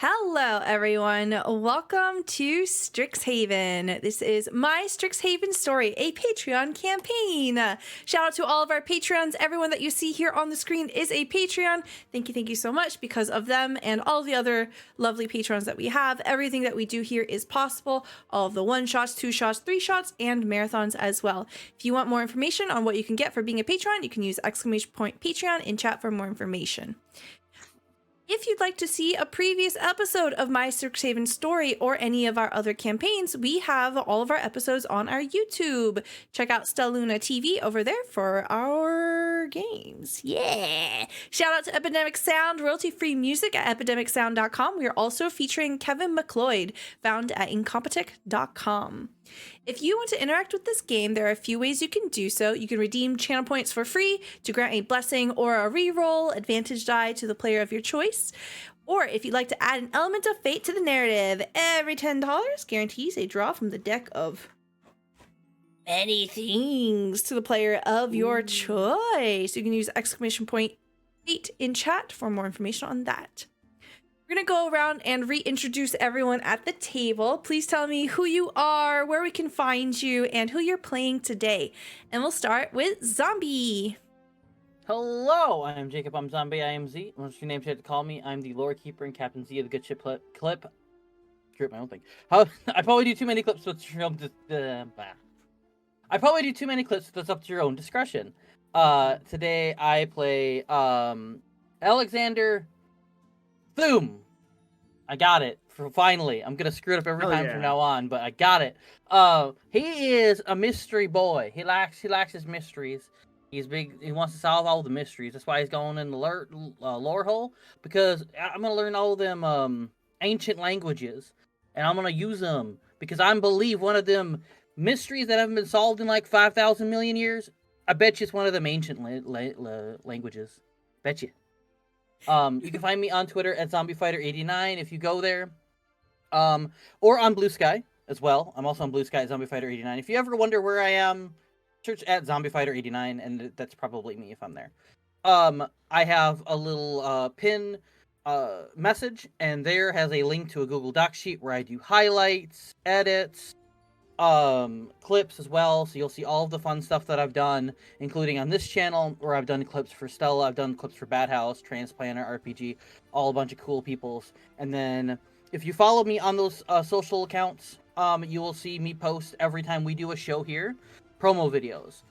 Hello, everyone. Welcome to Strixhaven. This is my Strixhaven story, a Patreon campaign. Shout out to all of our Patreons. Everyone that you see here on the screen is a Patreon. Thank you so much. Because of them and all the other lovely Patrons that we have, everything that we do here is possible. All of the one-shots, two-shots, three-shots, and marathons as well. If you want more information on what you can get for being a Patreon, you can use !Patreon in chat for more information. If you'd like to see a previous episode of my Strixhaven story or any of our other campaigns, we have all of our episodes on our YouTube. Check out Stelluna TV over there for our games. Yeah! Shout out to Epidemic Sound, royalty-free music at epidemicsound.com. We are also featuring Kevin McLeod, found at incompetech.com. If you want to interact with this game, there are a few ways you can do so. You can redeem channel points for free to grant a blessing or a reroll advantage die to the player of your choice. Or if you'd like to add an element of fate to the narrative, every $10 guarantees a draw from the deck of many things to the player of your choice. You can use !8 in chat for more information on that. We're going to go around and reintroduce everyone at the table. Please tell me who you are, where we can find you, and who you're playing today. And we'll start with Zombie. Hello, I am Jacob. I'm Zombie. I am Z. What's your name? You have to call me. I'm the lore keeper and Captain Z of the Good Ship Clip. Screw up my own thing. I probably do too many clips with your own. I probably do too many clips. That's up to your own discretion. Today I play Alexander. Boom! I got it. Finally. I'm gonna screw it up every time from now on, but I got it. He is a mystery boy. He likes his mysteries. He's big. He wants to solve all the mysteries. That's why he's going in the lore hole, because I'm gonna learn all them ancient languages, and I'm gonna use them because I believe one of them mysteries that haven't been solved in like 5,000 million years. I bet you it's one of them ancient languages. Bet you. You can find me on Twitter at ZombieFighter89 if you go there. Or on Blue Sky as well. I'm also on Blue Sky at ZombieFighter89. If you ever wonder where I am, search at ZombieFighter89, and that's probably me if I'm there. I have a little pin message, and there has a link to a Google Doc sheet where I do highlights, edits, clips as well, so you'll see all of the fun stuff that I've done, including on this channel where I've done clips for Stella, I've done clips for Bad House, Transplanter, RPG, all a bunch of cool peoples. And then if you follow me on those social accounts, you will see me post every time we do a show here, promo videos.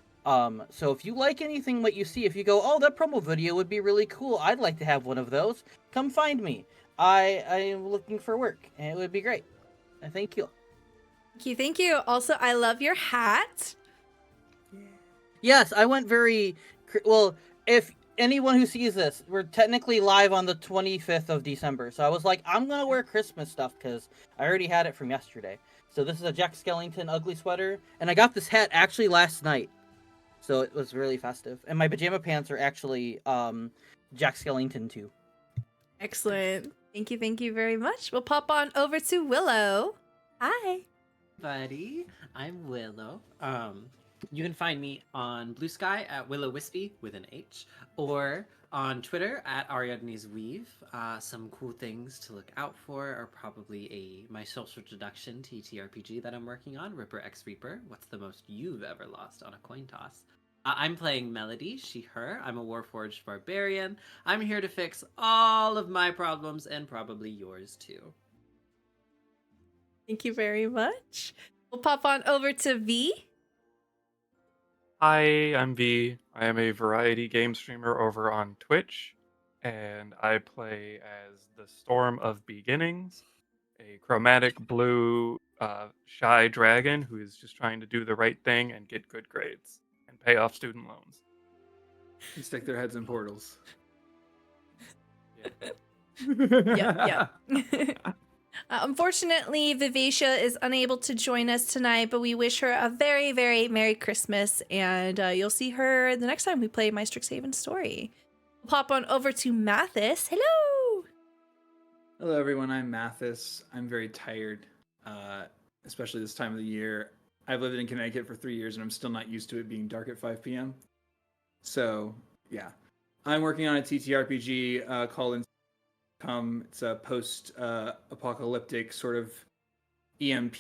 So if you like anything that you see, if you go, oh, that promo video would be really cool, I'd like to have one of those, come find me. I am looking for work, and it would be great. Thank you. Thank you. Also, I love your hat. Yes, I went very well. If anyone who sees this, we're technically live on the 25th of December, so I was like, I'm gonna wear Christmas stuff because I already had it from yesterday. So this is a Jack Skellington ugly sweater, and I got this hat actually last night, so it was really festive. And my pajama pants are actually Jack Skellington too. Excellent. Thank you very much. We'll pop on over to Willow. Hi. Buddy, I'm Willow. You can find me on Blue Sky at Willow Wispy with an H, or on Twitter at Ariadne's Weave. Some cool things to look out for are probably my social deduction TTRPG that I'm working on, Ripper X Reaper. What's the most you've ever lost on a coin toss? I'm playing Melody, she, her. I'm a Warforged barbarian. I'm here to fix all of my problems and probably yours too. Thank you very much. We'll pop on over to V. Hi, I'm V. I am a variety game streamer over on Twitch, and I play as the Storm of Beginnings, a chromatic blue shy dragon who is just trying to do the right thing and get good grades and pay off student loans. And stick their heads in portals. Yeah. Unfortunately, Vivacia is unable to join us tonight, but we wish her a very, very Merry Christmas, and you'll see her the next time we play my Strixhaven story. We'll pop on over to Mathis. Hello! Hello, everyone. I'm Mathis. I'm very tired, especially this time of the year. I've lived in Connecticut for 3 years, and I'm still not used to it being dark at 5 p.m. So, yeah. I'm working on a TTRPG called come. It's a post-apocalyptic sort of EMP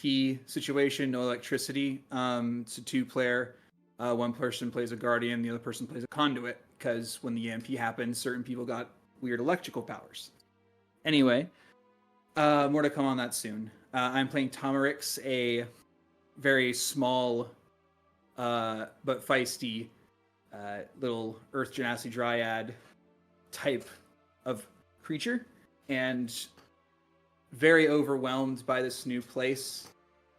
situation, no electricity. It's a two-player. One person plays a guardian, the other person plays a conduit, because when the EMP happens, certain people got weird electrical powers. Anyway, more to come on that soon. I'm playing Tomerix, a very small but feisty little Earth Genasi Dryad type of creature, and very overwhelmed by this new place,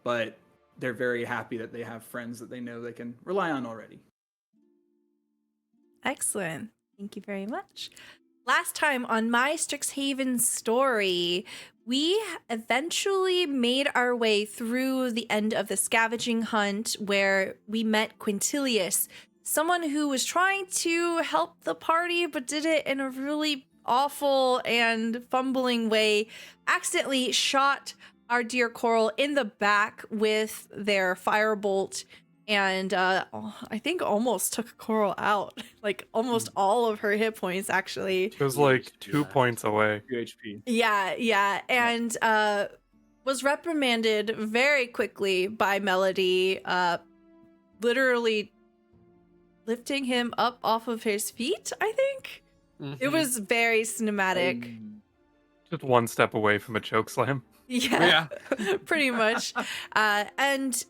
but they're very happy that they have friends that they know they can rely on already. Excellent. Thank you very much. Last time on my Strixhaven story, we eventually made our way through the end of the scavenging hunt where we met Quintilius, someone who was trying to help the party but did it in a really awful and fumbling way, accidentally shot our dear Coral in the back with their firebolt, and I think almost took Coral out. Like almost all of her hit points, actually. It was like 2 points away. 2 HP. Yeah. And was reprimanded very quickly by Melody, literally lifting him up off of his feet, I think. It was very cinematic. Just 1 step away from a chokeslam. Yeah, pretty much. And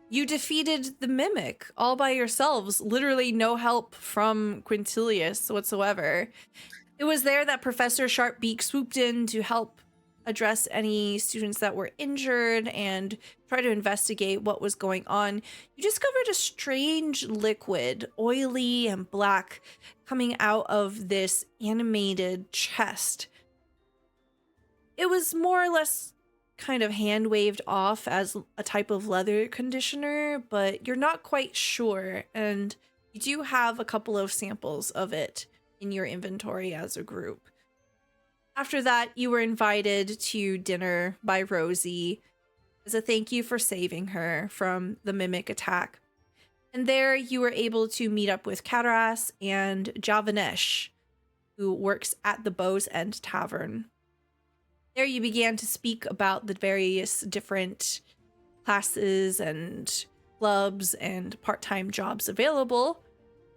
you defeated the Mimic all by yourselves. Literally no help from Quintilius whatsoever. It was there that Professor Sharpbeak swooped in to help address any students that were injured and try to investigate what was going on. You discovered a strange liquid, oily and black, coming out of this animated chest. It was more or less kind of hand waved off as a type of leather conditioner, but you're not quite sure, and you do have a couple of samples of it in your inventory as a group. After that, you were invited to dinner by Rosie as a thank you for saving her from the Mimic attack. And there you were able to meet up with Kataras and Javanesh, who works at the Bow's End Tavern. There you began to speak about the various different classes and clubs and part-time jobs available,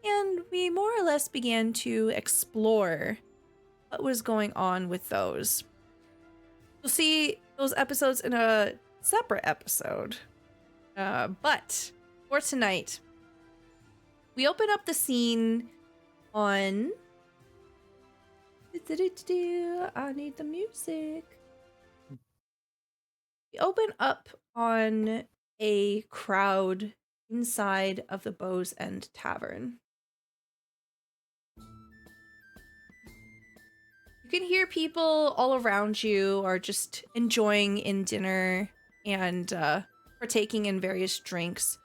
and we more or less began to explore what was going on with those. You'll see those episodes in a separate episode. But for tonight, we open up the scene on... I need the music. We open up on a crowd inside of the Bow's End Tavern. You can hear people all around you are just enjoying in dinner and partaking in various drinks.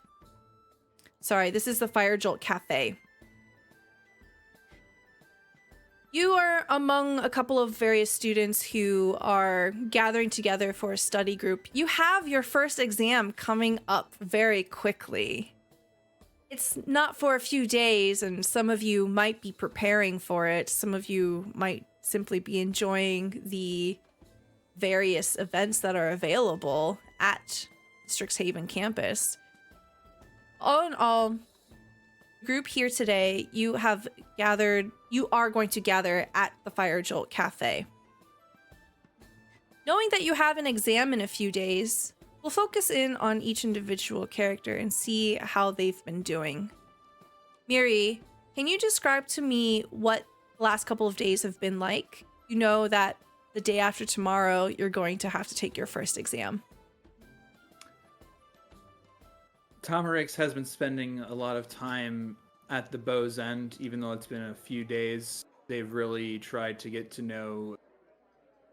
Sorry, this is the Fire Jolt Cafe. You are among a couple of various students who are gathering together for a study group. You have your first exam coming up very quickly. It's not for a few days, and some of you might be preparing for it. Some of you might simply be enjoying the various events that are available at Strixhaven campus. All in all, group here today, you are going to gather at the Fire Jolt Cafe. Knowing that you have an exam in a few days, we'll focus in on each individual character and see how they've been doing. Miri, can you describe to me what the last couple of days have been like? You know that the day after tomorrow, you're going to have to take your first exam. Tomerix has been spending a lot of time at the Bow's End, even though it's been a few days. They've really tried to get to know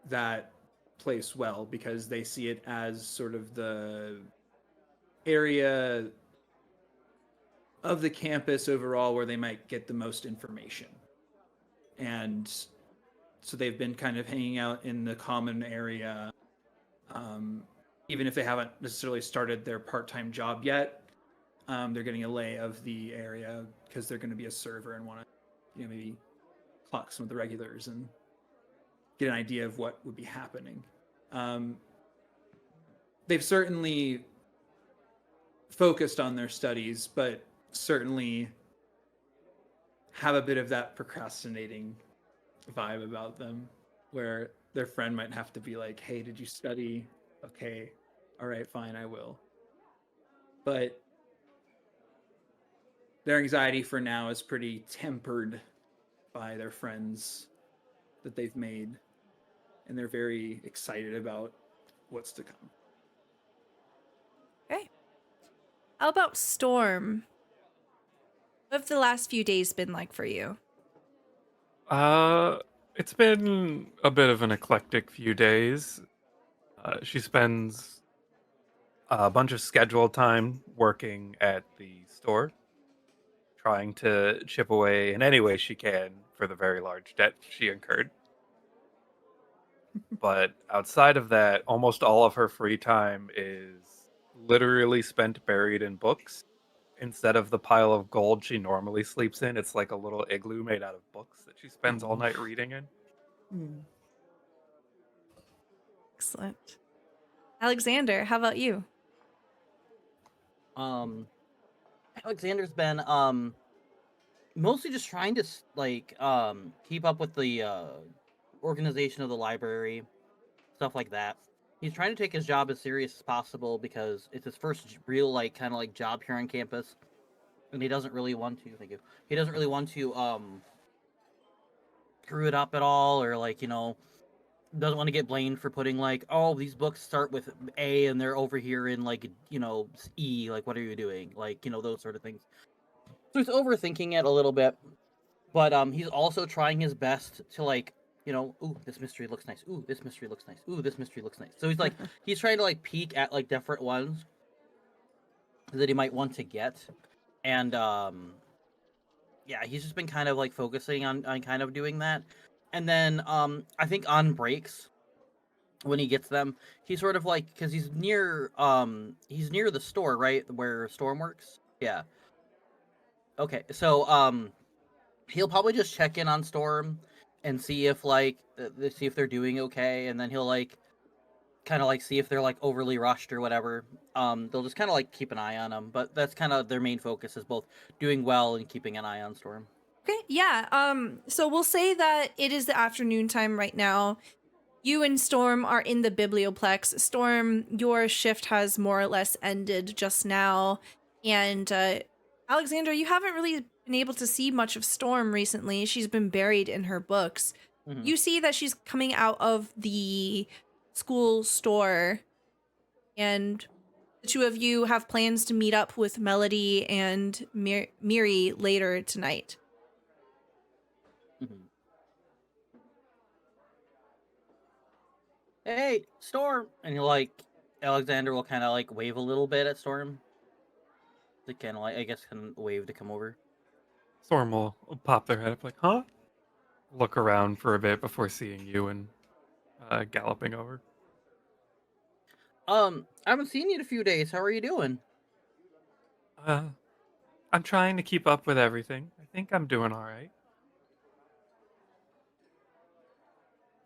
that place well, because they see it as sort of the area of the campus overall where they might get the most information. And so they've been kind of hanging out in the common area, even if they haven't necessarily started their part-time job yet. They're getting a lay of the area because they're going to be a server and want to, maybe clock some of the regulars and get an idea of what would be happening. They've certainly focused on their studies, but certainly have a bit of that procrastinating vibe about them, where their friend might have to be like, hey, did you study? Okay, all right, fine, I will. But their anxiety for now is pretty tempered by their friends that they've made, and they're very excited about what's to come. Okay. How about Storm? What have the last few days been like for you? It's been a bit of an eclectic few days. She spends a bunch of scheduled time working at the store, trying to chip away in any way she can for the very large debt she incurred. But outside of that, almost all of her free time is literally spent buried in books. Instead of the pile of gold she normally sleeps in, it's like a little igloo made out of books that she spends all night reading in. Excellent. Alexander, how about you? Alexander's been mostly just trying to keep up with the organization of the library, stuff like that. He's trying to take his job as serious as possible because it's his first real kind of job here on campus, and he doesn't really want to. Thank you. He doesn't really want to screw it up at all, or doesn't want to get blamed for putting oh, these books start with A and they're over here in E. What are you doing? Those sort of things. So he's overthinking it a little bit, but he's also trying his best to ooh, this mystery looks nice. Ooh, this mystery looks nice. Ooh, this mystery looks nice. So he's he's trying to peek at different ones that he might want to get, and yeah, he's just been kind of focusing on kind of doing that, and then I think on breaks when he gets them, he's sort of because he's near the store, right, where Storm works. Yeah. Okay, so he'll probably just check in on Storm and see if see if they're doing okay, and then he'll kind of see if they're overly rushed or whatever. They'll just kind of keep an eye on them, but that's kind of their main focus, is both doing well and keeping an eye on Storm. Okay, yeah. So we'll say that it is the afternoon time right now. You and Storm are in the biblioplex. Storm, your shift has more or less ended just now. And Alexander, you haven't really been able to see much of Storm recently. She's been buried in her books. Mm-hmm. You see that she's coming out of the school store, and the two of you have plans to meet up with Melody and Miri later tonight. Mm-hmm. Hey, Storm! And Alexander will kind of wave a little bit at Storm. They kind of I guess, kind of wave to come over. Storm will pop their head up like, huh? Look around for a bit before seeing you and galloping over. I haven't seen you in a few days. How are you doing? I'm trying to keep up with everything. I think I'm doing all right.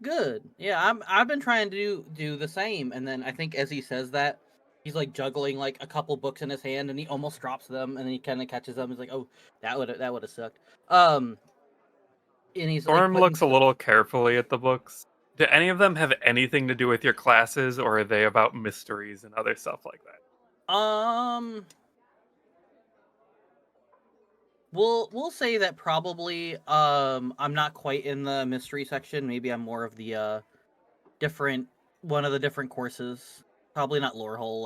Good. Yeah, I've been trying to do the same, and then I think as he says that, he's juggling a couple books in his hand, and he almost drops them, and then he kind of catches them. He's like, "Oh, that would have sucked." And he's Storm putting looks a little carefully at the books. Do any of them have anything to do with your classes, or are they about mysteries and other stuff like that? We'll say that probably I'm not quite in the mystery section. Maybe I'm more of the one of the different courses. Probably not lore hole.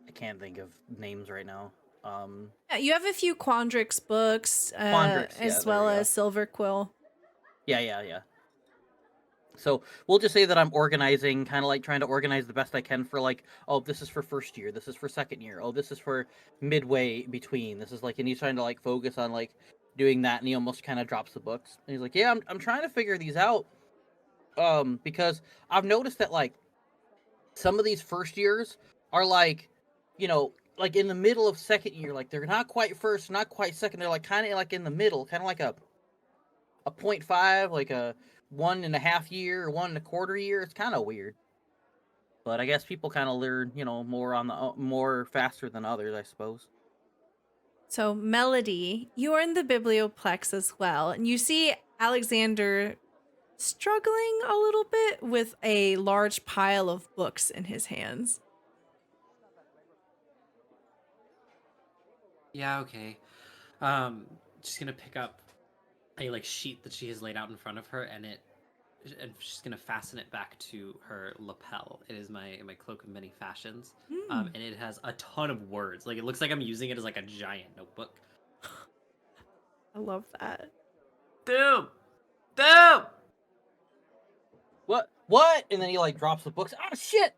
I can't think of names right now. Yeah, you have a few Quandrix books, Quandrix, yeah, as there well we go. as Silver Quill. Yeah. So we'll just say that I'm organizing, kind of trying to organize the best I can for oh, this is for first year, this is for second year, oh, this is for midway between, this is and he's trying to focus on doing that, and he almost kind of drops the books, and he's like, yeah, I'm trying to figure these out, because I've noticed that some of these first years are in the middle of second year, they're not quite first, not quite second, they're kind of in the middle, kind of a 0.5, like a 1.5 year or 1.25 year. It's kind of weird. But I guess people kind of learn, more faster than others, I suppose. So, Melody, you are in the biblioplex as well, and you see Alexander struggling a little bit with a large pile of books in his hands. Yeah, okay. She's gonna pick up a sheet that she has laid out in front of her, and she's gonna fasten it back to her lapel. It is my cloak of many fashions, and it has a ton of words. Like, it looks like I'm using it as like a giant notebook. I love that. Doom. What? And then he drops the books. Oh shit!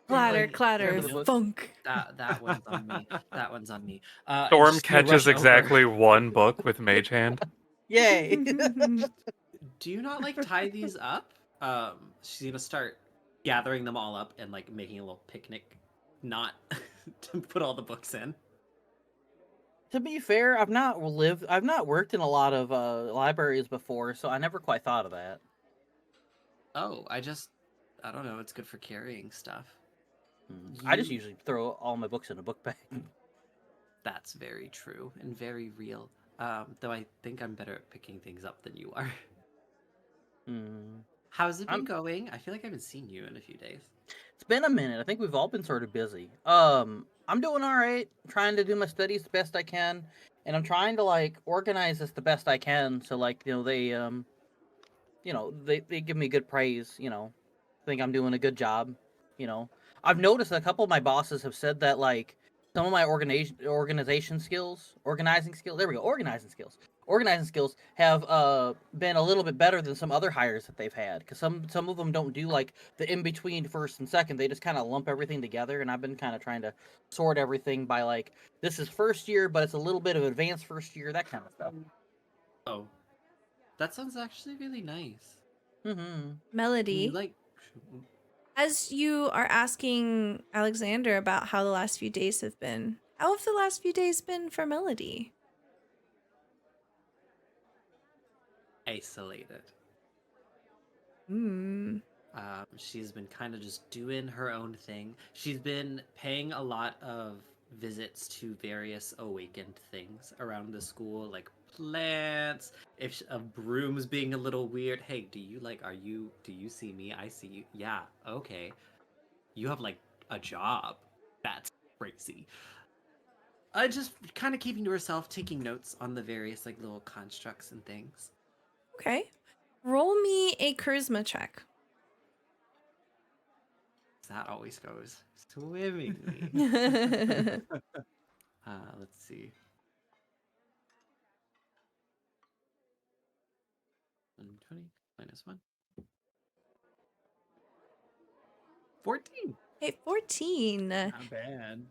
Clatter, Like, clatter, the book. funk. That one's on me. That one's on me. Storm Just gonna catches rush over. exactly one book with Mage Hand. Yay! Do you not tie these up? She's gonna start gathering them all up and making a little picnic knot to put all the books in. To be fair, I've not worked in a lot of libraries before, so I never quite thought of that. Oh, I don't know. It's good for carrying stuff. I just usually throw all my books in a book bag. That's very true and very real. Though I think I'm better at picking things up than you are. How's it been going? I feel like I haven't seen you in a few days. It's been a minute. I think we've all been sort of busy. I'm doing all right. Trying to do my studies the best I can, and I'm trying to organize this the best I can. So they give me good praise. Think I'm doing a good job. I've noticed a couple of my bosses have said that some of my organizing skills have been a little bit better than some other hires that they've had, because some of them don't do the in between first and second. They just kind of lump everything together, and I've been kind of trying to sort everything by this is first year, but it's a little bit of advanced first year, that kind of stuff. Oh, that sounds actually really nice. Melody, as you are asking Alexander about how the last few days have been, how have the last few days been for Melody? Isolated. She's been kind of just doing her own thing. She's been paying a lot of visits to various awakened things around the school, like plants. If a broom's being a little weird, hey, do you see me? I see you. Yeah, okay. You have a job. That's crazy. Just kind of keeping to herself, taking notes on the various little constructs and things. Okay. Roll me a charisma check. That always goes swimmingly. Let's see. 120 minus 1. 14. Hey, 14. Not bad.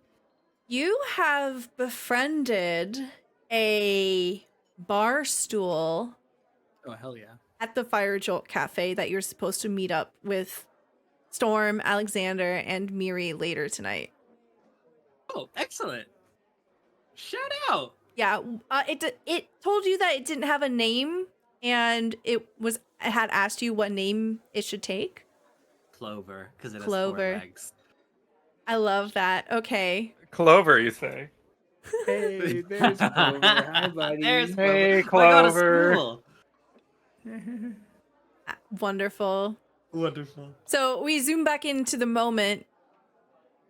You have befriended a bar stool Oh, hell yeah. at the Fire Jolt Cafe that you're supposed to meet up with Storm, Alexander, and Miri later tonight. Oh, excellent. Shout out. Yeah, it told you that it didn't have a name, and it had asked you what name it should take. Clover, because it has Clover. 4 legs. I love that. Okay. Clover, you say? Hey, there's Clover. Hi, buddy. There's Clover. Hey, I go to Clover. school. Wonderful. Wonderful. So we zoom back into the moment.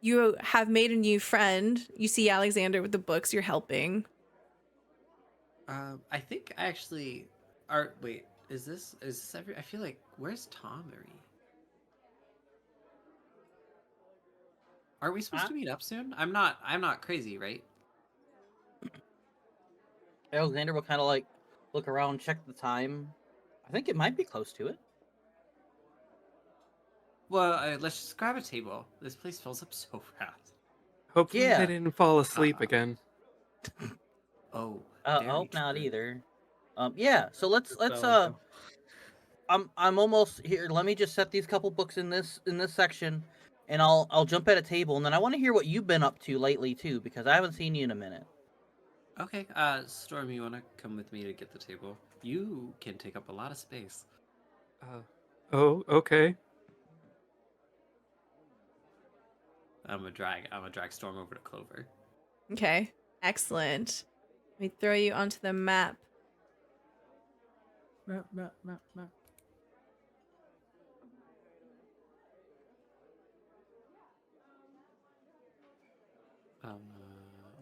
You have made a new friend. You see Alexander with the books. You're helping. I think I actually. Wait, is this every? I feel like, where's Tomari? Are we supposed to meet up soon? I'm not crazy, right? Alexander will kind of look around, check the time. I think it might be close to it. Well, let's just grab a table. This place fills up so fast. Hopefully Yeah. they didn't fall asleep again. Oh. I very hope not true. either. Yeah. So let's So- I'm almost here. Let me just set these couple books in this section, and I'll jump at a table, and then I want to hear what you've been up to lately too, because I haven't seen you in a minute. Okay, Storm, you wanna come with me to get the table? You can take up a lot of space. Oh, okay. I'm gonna drag Storm over to Clover. Okay, excellent. Let me throw you onto the map. Map, map, map, map.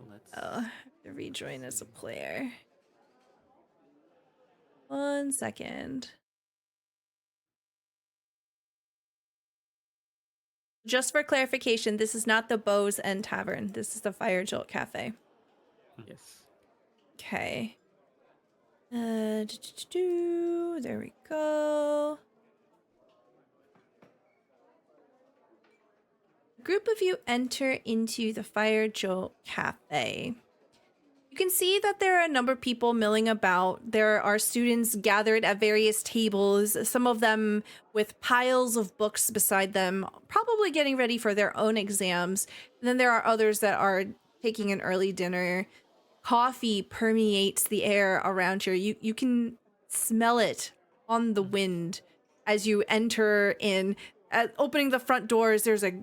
Let's. Oh, I have to rejoin as a player. 1 second. Just for clarification, this is not the Bows End Tavern. This is the Fire Jolt Cafe. Yes. Okay. There we go. A group of you enter into the Fire Jolt Cafe. You can see that there are a number of people milling about. There are students gathered at various tables, some of them with piles of books beside them, probably getting ready for their own exams. And then there are others that are taking an early dinner. Coffee permeates the air around here. You can smell it on the wind as you enter in. At opening the front doors, there's a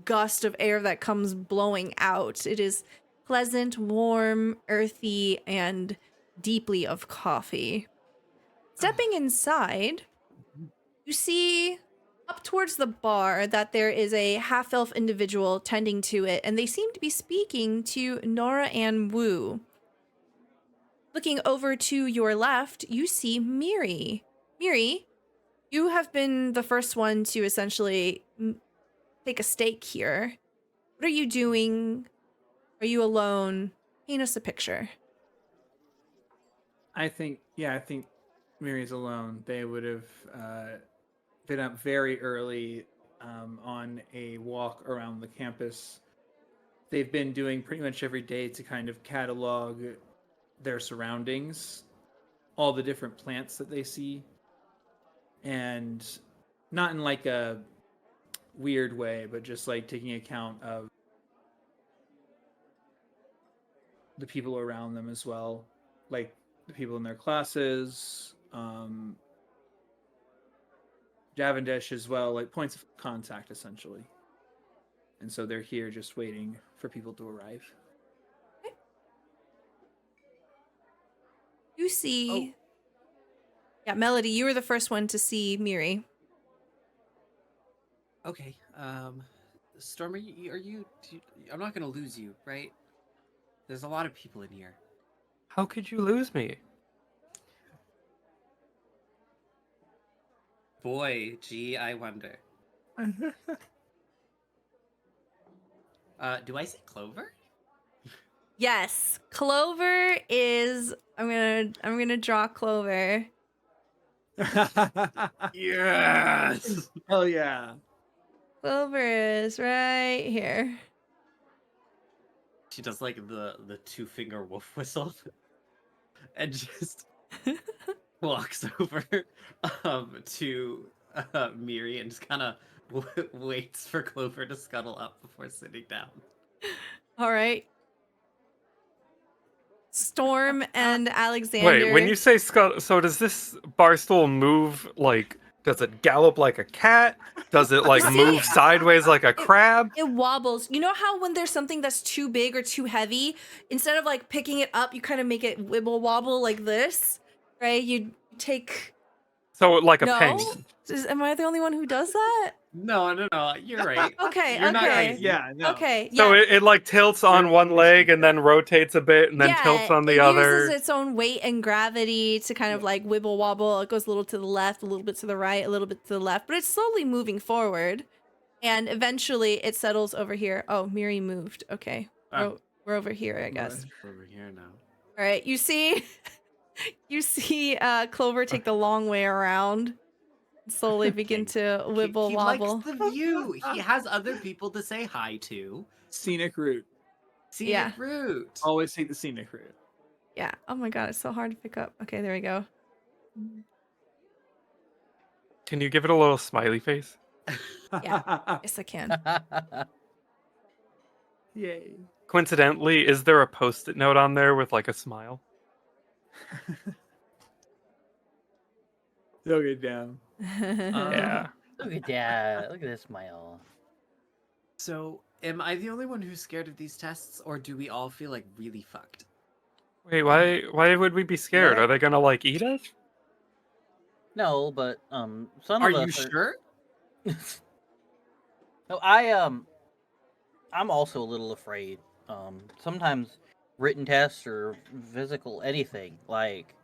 gust of air that comes blowing out. It is pleasant, warm, earthy, and deeply of coffee. Stepping inside, you see up towards the bar that there is a half-elf individual tending to it, and they seem to be speaking to Nora Ann Wu. Looking over to your left, you see Miri. Miri, you have been the first one to essentially take a stake here. What are you doing? Are you alone? Paint us a picture. I think Miri's alone. They would have been up very early on a walk around the campus. They've been doing pretty much every day to kind of catalog their surroundings, all the different plants that they see, and not in like a weird way, but just like taking account of the people around them as well, like the people in their classes, Javandesh as well, like points of contact essentially. And so they're here just waiting for people to arrive. You see... Yeah, Melody, you were the first one to see Miri. Okay, Storm, I'm not gonna lose you, right? There's a lot of people in here. How could you lose me? Boy, gee, I wonder. Do I say Clover? Yes, Clover is... I'm gonna draw Clover. Yes! Hell yeah. Clover is right here. She does like the two-finger wolf whistle and just walks over to Miri and just kind of waits for Clover to scuttle up before sitting down. All right. Storm and Alexander. Wait, when you say so does this bar stool move like? Does it gallop like a cat? Does it like See, move sideways like a crab? It wobbles. You know how when there's something that's too big or too heavy, instead of like picking it up, you kind of make it wibble wobble like this, right? You take... So like a No? penguin. Am I the only one who does that? No, you're right. Okay, You're not okay. crazy. Yeah, no. Okay, yeah. So it like tilts on one leg and then rotates a bit and then tilts on the it other. uses its own weight and gravity to kind of like wibble wobble. It goes a little to the left, a little bit to the right, a little bit to the left, but it's slowly moving forward. And eventually it settles over here. Oh, Miri moved. Okay. We're over here, I guess. Over here now. All right. You see Clover take the long way around. Slowly begin to wibble he wobble. likes the view. He has other people to say hi to. Scenic route. Scenic route. Always take the scenic route. Yeah. Oh my god, it's so hard to pick up. Okay, there we go. Can you give it a little smiley face? Yeah. Yes, I can. Yay. Coincidentally, is there a post-it note on there with like a smile? They'll get down. Yeah. Look at that. Look at this smile. So, am I the only one who's scared of these tests, or do we all feel like really fucked? Wait, why would we be scared? What? Are they gonna like eat us? No, but some Are of you us sure? No, I'm also a little afraid. Sometimes written tests or physical anything like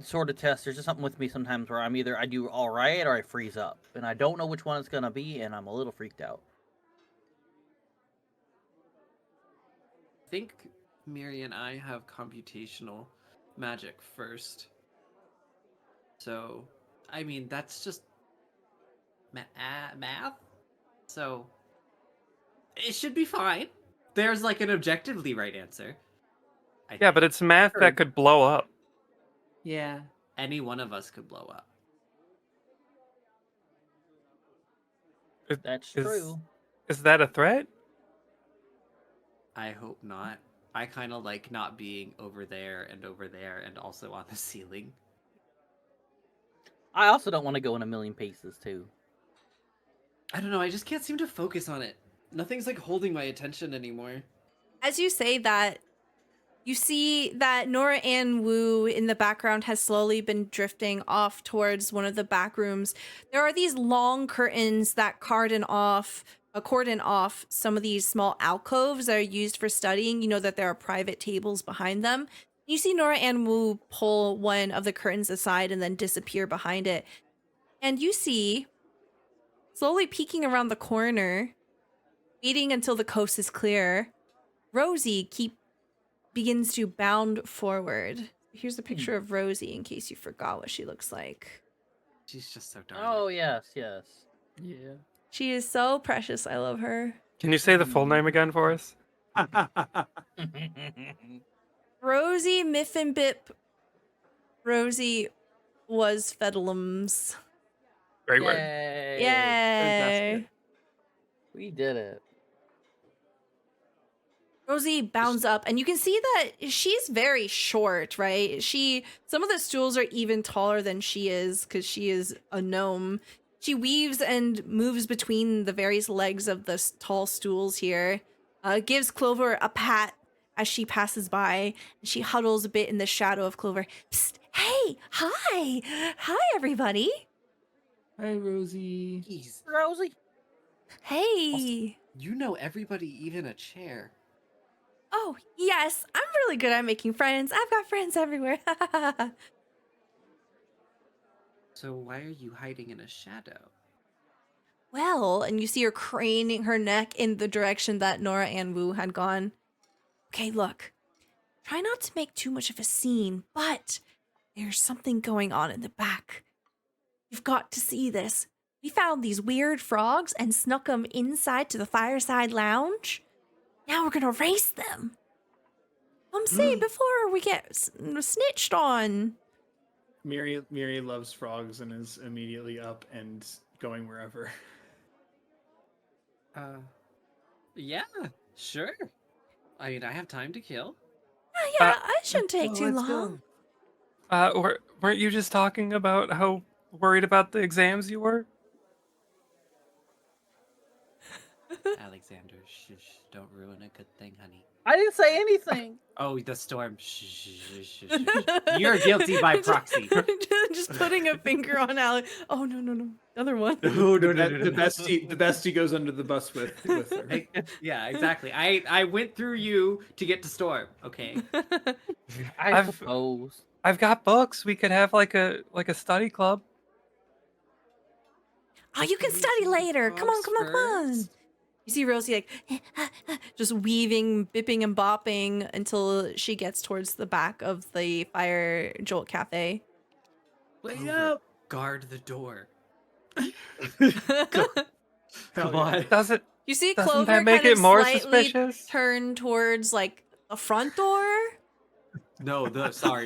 sort of tests. There's just something with me sometimes where I do all right or I freeze up, and I don't know which one it's gonna be, and I'm a little freaked out. I think Miri and I have computational magic first. So, I mean, that's just math. So, it should be fine. There's like an objectively right answer. Yeah, but it's math that could blow up. Yeah, any one of us could blow up. That's Is- true. Is that a threat? I hope not. I kind of like not being over there and also on the ceiling. I also don't want to go in a million paces too. I don't know, I just can't seem to focus on it. Nothing's like holding my attention anymore. As you say that, you see that Nora Ann Wu in the background has slowly been drifting off towards one of the back rooms. There are these long curtains that cordon off some of these small alcoves that are used for studying. You know that there are private tables behind them. You see Nora Ann Wu pull one of the curtains aside and then disappear behind it. And you see, slowly peeking around the corner, waiting until the coast is clear, Rosie begins to bound forward. Here's a picture of Rosie in case you forgot what she looks like. She's just so darn. Oh yes, yes. Yeah. She is so precious. I love her. Can you say the full name again for us? Rosie Miffenbip. Rosie was Fedlums. Great word. Yay! Yay! We did it. Rosie bounds up, and you can see that she's very short, right? Some of the stools are even taller than she is because she is a gnome. She weaves and moves between the various legs of the tall stools here, gives Clover a pat as she passes by, and she huddles a bit in the shadow of Clover. Psst, hey, hi, everybody. Hi, Rosie. Jeez. Rosie. Hey. You know everybody, even a chair. Oh, yes, I'm really good at making friends. I've got friends everywhere. So why are you hiding in a shadow? Well, and you see her craning her neck in the direction that Nora Ann Wu had gone. Okay, look. Try not to make too much of a scene, but there's something going on in the back. You've got to see this. We found these weird frogs and snuck them inside to the fireside lounge. Now we're gonna race them. Say before we get snitched on. Miri loves frogs and is immediately up and going wherever. Yeah, sure. I mean, I have time to kill. Yeah, I shouldn't take too let's long. Weren't you just talking about how worried about the exams you were? Alexander, shh, don't ruin a good thing, honey. I didn't say anything. Oh, the storm. Shh. You're guilty by proxy. Just putting a finger on Alex. Oh no, other one. No. The bestie goes under the bus with her. Yeah, exactly. I went through you to get to storm. Okay. I suppose. I've got books. We could have like a study club. Oh, you can study later. Come on. You see Rosie like just weaving, bipping and bopping until she gets towards the back of the Fire Jolt Cafe. Wait up! Guard the door. Come on. Doesn't You see Doesn't Clover that make kind it of more slightly suspicious? turn towards like a front door. No,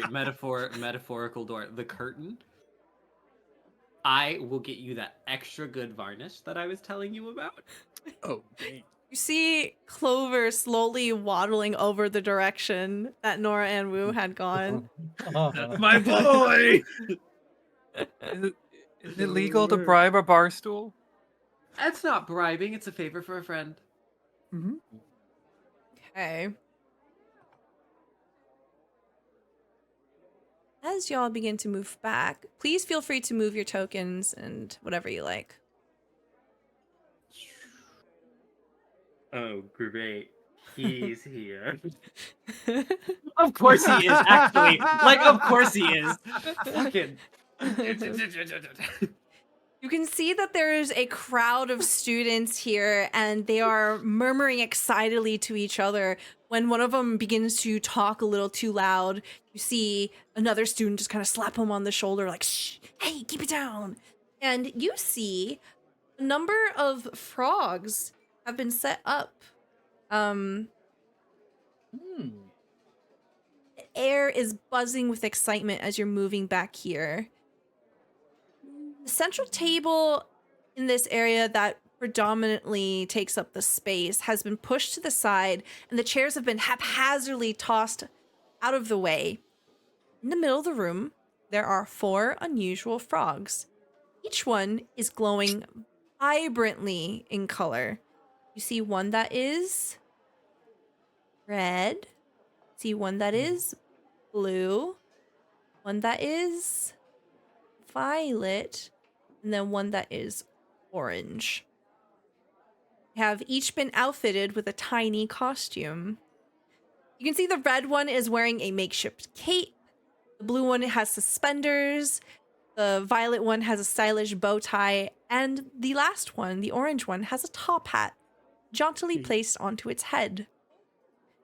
metaphorical door. The curtain. I will get you that extra good varnish that I was telling you about. Oh, dang. You see Clover slowly waddling over the direction that Nora and Wu had gone. My boy. Is it legal to bribe a bar stool? That's not bribing. It's a favor for a friend. Mm-hmm. Okay. As y'all begin to move back, please feel free to move your tokens and whatever you like. Oh, great. He's here. Of course he is, actually. Like, of course he is. Fucking. You can see that there is a crowd of students here, and they are murmuring excitedly to each other. When one of them begins to talk a little too loud, you see another student just kind of slap him on the shoulder, like, shh, hey, keep it down. And you see a number of frogs have been set up. The air is buzzing with excitement as you're moving back here. The central table in this area that predominantly takes up the space has been pushed to the side, and the chairs have been haphazardly tossed out of the way. In the middle of the room, there are 4 unusual frogs. Each one is glowing vibrantly in color. You see one that is red, see one that is blue, one that is violet, and then one that is orange. They have each been outfitted with a tiny costume. You can see the red one is wearing a makeshift cape, the blue one has suspenders, the violet one has a stylish bow tie, and the last one, the orange one, has a top hat jauntily placed onto its head.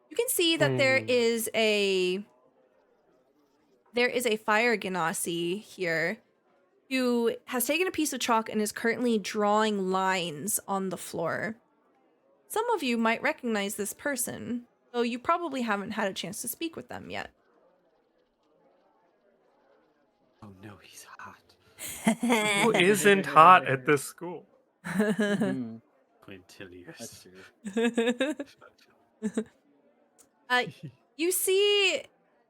You can see that there is a fire genasi here who has taken a piece of chalk and is currently drawing lines on the floor. Some of you might recognize this person, though you probably haven't had a chance to speak with them yet. Oh no, he's hot. Who isn't hot at this school? Mhm. Quintilius. That's true. You see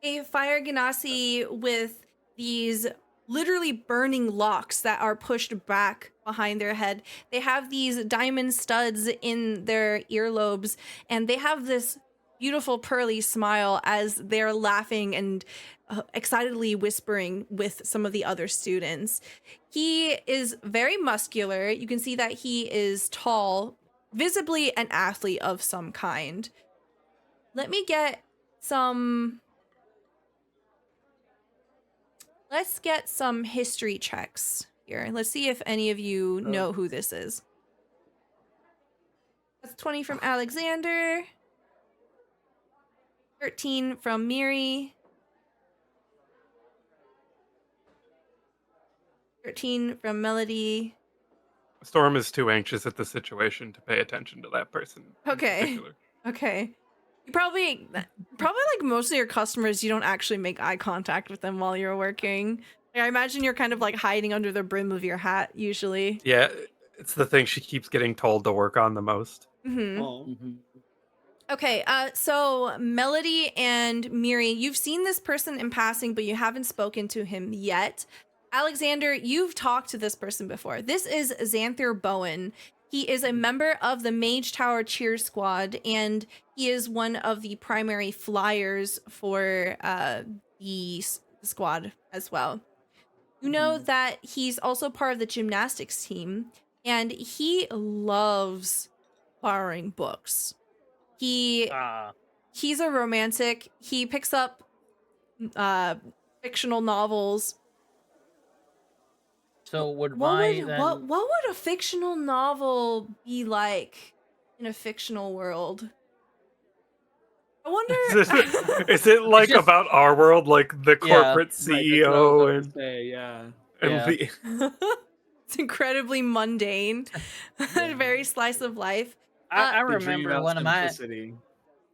a fire genasi with these literally burning locks that are pushed back behind their head. They have these diamond studs in their earlobes, and they have this beautiful pearly smile as they're laughing and excitedly whispering with some of the other students. He is very muscular. You can see that he is tall, visibly an athlete of some kind. Let me get some... Let's get some history checks here. Let's see if any of you know who this is. That's 20 from Alexander. 13 from Miri. 13 from Melody. Storm is too anxious at the situation to pay attention to that person. in Okay. particular. Okay. You probably like most of your customers, you don't actually make eye contact with them while you're working. Like, I imagine you're kind of like hiding under the brim of your hat usually. Yeah, it's the thing she keeps getting told to work on the most. Mm-hmm. Mhm. Okay, so Melody and Miri, you've seen this person in passing, but you haven't spoken to him yet. Alexander, you've talked to this person before. This is Xanther Bowen. He is a member of the Mage Tower Cheer Squad, and he is one of the primary flyers for the squad as well. You know that he's also part of the gymnastics team, and he loves borrowing books. He's a romantic. He picks up fictional novels. So would What my would a fictional novel be like in a fictional world? I wonder. Is it like just- about our world, like the corporate Right, CEO that's what I was about and, to say, yeah. Yeah. the It's incredibly mundane, very slice of life. I The dream remember about one simplicity.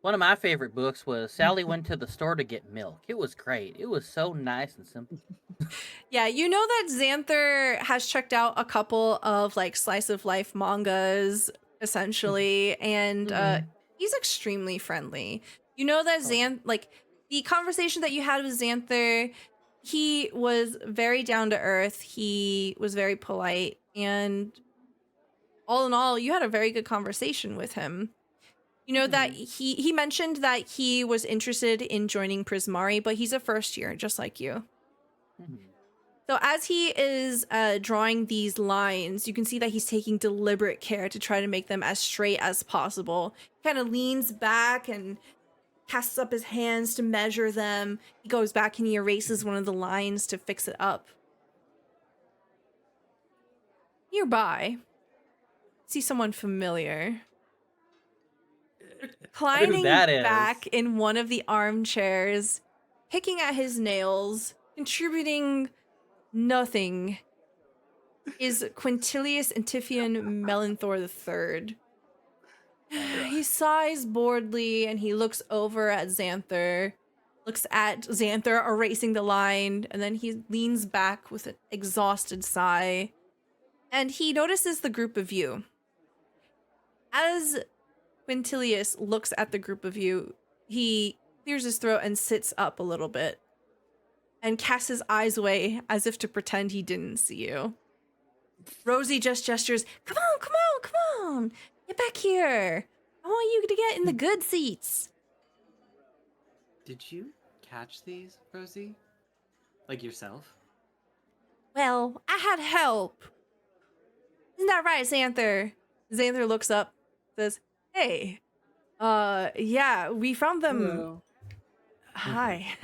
of my favorite books was Sally Went to the Store to Get Milk. It was great. It was so nice and simple. Yeah, you know that Xanther has checked out a couple of like slice of life mangas essentially, and he's extremely friendly. You know that like the conversation that you had with Xanther, he was very down to earth. He was very polite, and all in all, you had a very good conversation with him. You know that he mentioned that he was interested in joining Prismari, but he's a first year, just like you. So as he is drawing these lines, you can see that he's taking deliberate care to try to make them as straight as possible. He kind of leans back and casts up his hands to measure them. He goes back and he erases one of the lines to fix it up. Nearby, see someone familiar. Reclining back in one of the armchairs, picking at his nails, contributing nothing, is Quintilius Antiphon Melanthor III. He sighs boredly and he looks over at Xanther, looks at Xanther erasing the line, and then he leans back with an exhausted sigh. And he notices the group of you. As Quintilius looks at the group of you, he clears his throat and sits up a little bit and casts his eyes away as if to pretend he didn't see you. Rosie just gestures, come on, come on, come on, get back here. I want you to get in the good seats. Did you catch these, Rosie? Like yourself? Well, I had help. Isn't that right, Xanther? Xanther looks up, says, hey, yeah, we found them. Hello. Hi.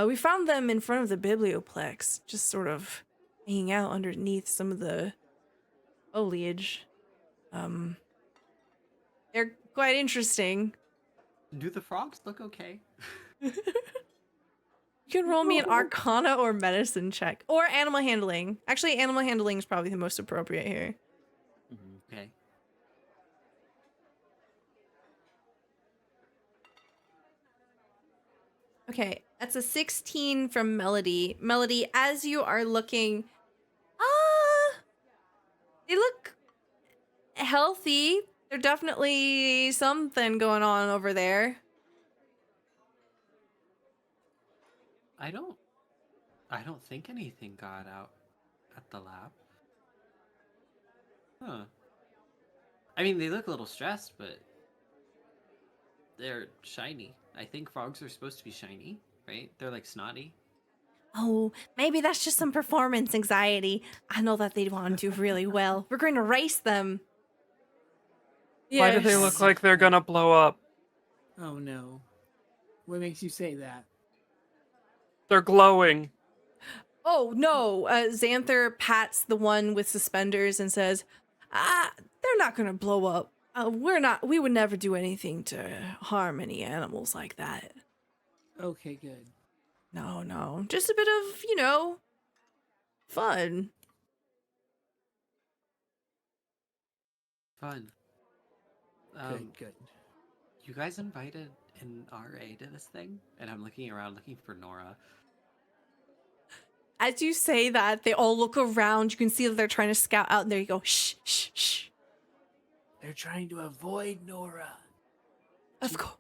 We found them in front of the biblioplex, just sort of hanging out underneath some of the foliage. They're quite interesting. Do the frogs look okay? You can roll me an Arcana or Medicine check. Or Animal Handling. Actually, Animal Handling is probably the most appropriate here. Okay. Okay, that's a 16 from Melody. Melody, as you are looking, they look healthy. There's definitely something going on over there. I don't think anything got out at the lab. Huh. I mean, they look a little stressed, but they're shiny. I think frogs are supposed to be shiny, right? They're like snotty. Oh, maybe that's just some performance anxiety. I know that they'd want to do really well. We're going to race them. Why do they look like they're gonna blow up? Oh no. What makes you say that? They're glowing. Oh, no. Xanther pats the one with suspenders and says, they're not going to blow up. We would never do anything to harm any animals like that. Okay, good. No. Just a bit of, fun. Fun. Good, good. You guys invited an RA to this thing? And I'm looking around looking for Nora. As you say that, they all look around. You can see that they're trying to scout out, and there you go, shh, shh, shh. They're trying to avoid Nora. Of course.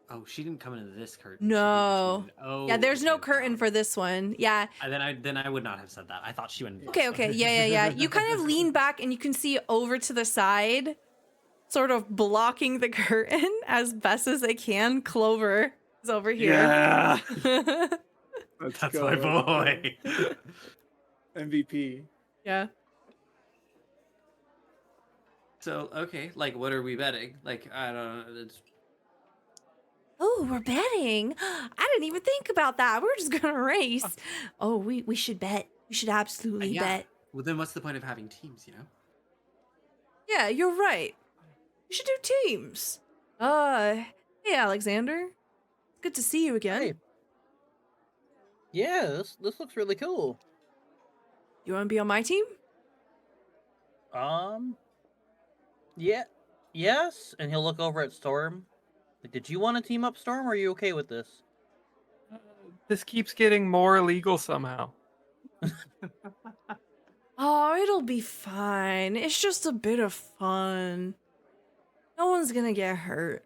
Oh, she didn't come into this curtain. No. Oh, Yeah, there's no okay, curtain for this one. Yeah. Then I would not have said that. I thought she went. Okay. Yeah. You kind of lean back, and you can see over to the side, sort of blocking the curtain as best as they can. Clover is over here. Yeah. That's my boy. MVP. Yeah. So okay, like what are we betting? Like I don't know. It's... Oh, we're betting. I didn't even think about that. We're just gonna race. Oh, we should bet. We should absolutely bet. Well, then what's the point of having teams? You know. Yeah, you're right. We should do teams. Hey, Alexander. Good to see you again. Hey. Yeah, this looks really cool. You want to be on my team? Yeah, yes. And he'll look over at Storm. Like, did you want to team up, Storm? Or are you okay with this? This keeps getting more illegal somehow. Oh, it'll be fine. It's just a bit of fun. No one's gonna get hurt.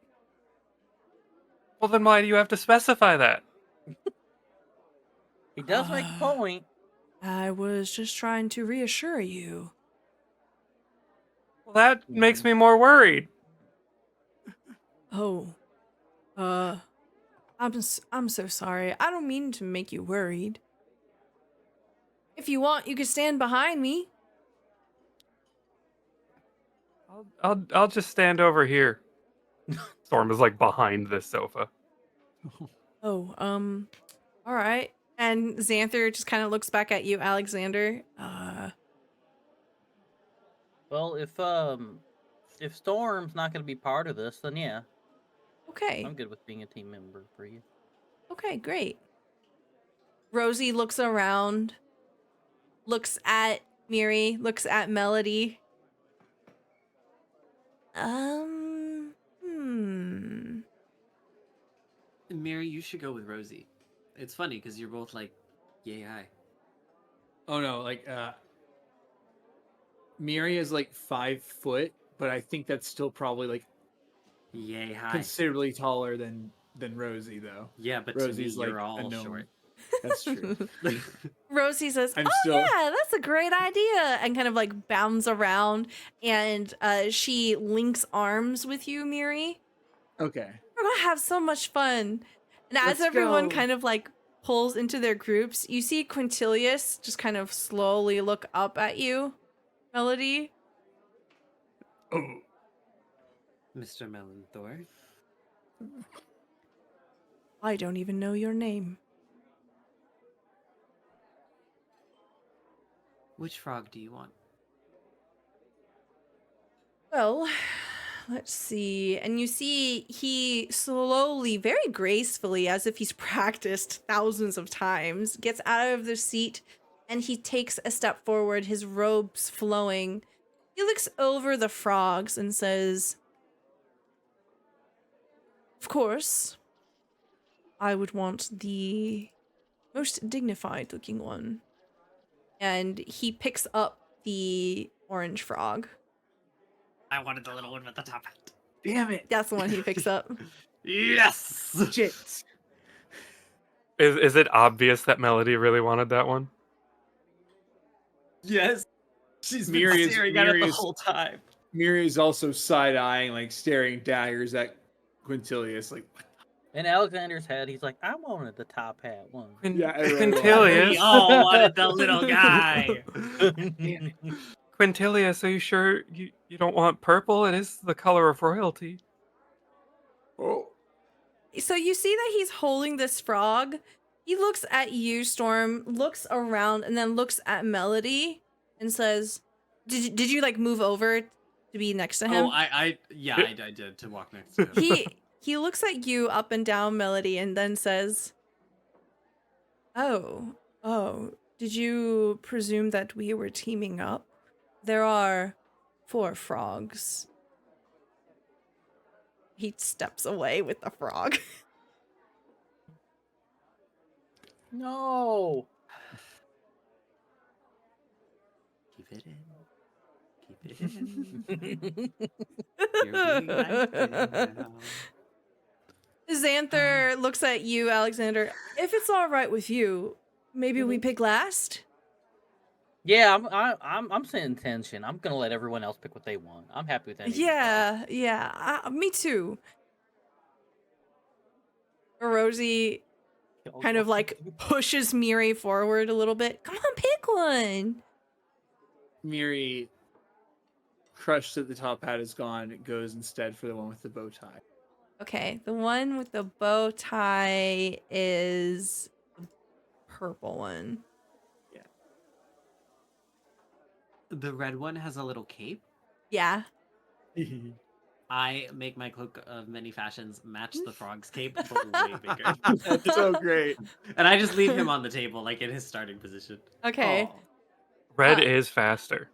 Well, then why do you have to specify that? He does make a point. I was just trying to reassure you. Well, that makes me more worried. Oh, I'm so sorry. I don't mean to make you worried. If you want, you can stand behind me. I'll just stand over here. Storm is like behind this sofa. Oh, all right. And Xanther just kind of looks back at you, Alexander. Well, if Storm's not gonna be part of this, then yeah, Okay. I'm good with being a team member for you. Okay, great. Rosie looks around, looks at Miri, looks at Melody. Mary, you should go with Rosie. It's funny because you're both like, yay high. Oh no, like Miri is like 5 foot, but I think that's still probably like Yay high. considerably taller than Rosie though. Yeah, but Rosie's to me, you're like a all gnome. short. That's true. Rosie says, I'm "Oh still- yeah, that's a great idea," and kind of like bounds around, and she links arms with you, Miri. Okay. We're gonna have so much fun. And as Let's everyone go. kind of like pulls into their groups, you see Quintilius just kind of slowly look up at you, Melody. Oh. Mr. Melanthor. I don't even know your name. Which frog do you want? Well, let's see. And you see he slowly, very gracefully, as if he's practiced thousands of times, gets out of the seat and he takes a step forward, his robes flowing. He looks over the frogs and says, "Of course, I would want the most dignified looking one." And he picks up the orange frog. I wanted the little one with the top hat. Damn it. That's the one he picks up. Yes! Shit. Is it obvious that Melody really wanted that one? Yes! She's been Miri is- staring at it Miri the is- whole time. Miri is also side-eyeing, like staring daggers at Quintilius, like what? In Alexander's head, he's like, I wanted the top hat one. Yeah, everyone We Quintilius. all wanted the little guy. Quintilius, are you sure you don't want purple? It is the color of royalty. Oh. So you see that he's holding this frog. He looks at you, Storm, looks around, and then looks at Melody and says, Did you like move over to be next to him?" Oh, I did to walk next to him. He looks at you up and down, Melody, and then says, Oh, did you presume that we were teaming up? There are 4 frogs. He steps away with the frog. No. Keep it in. Keep it in. You're being nice now. Xanther looks at you, Alexander. If it's all right with you, maybe we pick last? Yeah, I'm saying tension. I'm gonna let everyone else pick what they want. I'm happy with that. Yeah, me too. Rosie kind of like pushes Miri forward a little bit. Come on, pick one. Miri, crushed that the top hat is gone, it goes instead for the one with the bow tie. Okay, the one with the bow tie is the purple one. The red one has a little cape. Yeah. I make my cloak of many fashions match the frog's cape, but way bigger. That's so great. And I just leave him on the table, like in his starting position. Okay. Aw, Red Uh, is faster.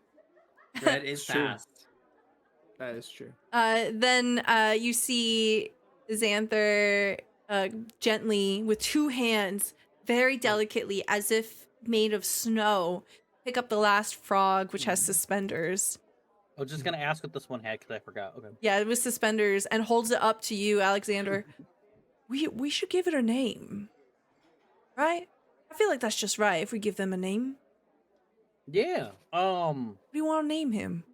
Red is True. fast. that is true. Then you see Xanther gently, with 2 hands, very delicately, as if made of snow, pick up the last frog, which has suspenders. I was just gonna ask what this one had because I forgot. Okay. Yeah, it was suspenders, and holds it up to you, Alexander. We should give it a name, right? I feel like that's just right if we give them a name. Yeah. What do you want to name him?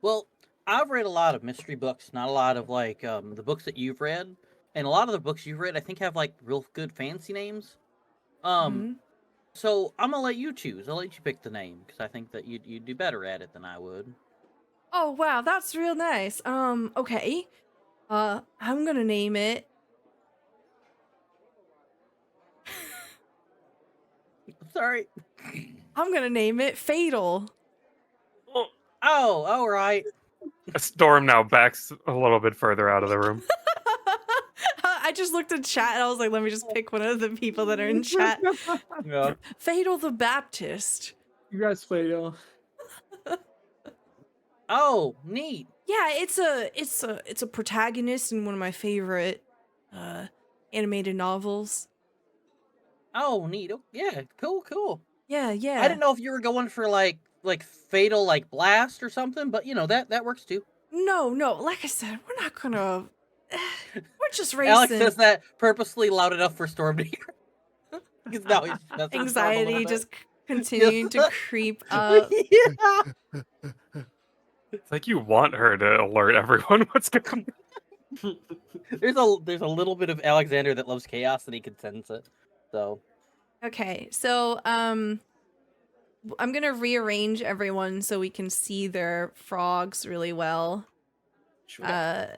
Well, I've read a lot of mystery books, not a lot of like the books that you've read, and a lot of the books you've read, I think, have like real good fancy names. Mhm. So I'm gonna let you choose. I'll let you pick the name because I think that you'd do better at it than I would. Oh wow, that's real nice. Okay. I'm gonna name it. Sorry. I'm gonna name it Fatal. Oh, all right. Storm now backs a little bit further out of the room. I just looked at chat and I was like, let me just pick one of the people that are in chat. Yeah. Fatal the Baptist. Congrats, Plato. Oh, neat. Yeah, it's a protagonist in one of my favorite animated novels. Oh, neat. Oh, yeah, cool. Yeah. I didn't know if you were going for like fatal like blast or something, but you know that works too. No. Like I said, we're not gonna. We're just racing. Alex says that purposely loud enough for Storm to hear. Because now he's that's Storm a little Anxiety bit. just continuing to creep up. Yeah. It's like you want her to alert everyone what's going on. There's a little bit of Alexander that loves chaos and he can sense it. So Okay, so I'm gonna rearrange everyone so we can see their frogs really well. Sure.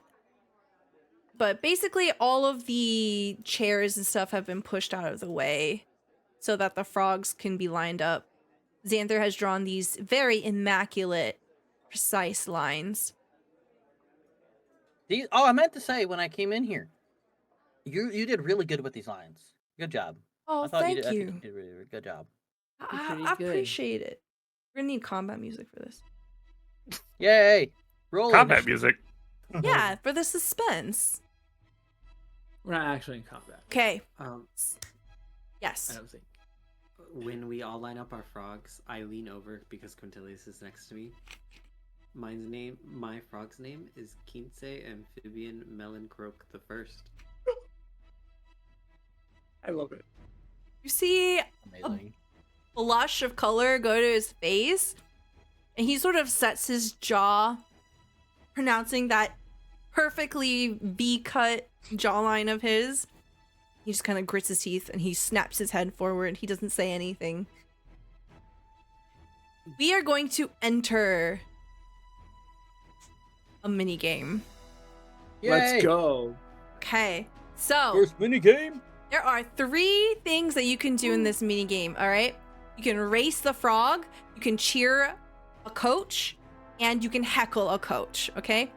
But basically all of the chairs and stuff have been pushed out of the way so that the frogs can be lined up. Xanther has drawn these very immaculate, precise lines. I meant to say when I came in here, you did really good with these lines. Good job. Oh, I thought thank I think you. you did really good job. Pretty I good. appreciate it. We're gonna need combat music for this. Yay! Roll Combat initiative. music. Yeah, for the suspense. We're not actually in combat. Okay. I Yes. don't think. When we all line up our frogs, I lean over because Quintilius is next to me. My frog's name is Quince Amphibian Melancroak the First. I love it. You see Amazing. blush of color go to his face, and he sort of sets his jaw, pronouncing that perfectly V-cut jawline of his. He just kind of grits his teeth and he snaps his head forward. He doesn't say anything. We are going to enter a mini game. Let's Yay! go. Okay, so First mini game. there are 3 things that you can do in this mini game. All right, you can race the frog, you can cheer a coach, and you can heckle a coach. Okay,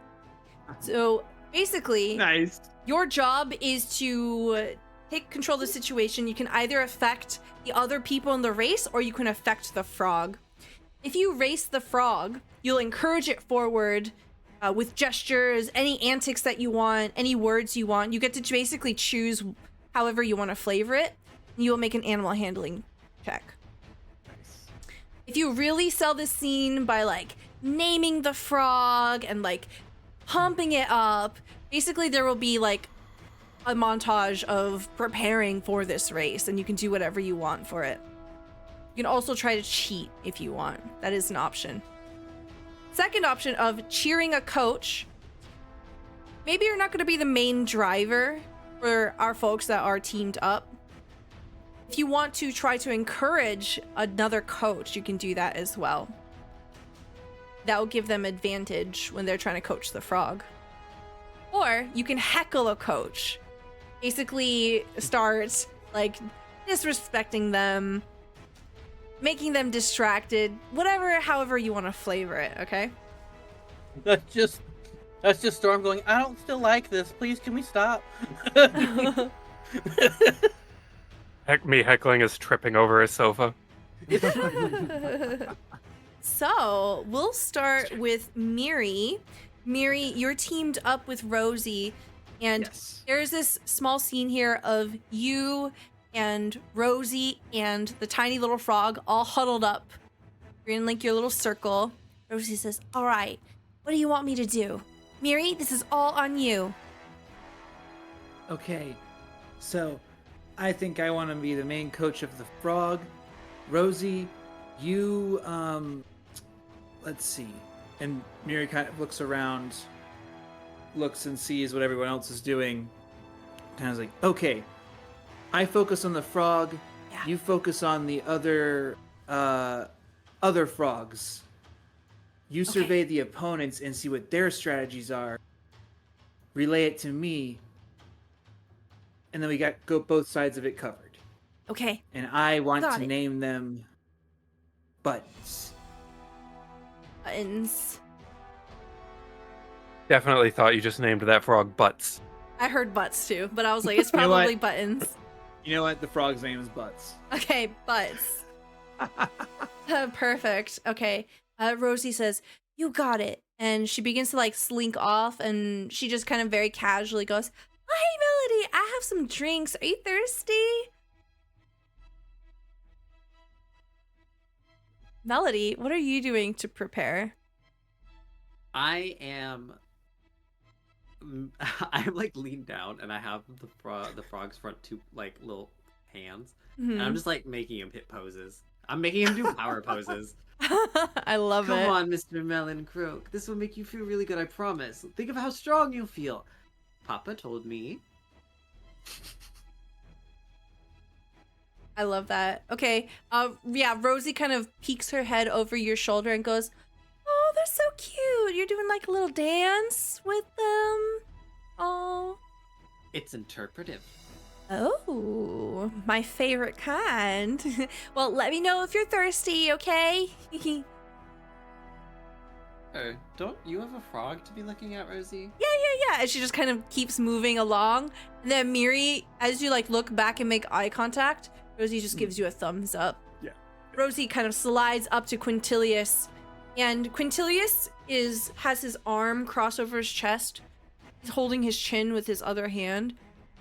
so basically, Nice. your job is to take control of the situation. You can either affect the other people in the race or you can affect the frog. If you race the frog, you'll encourage it forward with gestures, any antics that you want, any words you want. You get to basically choose however you want to flavor it. And you will make an animal handling check. If you really sell the scene by like naming the frog and like pumping it up, basically there will be like a montage of preparing for this race, and you can do whatever you want for it. You can also try to cheat if you want. That is an option. Second option of cheering a coach. Maybe you're not going to be the main driver for our folks that are teamed up. If you want to try to encourage another coach, you can do that as well. That will give them advantage when they're trying to coach the frog. Or you can heckle a coach. Basically start like disrespecting them, making them distracted, however you want to flavor it, okay? That's just Storm going, I don't still like this. Please, can we stop? Me heckling is tripping over a sofa. So we'll start with Miri. Miri, you're teamed up with Rosie, and Yes. there's this small scene here of you and Rosie and the tiny little frog all huddled up. You're in like your little circle. Rosie says, all right, what do you want me to do? Miri, this is all on you. Okay, so I think I want to be the main coach of the frog. Rosie, you, let's see. And Miri kind of looks around, looks and sees what everyone else is doing. Kind of like, okay, I focus on the frog. Yeah. You focus on the other frogs. You survey the opponents and see what their strategies are. Relay it to me. And then we go both sides of it covered. Okay. And I want Got to it. name them buttons. Buttons. Definitely thought you just named that frog Butts. I heard butts too, but I was like, it's You know what? probably buttons. You know what? The frog's name is Butts. Okay, butts. Perfect. Okay. Rosie says, you got it. And she begins to like slink off, and she just kind of very casually goes, oh, hey, Melody, I have some drinks. Are you thirsty? Melody, what are you doing to prepare? I am. I'm like leaned down, and I have the frog's front two like little hands, and I'm just like making him hit poses. I'm making him do power poses. I love Come it. on, Mr. Melon Croak. This will make you feel really good, I promise. Think of how strong you'll feel. Papa told me. I love that. Okay. Yeah, Rosie kind of peeks her head over your shoulder and goes, oh, they're so cute. You're doing like a little dance with them. Oh. It's interpretive. Oh, my favorite kind. Well, let me know if you're thirsty, okay? Don't you have a frog to be looking at, Rosie? Yeah. And she just kind of keeps moving along. And then Miri, as you like look back and make eye contact, Rosie just gives you a thumbs up. Yeah. Rosie kind of slides up to Quintilius, and Quintilius has his arm crossed over his chest. He's holding his chin with his other hand.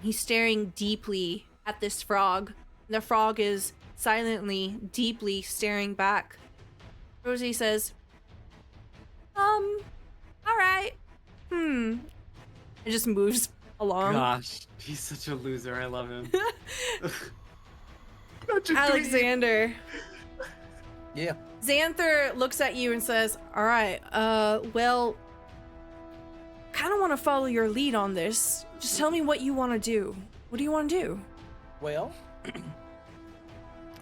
He's staring deeply at this frog. The frog is silently, deeply staring back. Rosie says, all right. It just moves along. Gosh, he's such a loser. I love him. Alexander. Yeah. Xanther looks at you and says, all right, well, kind of want to follow your lead on this. Just tell me what you want to do. What do you want to do? Well,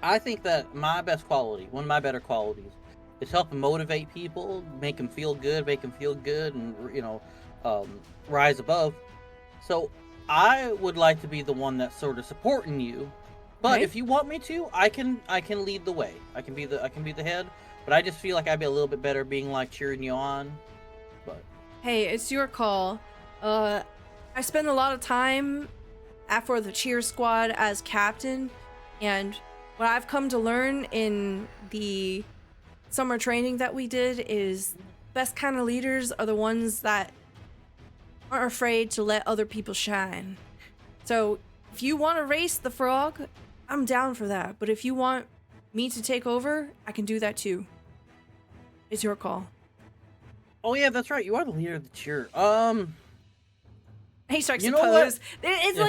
I think that one of my better qualities, is help motivate people, make them feel good, and rise above. So I would like to be the one that's sort of supporting you. But Okay. if you want me to, I can lead the way. I can be the head. But I just feel like I'd be a little bit better being like cheering you on. But Hey, it's your call. I spend a lot of time for the cheer squad as captain, and what I've come to learn in the summer training that we did is best kind of leaders are the ones that aren't afraid to let other people shine. So if you want to race the frog, I'm down for that. But if you want me to take over, I can do that too. It's your call. oh yeah, that's right. You are the leader of the cheer. He strikes You a know what? pose. It's Yeah.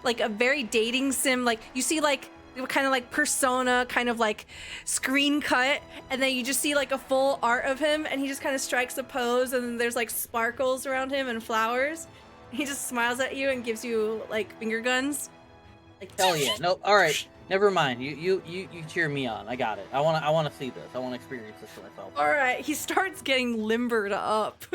like a very dating sim. Like you see like kind of like persona, kind of like screen cut, and then you just see like a full art of him, and he just kind of strikes a pose, and then there's like sparkles around him and flowers. He just smiles at you and gives you like finger guns. Like Hell yeah. No, all right. Never mind. You cheer me on. I got it. I want to see this. I want to experience this for myself. All right, he starts getting limbered up.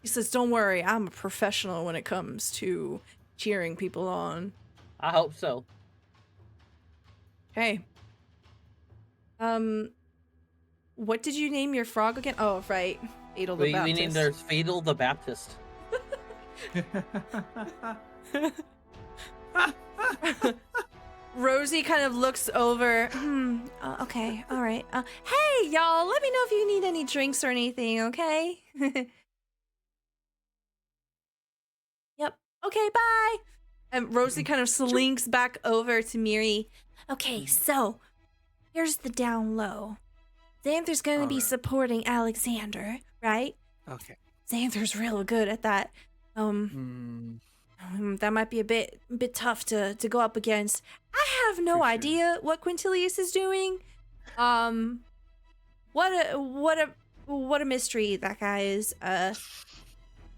He says, "Don't worry, I'm a professional when it comes to cheering people on." I hope so. Hey. What did you name your frog again? Oh, right. Adel the We Baptist. named her Fadel the Baptist. Rosie kind of looks over. Okay, all right. Hey, y'all, let me know if you need any drinks or anything, okay? Yep. Okay, bye. And Rosie kind of slinks back over to Miri. Okay, so here's the down low. Xanther's going to be Alright. supporting Alexander, right? Okay. Xanther's real good at that. That might be a bit tough to go up against. I have no For sure. idea what Quintilius is doing. What a mystery that guy is.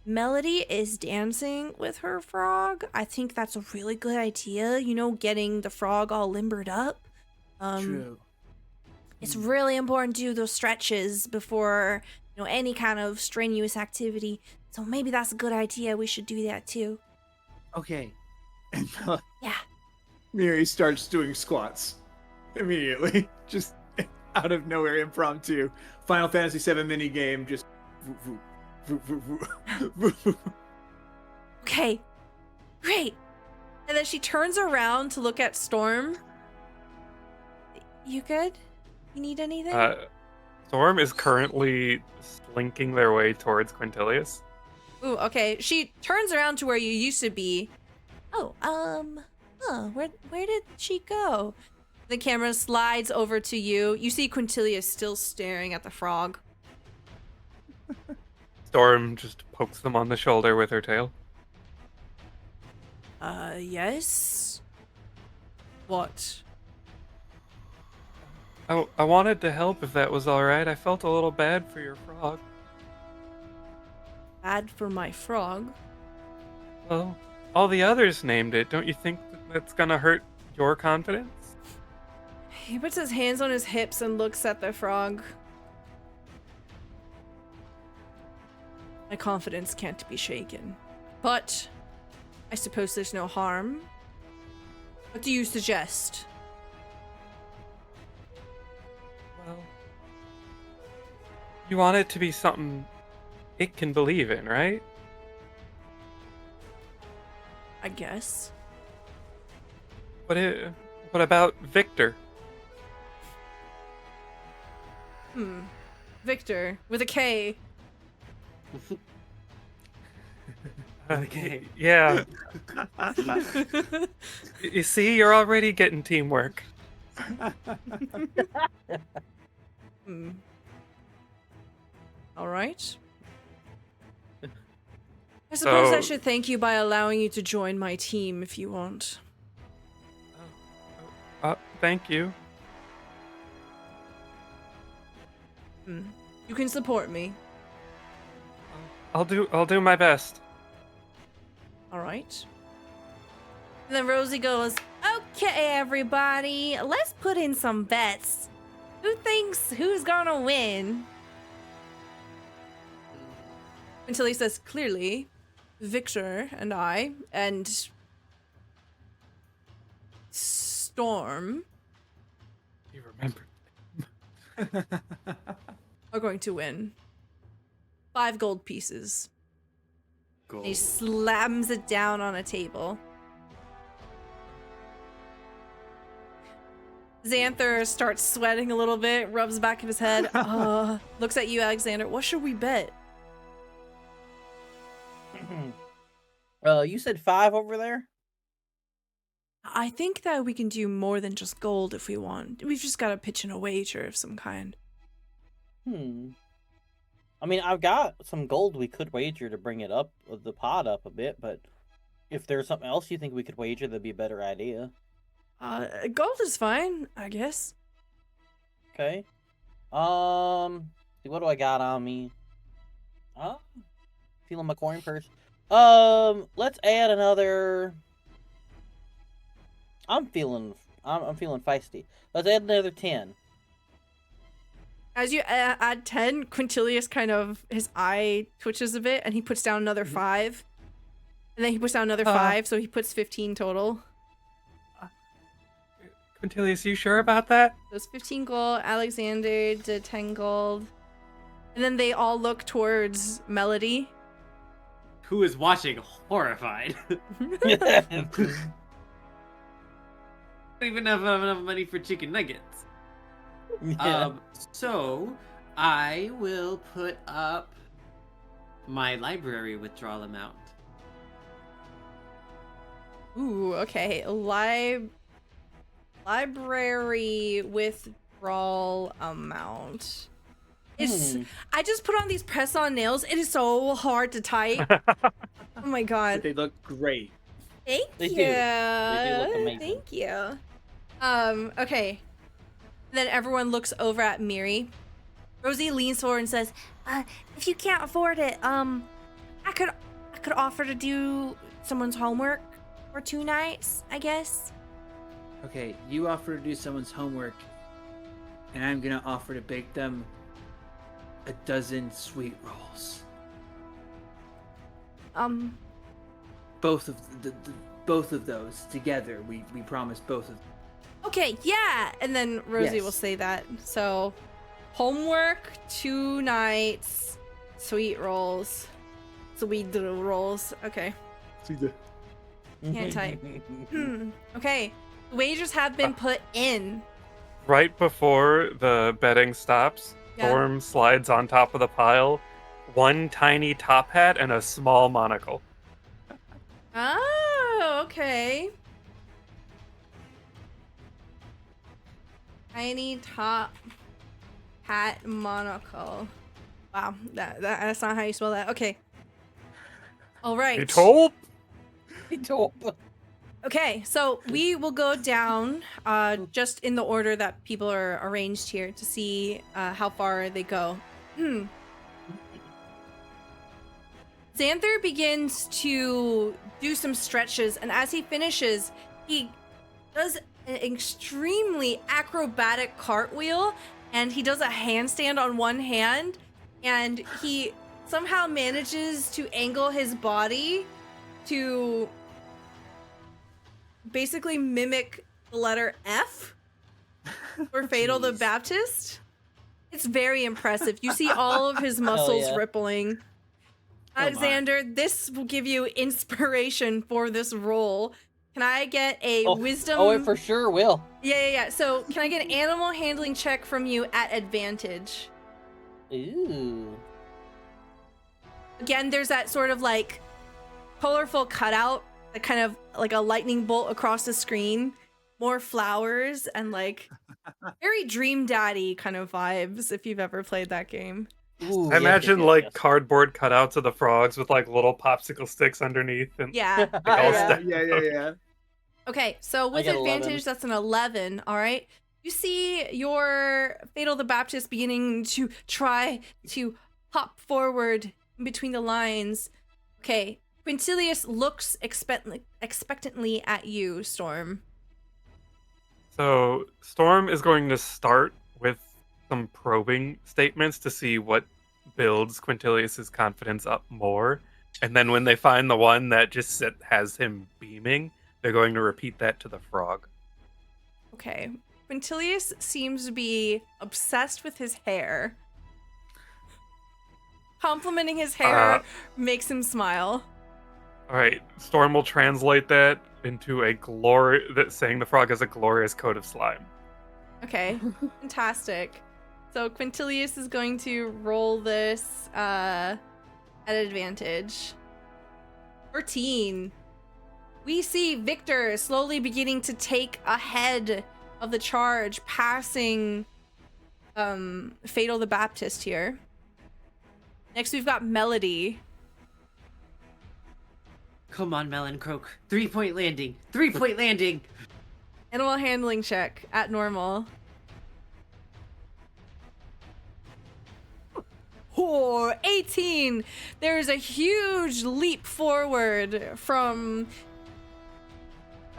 Melody is dancing with her frog. I think that's a really good idea. You know, getting the frog all limbered up. True. It's really important to do those stretches before, you know, any kind of strenuous activity. So maybe that's a good idea. We should do that too. Okay. And Yeah. Miri starts doing squats immediately, just out of nowhere, impromptu. Final Fantasy VII mini game, just. Okay. Great. And then she turns around to look at Storm. You good? You need anything? Storm is currently slinking their way towards Quintilius. Ooh, okay. She turns around to where you used to be. Oh, where did she go? The camera slides over to you. You see Quintilius still staring at the frog. Storm just pokes them on the shoulder with her tail. Yes? What? I wanted to help if that was alright. I felt a little bad for your frog. Bad for my frog? Well, all the others named it. Don't you think that's gonna hurt your confidence? He puts his hands on his hips and looks at the frog. My confidence can't be shaken. But I suppose there's no harm. What do you suggest? Well, you want it to be something it can believe in, right? I guess. What about Victor? Victor, with a K. Okay. Yeah. You see, you're already getting teamwork. All right. I suppose I So- should thank you by allowing you to join my team if you want. Thank you. You can support me. I'll do my best. All right. And then Rosie goes, okay, everybody, let's put in some bets. Who thinks who's gonna win? Until he says, clearly, Victor and I and Storm You remember. are going to win. 5 gold pieces. Gold. He slams it down on a table. Xanther starts sweating a little bit, rubs the back of his head, looks at you, Alexander. What should we bet? You said 5 over there? I think that we can do more than just gold if we want. We've just got to pitch in a wager of some kind. I mean, I've got some gold we could wager to bring it up, the pot up a bit, but if there's something else you think we could wager, that'd be a better idea. Gold is fine, I guess. Okay. See, what do I got on me? Feeling my coin purse. Let's add another. I'm feeling feisty. Let's add another 10. As you add 10, Quintilius kind of, his eye twitches a bit, and he puts down another 5. And then he puts down another 5, so he puts 15 total. Quintilius, you sure about that? So it's 15 gold, Alexander did 10 gold. And then they all look towards Melody. Who is watching horrified? Don't even have enough money for chicken nuggets. Yeah. So I will put up my library withdrawal amount. Ooh, okay. Library withdrawal amount. It's. I just put on these press-on nails. It is so hard to type. Oh my But god. they look great. Thank They you. do. They do look amazing. Thank you. Okay. Then everyone looks over at Miri. Rosie leans forward and says, if you can't afford it, I could offer to do someone's homework for 2 nights, I guess. Okay, you offer to do someone's homework, and I'm gonna offer to bake them a dozen sweet rolls. Both of both of those together. We promise both of them. Okay, yeah. And then Rosie Yes. will say that. So, homework, 2 nights, sweet rolls. Sweet rolls. Okay. Can't type. Okay. Wagers have been put in. Right before the betting stops, Yeah. Storm slides on top of the pile, one tiny top hat and a small monocle. Oh, okay. Tiny top hat monocle. Wow, that's not how you spell that. Okay. All right. You told? He told. Okay, so we will go down just in the order that people are arranged here to see how far they go. Xanther begins to do some stretches, and as he finishes, he does an extremely acrobatic cartwheel, and he does a handstand on one hand, and he somehow manages to angle his body to basically mimic the letter F for Fatal the Jeez. Baptist. It's very impressive. You see all of his muscles yeah. rippling. Come on. Alexander, this will give you inspiration for this role. Can I get a wisdom? Oh, it for sure will. Yeah. So, can I get an animal handling check from you at advantage? Ooh. Again, there's that sort of like colorful cutout, that kind of like a lightning bolt across the screen, more flowers, and like very Dream Daddy kind of vibes if you've ever played that game. Ooh, I yes, imagine yes, like yes. cardboard cutouts of the frogs with like little popsicle sticks underneath and Yeah. like, all Yeah. stacked Yeah. up. Okay, so with get advantage, 11. that's an 11. All right. You see your Fatal the Baptist beginning to try to hop forward in between the lines. Okay, Quintilius looks expectantly at you, Storm. So Storm is going to start with some probing statements to see what builds Quintilius's confidence up more. And then when they find the one that just has him beaming, they're going to repeat that to the frog. Okay. Quintilius seems to be obsessed with his hair. Complimenting his hair makes him smile. All right, Storm will translate that into saying the frog has a glorious coat of slime. Okay, fantastic. So Quintilius is going to roll this at advantage. 13. We see Victor slowly beginning to take ahead of the charge, passing Fatal the Baptist here. Next, we've got Melody. Come on, Melon Croak. 3-point landing. 3-point landing. Animal handling check at normal. 18. There's a huge leap forward from.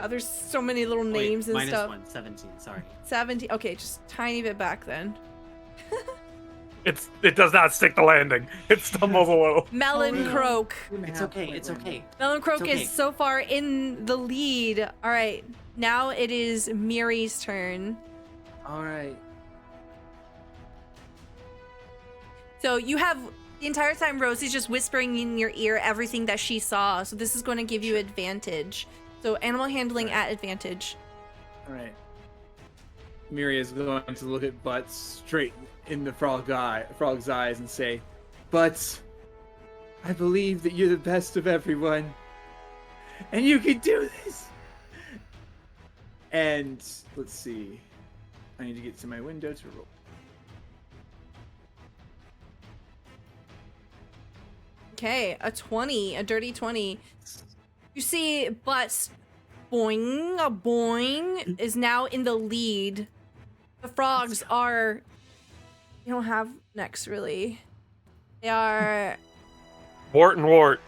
There's so many little names and minus stuff. 1, 17, sorry. 17. Okay, just tiny bit back then. It does not stick the landing. It stumbles a little. Melon no. Croak. It's okay, it's okay. Melon Croak It's okay. is so far in the lead. All right, now it is Miri's turn. All right. So you have the entire time Rosie's just whispering in your ear everything that she saw. So this is going to give you advantage. So animal handling at advantage. All right. Miri is going to look at Butts straight in the frog's eyes and say, "Butts, I believe that you're the best of everyone, and you can do this. And let's see. I need to get to my window to roll. Okay, a 20, a dirty 20. You see, but boing, a boing is now in the lead. The frogs are. They don't have necks really. They are Wart and wart.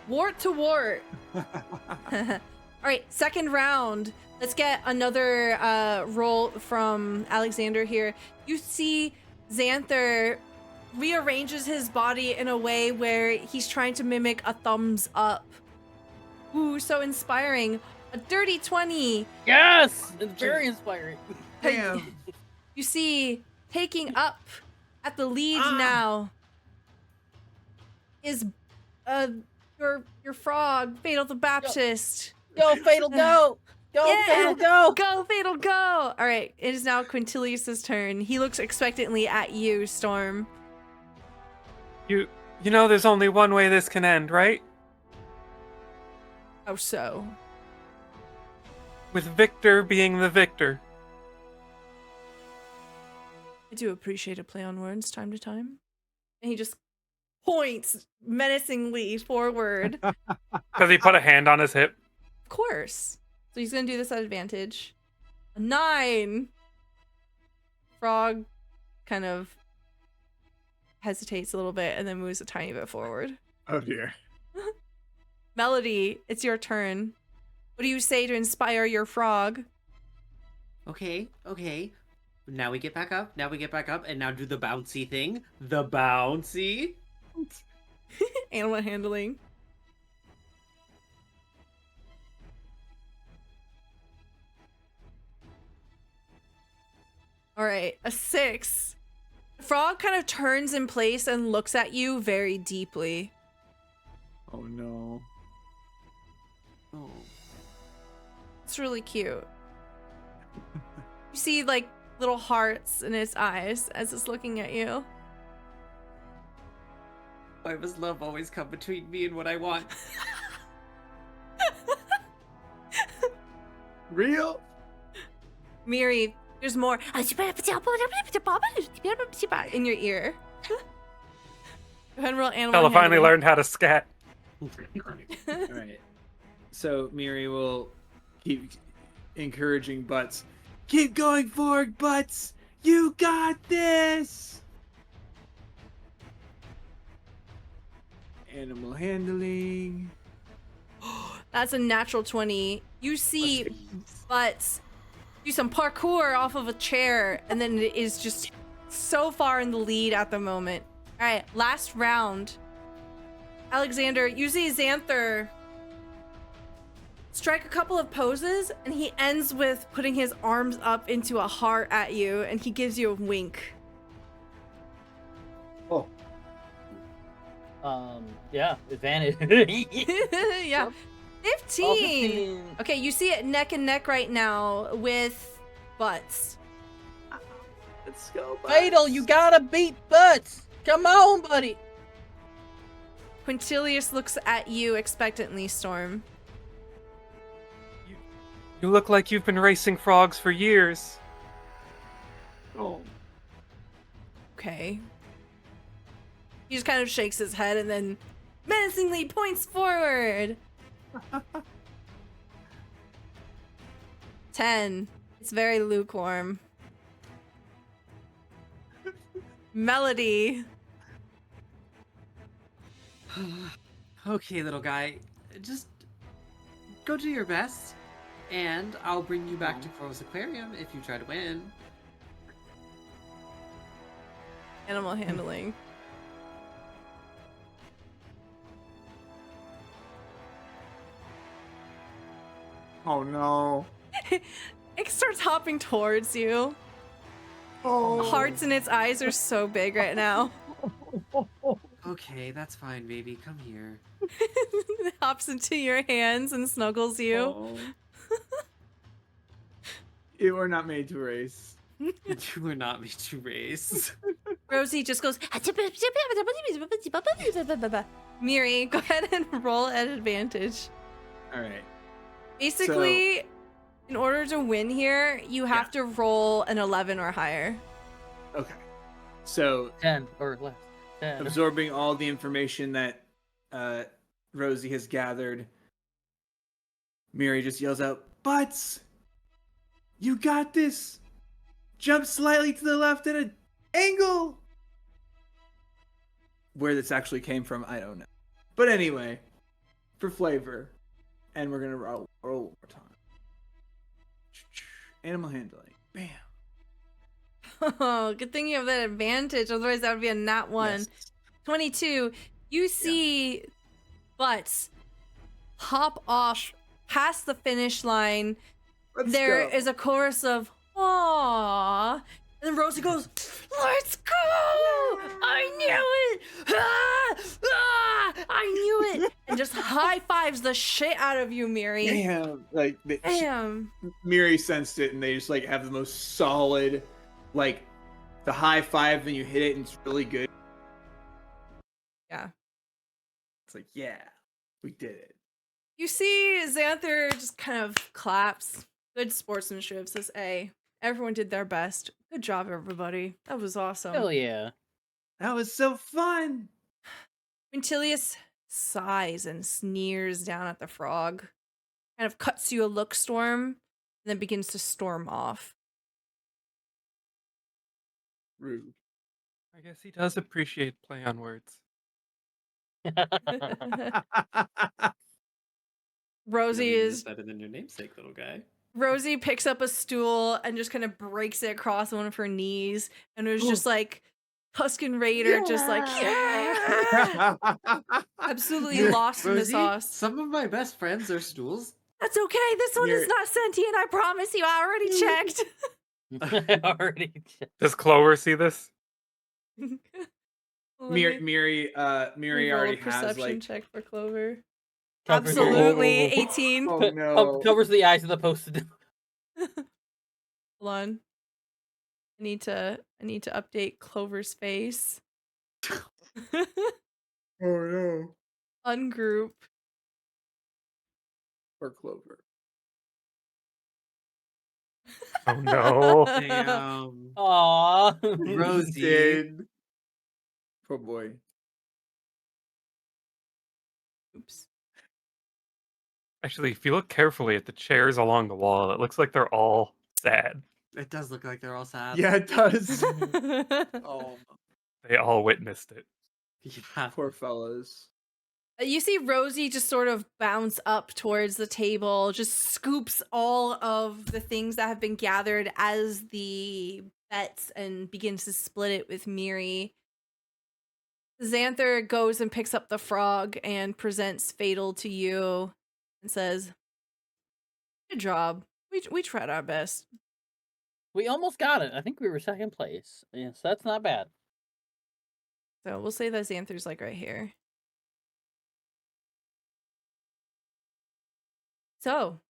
wart to wart. All right, second round. Let's get another roll from Alexander here. You see Xanther rearranges his body in a way where he's trying to mimic a thumbs up. Ooh, so inspiring. A dirty 20. Yes! It's very inspiring. Damn. You see, taking up at the lead now is your frog, Fatal the Baptist. Go, Fatal, go! Go, Yeah. Fatal, go! Go, Fatal, go! All right, it is now Quintilius's turn. He looks expectantly at you, Storm. You know there's only one way this can end, right? How so? With Victor being the victor. I do appreciate a play on words time to time. And he just points menacingly forward. Because he put a hand on his hip. Of course. So he's gonna do this at advantage. A 9. Frog kind of hesitates a little bit and then moves a tiny bit forward. Oh dear. Melody, it's your turn. What do you say to inspire your frog? Okay. Now we get back up. And now do the bouncy thing. The bouncy. Animal handling. All right, a 6. The frog kind of turns in place and looks at you very deeply. Oh no. Oh. It's really cute. You see, like, little hearts in its eyes as it's looking at you. Why does love always come between me and what I want? Real? Miri, there's more in your ear. Go ahead and roll animal Stella finally handling. learned how to scat. All right. So Miri will keep encouraging Butts. Keep going forward, Butts. You got this. Animal handling. That's a natural 20. You see Butts do some parkour off of a chair, and then it is just so far in the lead at the moment. All right, last round. Alexander, you see Xanther strike a couple of poses, and he ends with putting his arms up into a heart at you, and he gives you a wink. Oh. Yeah, advantage. Yeah. 15. Oh, 15. Okay, you see it neck and neck right now with Butts. Let's go, Butts. Fatal, you gotta beat Butts! Come on, buddy! Quintilius looks at you expectantly, Storm. You look like you've been racing frogs for years. Oh. Okay. He just kind of shakes his head and then menacingly points forward. 10. It's very lukewarm. Melody. Okay, little guy. Just go do your best. And I'll bring you back to Crow's Aquarium if you try to win. Animal handling. Oh no. It starts hopping towards you. Oh. The hearts in its eyes are so big right now. Okay, that's fine, baby. Come here. It hops into your hands and snuggles you. Oh. You were not made to race. You were not made to race. Rosie just goes. Miri, go ahead and roll at advantage. All right. Basically, in order to win here, you have Yeah. to roll an 11 or higher. Okay. So 10 or less. 10. absorbing all the information that Rosie has gathered, Miri just yells out, "Butts! You got this! Jump slightly to the left at an angle!" Where this actually came from, I don't know. But anyway, for flavor, and we're gonna roll one more time. Animal handling. Bam. Oh, good thing you have that advantage. Otherwise, that would be a nat 1. Yes. 22. You see butts hop off past the finish line. Let's There go. is a chorus of "Aww," and then Rosie goes, "Let's go! I knew it! Ah! Ah! I knew it!" And just high fives the shit out of you, Miri. Damn. Like, Damn. Miri sensed it, and they just like have the most solid, like the high five. Then you hit it, and it's really good. Yeah. It's like, yeah, we did it. You see Xanther just kind of claps. Good sportsmanship, says A. Everyone did their best. Good job, everybody. That was awesome. Hell yeah. That was so fun. Quintilius sighs and sneers down at the frog. Kind of cuts you a look, Storm, and then begins to storm off. Rude. I guess he does appreciate play on words. Rosie Nobody knows is better than your namesake, little guy. Rosie picks up a stool and just kind of breaks it across one of her knees, and it was just like Tuscan Raider, just like yeah, absolutely lost in the Rosie, sauce. some of my best friends are stools. That's okay. This one is not sentient. I promise you. I already checked. I already checked. Does Clover see this? Miri already has perception like. check for Clover. Covers the- Absolutely, 18. Oh no. Covers the eyes of the posted. Hold on. I need to update Clover's face. Oh no. Ungroup. Or Clover. Oh no. Damn. Aww. Rosie. Did. Poor boy. Oops. Actually, if you look carefully at the chairs along the wall, it looks like they're all sad. It does look like they're all sad. Yeah, it does. You Oh, They all witnessed it. Yeah. poor fellas. see Rosie just sort of bounce up towards the table, just scoops all of the things that have been gathered as the bets and begins to split it with Miri. Xanther goes and picks up the frog and presents Fatal to you and says, "Good job. We tried our best." We almost got it. I think we were second place. Yes, that's not bad. So we'll say that Xanther's like right here. So,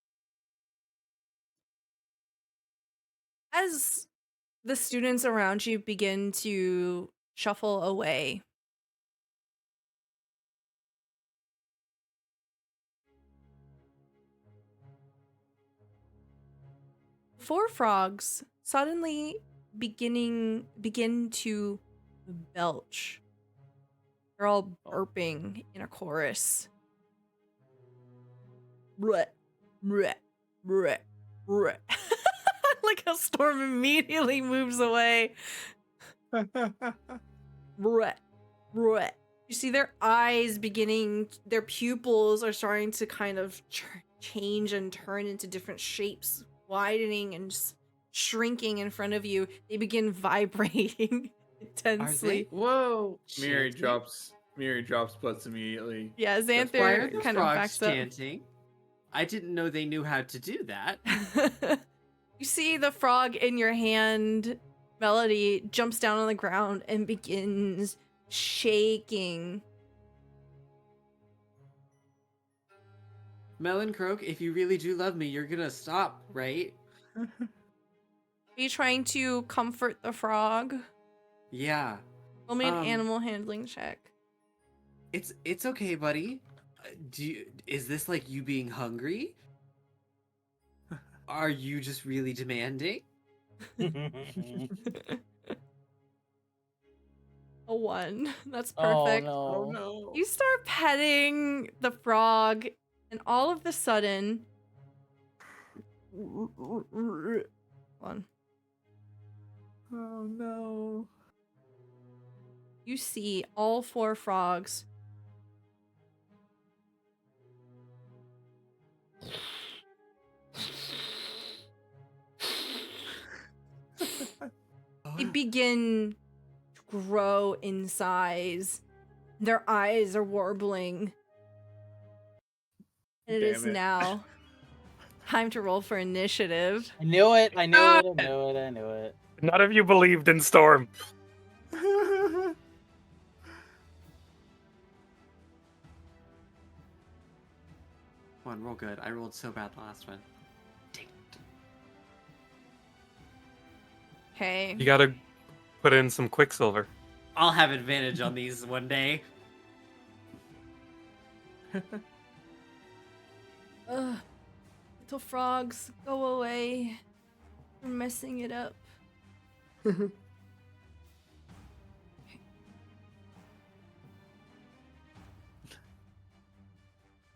as the students around you begin to shuffle away, four frogs suddenly begin to belch. They're all burping in a chorus. Bleh, bleh, bleh, bleh. Like how Storm immediately moves away. Bleh, bleh. You see their eyes beginning, their pupils are starting to kind of change and turn into different shapes, widening and shrinking in front of you. They begin vibrating intensely. Whoa. Miri Chanting? drops butts immediately. Yeah, Why are Xanther the kind of frogs backs up. chanting? I didn't know they knew how to do that. You see the frog in your hand, Melody, jumps down on the ground and begins shaking. Melon Croak, if you really do love me, you're gonna stop, right? Are you trying to comfort the frog? Yeah. Roll me an Um, animal handling check. It's okay, buddy. Is this like you being hungry? Are you just really demanding? A 1. That's Oh perfect. no. Oh no. You start petting the frog, and all of a sudden, hold on. Oh no. You see all 4 frogs they begin to grow in size. Their eyes are warbling. And it is Damn it. now time to roll for initiative. I knew it. I knew it. I knew it. I knew it. None of you believed in Storm. Come on, roll good. I rolled so bad the last one. Dang it. Okay. You gotta put in some Quicksilver. I'll have advantage on these one day. Ugh. Little frogs, go away. You're messing it up.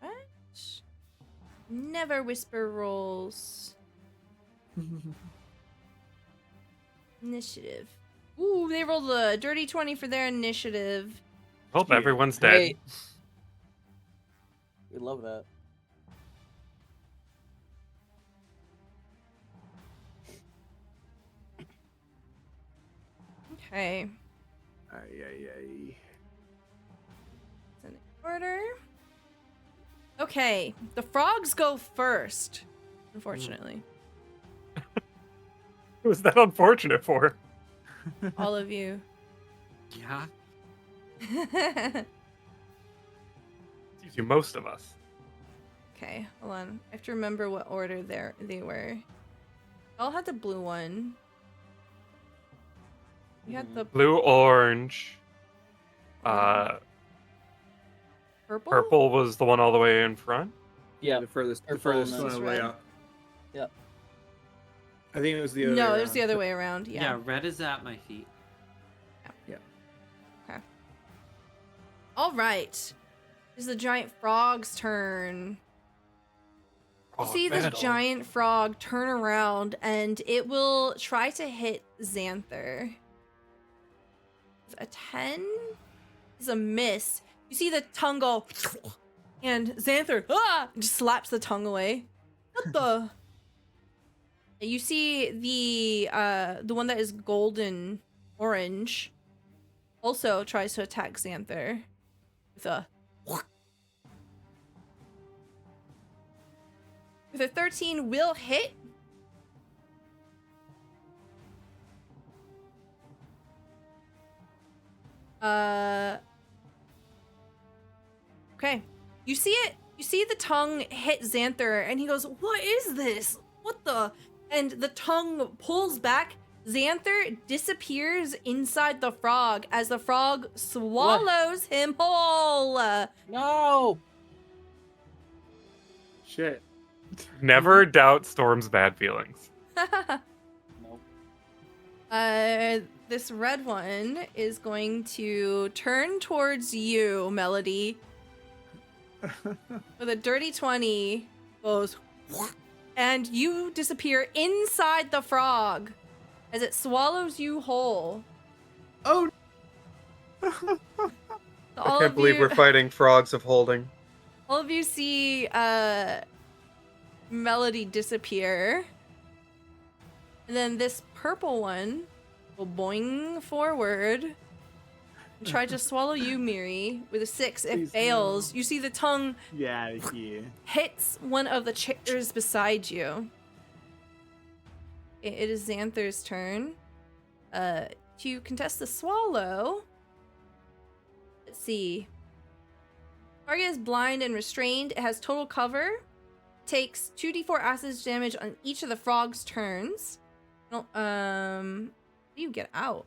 What? Never whisper rolls. Initiative. Ooh, they rolled a dirty 20 for their initiative. Hope Yeah. everyone's dead. Great. We love that. Okay. Ay, ay, ay. It's in order. Okay, the frogs go first, unfortunately. Who was that unfortunate for? All of you. Yeah. Seems you most of us. Okay, hold on. I have to remember what order they were. Y'all had the blue one. You had the Blue, orange. purple? Purple was the one all the way in front. Yeah. The furthest Purple one and on the then way red. up. Yep. I think it was the other No, way it was the around. other way around. Yeah, Yeah. red is at my feet. All right. It's the giant frog's turn. You see this giant frog turn around and it will try to hit Xanther. A 10 is a miss. You see the tongue go, and Xanther just slaps the tongue away. What the? You see the one that is golden orange also tries to attack Xanther with a 13 will hit. Okay. You see it? You see the tongue hit Xanther, and he goes, "What is this? What the?" And the tongue pulls back. Xanther disappears inside the frog as the frog swallows him whole. No. Shit. Never doubt Storm's bad feelings. Nope. This red one is going to turn towards you, Melody. With a dirty 20, goes, and you disappear inside the frog as it swallows you whole. Oh. All of you, fighting frogs of holding. all of you see Melody disappear. And then this purple one will boing forward and try to swallow you, Miri, with a 6. It Please fails. You see the tongue Yeah, yeah. hits one of the chairs beside you. It is Xanther's turn. To contest the swallow. Let's see. Target is blind and restrained. It has total cover. Takes 2d4 acid damage on each of the frog's turns. No, how do you get out?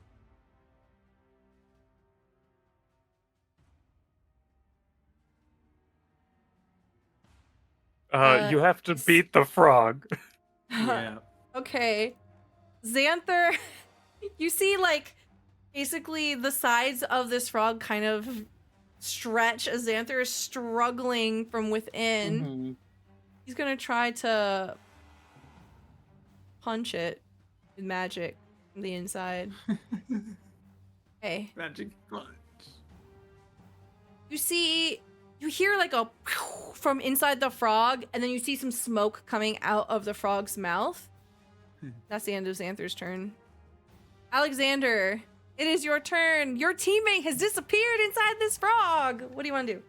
You have to beat the frog. Yeah. Okay. Xanther, you see, like, basically the sides of this frog kind of stretch as Xanther is struggling from within. Mm-hmm. He's gonna try to punch it with magic from the inside. Okay. Magic punch. You hear like a from inside the frog, and then you see some smoke coming out of the frog's mouth. That's the end of Xanther's turn. Alexander, it is your turn. Your teammate has disappeared inside this frog. What do you want to do?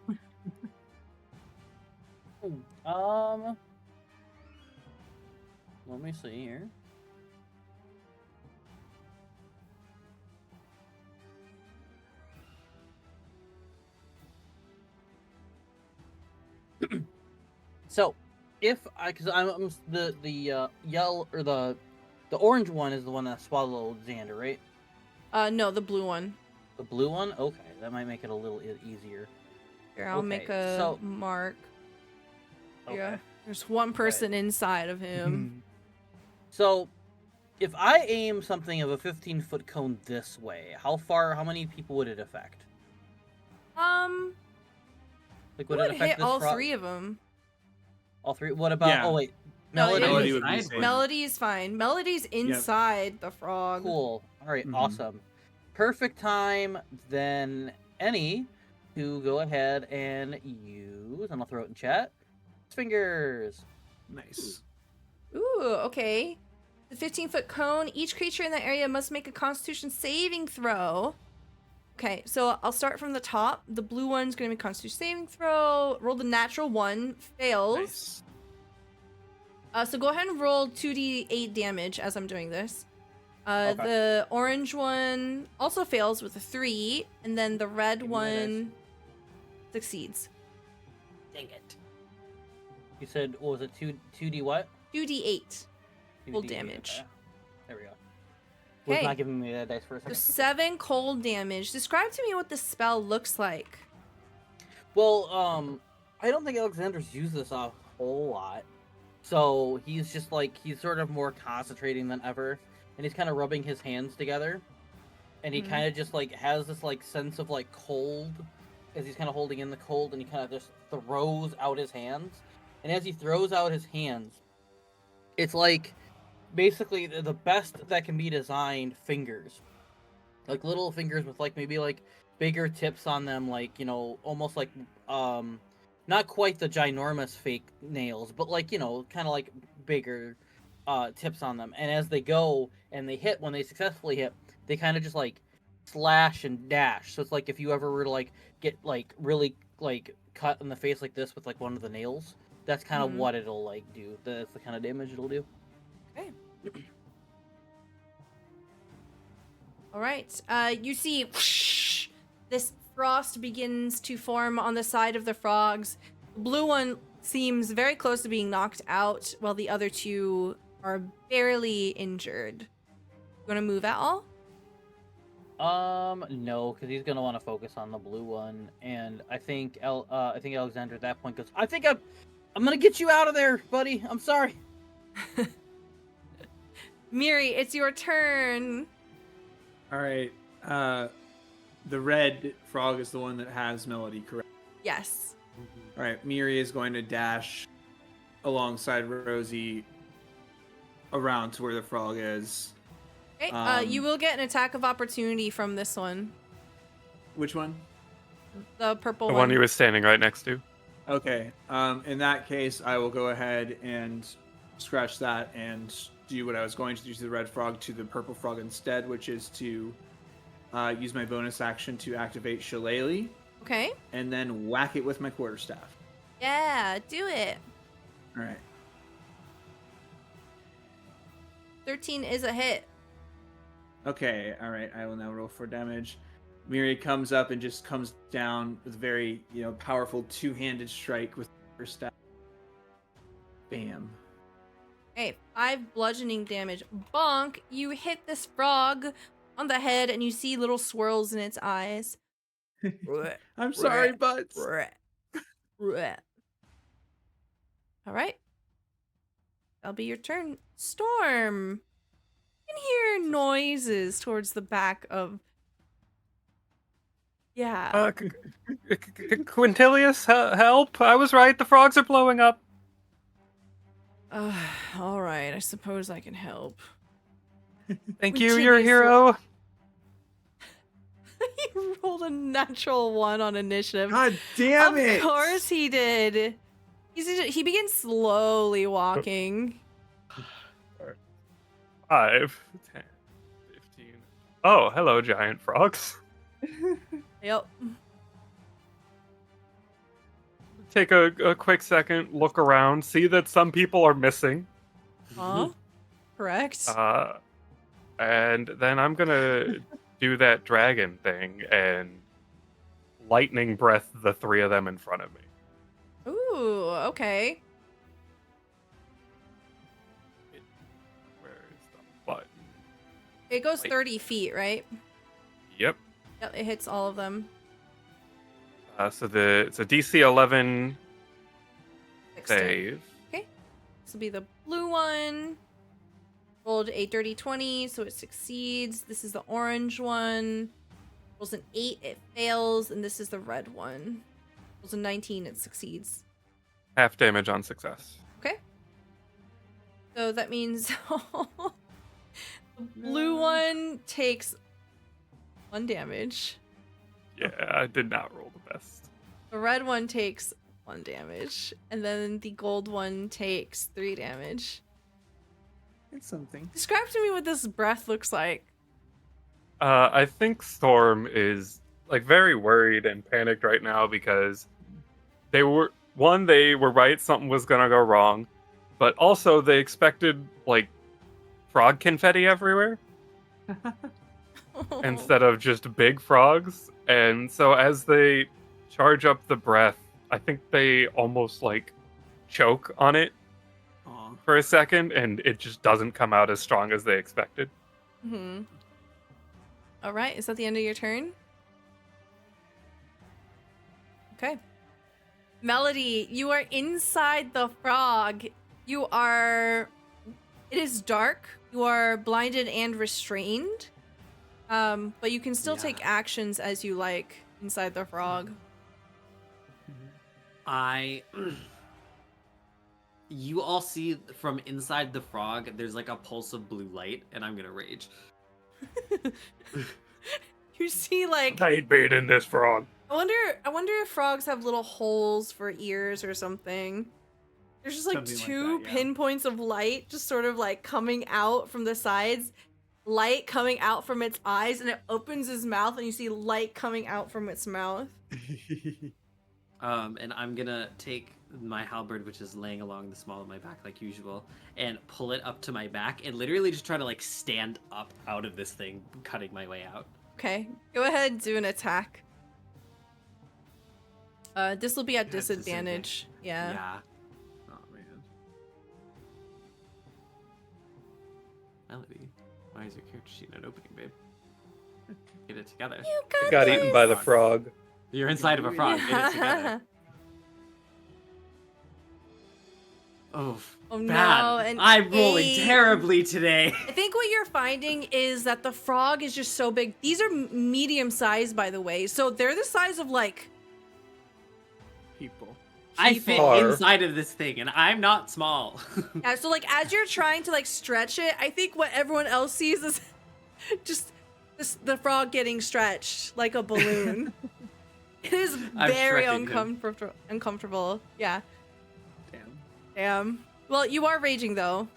Let me see here. So, if I, because I'm the yellow or the orange one is the one that swallowed Xander, right? No, the blue one. The blue one? Okay, that might make it a little easier. Here, I'll make Okay, a so- mark. Okay. Yeah. There's one person inside of him. So, if I aim something of a 15-foot cone this way, how many people would it affect? Like, Would would it affect hit this all frog? three of them. All three? What about? Yeah. Oh wait, No, Melody. yeah, Melody he's would be Inside safe. one. Melody is fine. Melody's inside the frog. Cool. All right, Mhm. awesome. Perfect time then, any to go ahead and use, and I'll throw it in chat. Fingers. Nice. Ooh, okay. The 15-foot cone. Each creature in the area must make a Constitution saving throw. Okay, so I'll start from the top. The blue one's going to be Constitution saving throw. Roll the natural one. Fails. Nice. So go ahead and roll 2d8 damage as I'm doing this. Okay. The orange one also fails with a 3, and then the red Give me that one succeeds. Dang it. You said what was it? 2d what? 2d8 full 2d8, damage. okay. There we go. Was Okay. not giving me that dice for a So second. 7 cold damage. Describe to me what the spell looks like. Well, I don't think Alexander's used this a whole lot. So he's just like, he's sort of more concentrating than ever. And he's kind of rubbing his hands together. And he Mhm. kind of just like has this like sense of like cold as he's kind of holding in the cold, and he kind of just throws out his hands. And as he throws out his hands, it's like basically the best that can be designed fingers. Like little fingers with like maybe like bigger tips on them, like, you know, almost like not quite the ginormous fake nails, but like, you know, kind of like bigger tips on them. And as they go and they hit, when they successfully hit, they kind of just like slash and dash. So it's like if you ever were to like get like really like cut in the face like this with like one of the nails, that's kind of Mhm. what it'll like do. That's the kind of damage it'll do. Okay. All right. You see whoosh, this frost begins to form on the side of the frogs. The blue one seems very close to being knocked out, while the other two are barely injured. You want to move at all? No, because he's gonna want to focus on the blue one, and I think Alexander at that point goes, I'm gonna get you out of there, buddy. I'm sorry. Miri, it's your turn. All right. The red frog is the one that has Melody, correct? Yes. All right. Miri is going to dash alongside Rosie around to where the frog is. Okay. You will get an attack of opportunity from this one. Which one? The purple The one. one he was standing right next to. Okay. In that case, I will go ahead and scratch that and do what I was going to do to the red frog to the purple frog instead, which is to use my bonus action to activate Shillelagh Okay. and then whack it with my quarterstaff. Yeah, do it. All right. 13 is a hit. Okay. All right. I will now roll for damage. Miri comes up and just comes down with a very, powerful two-handed strike with her staff. Bam. Okay, 5 bludgeoning damage. Bonk, you hit this frog on the head and you see little swirls in its eyes. I'm sorry, Butts. All right. That'll be your turn. Storm. You can hear noises towards the back of. Yeah. Quintilius, help! I was right. The frogs are blowing up. All right. I suppose I can help. Thank you, your hero. He rolled a natural 1 on initiative. God damn it! Of course he did. He begins slowly walking. 5, 10, 15. Oh, hello, giant frogs. Yep. Take a quick second, look around, see that some people are missing. Huh? Correct. And then I'm gonna do that dragon thing and lightning breath the 3 of them in front of me. Ooh, okay. Where is the button? It goes Wait. 30 feet, right? Yep. Yep, it hits all of them. So it's a DC 11 Dexterity. save. This will be the blue one. Rolled a dirty 20, so it succeeds. This is the orange one. Rolls an 8, it fails. And this is the red one. Rolls a 19, it succeeds. Half damage on success. Okay. So that means the blue one takes 1 damage. Yeah, I did not roll the best. The red one takes 1 damage. And then the gold one takes 3 damage. It's something. Describe to me what this breath looks like. I think Storm is like very worried and panicked right now because they were right, something was gonna go wrong, but also they expected like frog confetti everywhere instead of just big frogs. And so as they charge up the breath, I think they almost like choke on it Aw. for a second, and it just doesn't come out as strong as they expected. Mm-hmm. All right, is that the end of your turn? Okay. Melody, you are inside the frog. It is dark. You are blinded and restrained. But you can still take actions as you like inside the frog. You all see from inside the frog, there's like a pulse of blue light, and I'm gonna rage. You see, like, I hate being in this frog. I wonder if frogs have little holes for ears or something. There's just like Something like 2 that, yeah. pinpoints of light just sort of like coming out from the sides, light coming out from its eyes, and it opens its mouth and you see light coming out from its mouth. And I'm gonna take my halberd, which is laying along the small of my back like usual, and pull it up to my back and literally just try to like stand up out of this thing, cutting my way out. Okay, go ahead and do an attack. This will be at disadvantage. Yeah. Yeah. Oh man. Melody, why is your character sheet not opening, babe? Get it together. You I got eaten by the frog. You're inside of a frog. Get it together. Oh, Oh, bad. no, an I'm rolling 8. terribly today. I think what you're finding is that the frog is just so big. These are medium sized, by the way. So they're the size of like People. I fit Are. inside of this thing, and I'm not small. yeah. So like as you're trying to like stretch it, I think what everyone else sees is just the frog getting stretched like a balloon. It is I'm very stretching him. uncomfortable. Yeah. Damn. Damn. Well, you are raging though.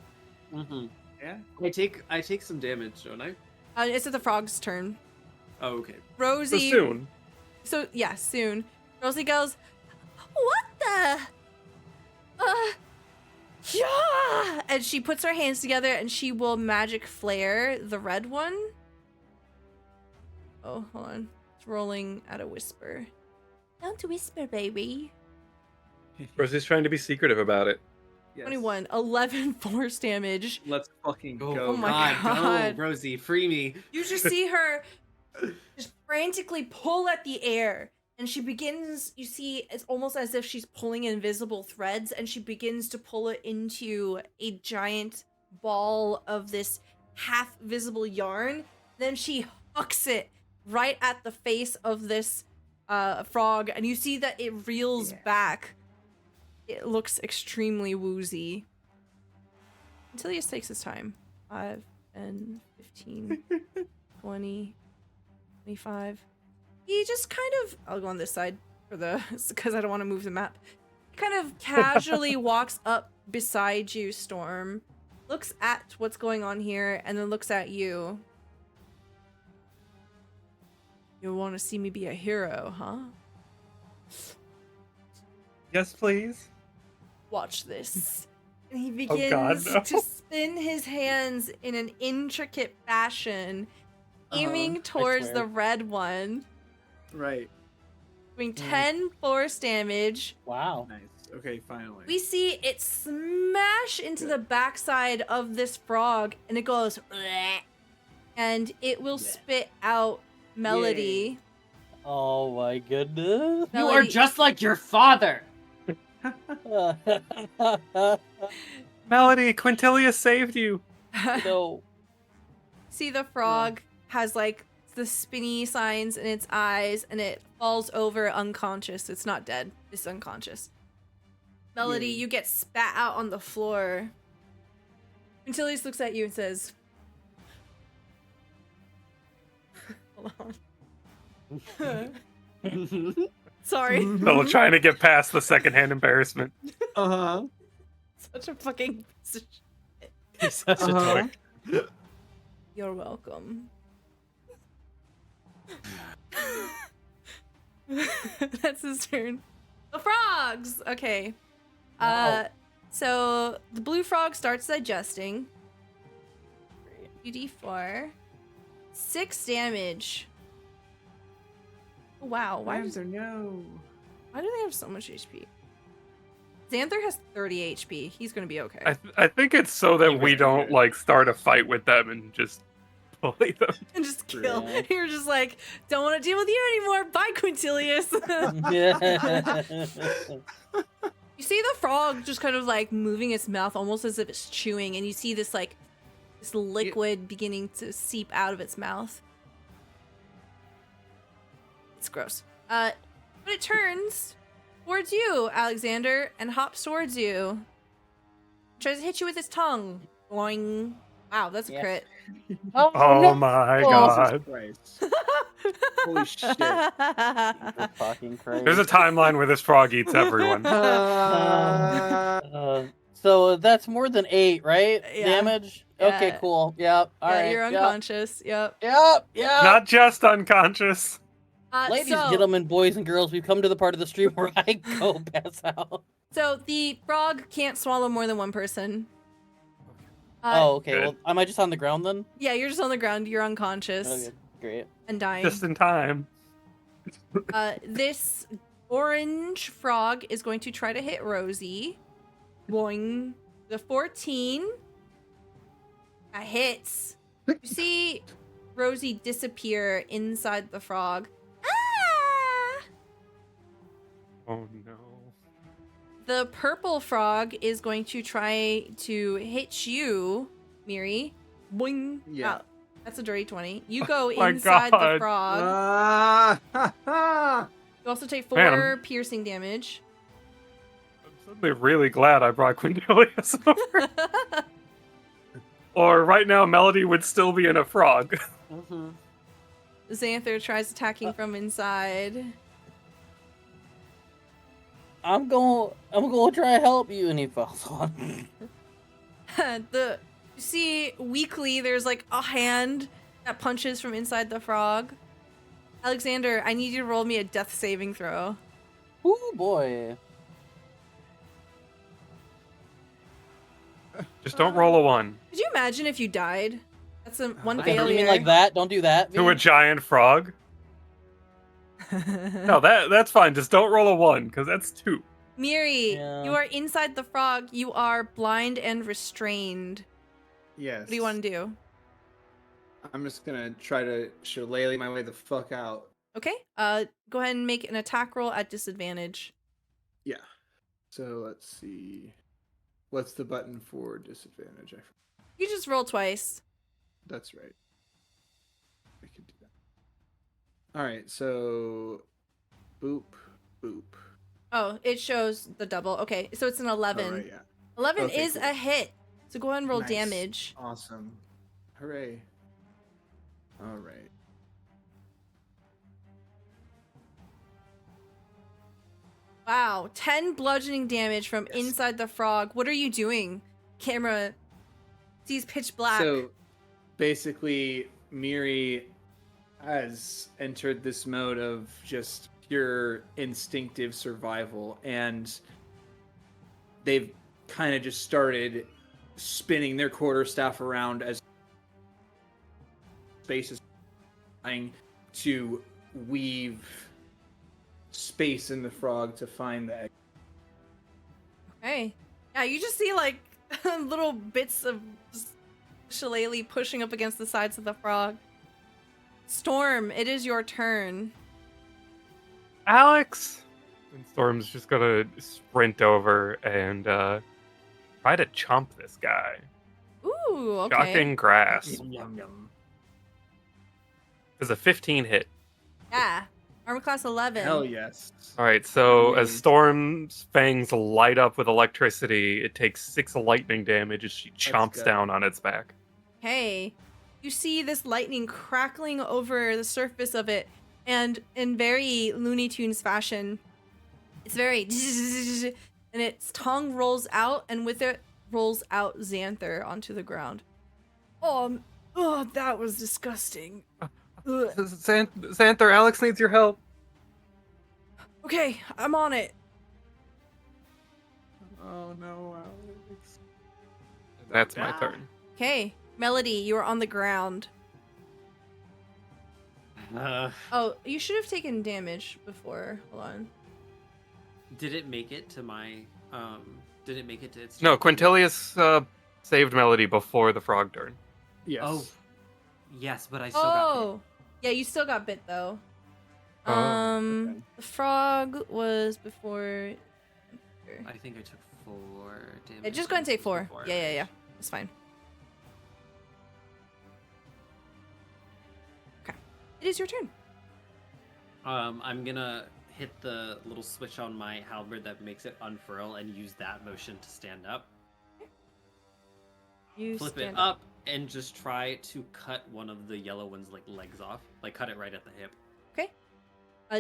Mm-hmm. Yeah. I take some damage, don't I? It's at the frog's turn. Oh, okay. So Rosie. soon. So yeah, soon. Rosie goes, "What the? Yeah!" And she puts her hands together and she will magic flare the red one. Oh, hold on. It's rolling at a whisper. Don't whisper, baby. Rosie's trying to be secretive about it. Yes. 21, 11 force damage. Let's fucking Oh, go. Oh my God. Go, Rosie, free me. You just see her just frantically pull at the air, and she begins, you see, it's almost as if she's pulling invisible threads, and she begins to pull it into a giant ball of this half visible yarn. Then she hooks it right at the face of this frog, and you see that it reels back. It looks extremely woozy. Antilius takes his time. 5, 10, 15, 20, 25. He just kind of, I'll go on this side for the, because I don't want to move the map. He kind of casually walks up beside you, Storm, looks at what's going on here, and then looks at you. You want to see me be a hero, huh? Yes, please. Watch this. And he Oh, God, begins no. to spin his hands in an intricate fashion, aiming towards swear. the red one, Right. doing 10 force damage. Wow. Nice. Okay, finally. We see it smash into the backside of this frog, and it goes, "Bleh," and it will spit out Melody. Oh my goodness. You are Melody- just like your father. Melody, Quintilius saved you. No. See, the frog has like the spinny signs in its eyes, and it falls over unconscious. It's not dead, it's unconscious. Melody, Yay. you get spat out on the floor. Quintilius looks at you and says, hold on. Sorry. Still trying to get past the secondhand embarrassment. Uh-huh. Such a fucking piece of shit. You're such a Uh-huh. dork. You're welcome. That's his turn. The frogs! Okay. Wow. So the blue frog starts digesting. 2d4. 6 damage. Oh, wow. Why do no? they have so much HP? Xanther has 30 HP. He's gonna be okay. I think it's so that we don't like start a fight with them and just bully them. And just kill. Yeah. You're just like, don't want to deal with you anymore. Bye, Quintilius. You see the frog just kind of like moving its mouth almost as if it's chewing, and you see this like this liquid beginning to seep out of its mouth. It's gross. But it turns towards you, Alexander, and hops towards you. Tries to hit you with its tongue. Boing. Wow, that's a Yes. crit. Oh no. my Oh, god. Christ. Holy shit. For fucking crazy. There's a timeline where this frog eats everyone. So that's more than 8, right? Yeah. Damage? Yeah. Okay, cool. Yep. All right. You're unconscious. Yep. Yep. Not just unconscious. Ladies, So- gentlemen, boys, and girls, we've come to the part of the stream where I go pass out. So the frog can't swallow more than one person. Oh, okay. Good. Well, am I just on the ground then? Yeah, you're just on the ground. You're unconscious Okay, great. and dying. Just in time. This orange frog is going to try to hit Rosie. Boing. The 14. That hits. You see Rosie disappear inside the frog. Ah! Oh no. The purple frog is going to try to hit you, Miri. Boing. Yeah. Oh, that's a dirty 20. You go my inside the God. frog. Ah, You also take 4 Man, piercing damage. I'm suddenly really glad I brought Quintilius over. Or right now, Melody would still be in a frog. Mm-hmm. Xanther tries attacking from inside. I'm going to try to help you, and he falls on. You see weakly there's like a hand that punches from inside the frog. Alexander, I need you to roll me a death saving throw. Ooh, boy. Just don't roll a 1. Could you imagine if you died? That's one I failure. You mean like that? Don't do that. To a giant frog? No, that's fine. Just don't roll a 1, because that's 2. Miri, Yeah. you are inside the frog. You are blind and restrained. yes. What do you want to do? I'm just gonna try to shillelagh my way the fuck out. Okay. Go ahead and make an attack roll at disadvantage. Yeah. So let's see. What's the button for disadvantage? You just roll twice. That's right. I can do that. All right. So, boop, boop. Oh, it shows the double. Okay, so it's an 11. All right. Yeah. 11 Okay, is cool. a hit. So go ahead and roll Nice. damage. Awesome. Hooray. All right. Wow, 10 bludgeoning damage from Yes. inside the frog. What are you doing? Camera sees pitch black. So, basically, Miri has entered this mode of just pure instinctive survival, and they've kind of just started spinning their quarterstaff around as space is trying to weave space in the frog to find the egg. Okay. Yeah, you just see like little bits of shillelagh pushing up against the sides of the frog. Storm, it is your turn. Alex! And Storm's just gonna sprint over and try to chomp this guy. Ooh, okay. Shocking grasp. Yum yum. Is a 15 hit. Yeah. Armor class 11. Hell yes. Alright, so as Nice. Storm's fangs light up with electricity, it takes 6 lightning damage as she chomps good. down on its back. Hey, you see this lightning crackling over the surface of it, and in very Looney Tunes fashion, it's very and its tongue rolls out, and with it rolls out Xanther onto the ground. Oh, that was disgusting. Ugh. Xanther, Alex needs your help. Okay, I'm on it. Oh no, Alex. That's my turn. Okay, Melody, you are on the ground. Oh, you should have taken damage before. Hold on. Did it make it to my? Did it make it to its? No, turn? Quintilius saved Melody before the frog turn. Yes. Oh, yes, but I still got hit. Oh, yeah, you still got bit though. Oh, okay. The frog was before. I think I took 4 damage. Yeah, just go ahead and take This was 4. before. Yeah. That's fine. Okay. It is your turn. I'm gonna hit the little switch on my halberd that makes it unfurl and use that motion to stand up. You Flip it stand up and just try to cut one of the yellow one's like legs off. Like cut it right at the hip. Okay.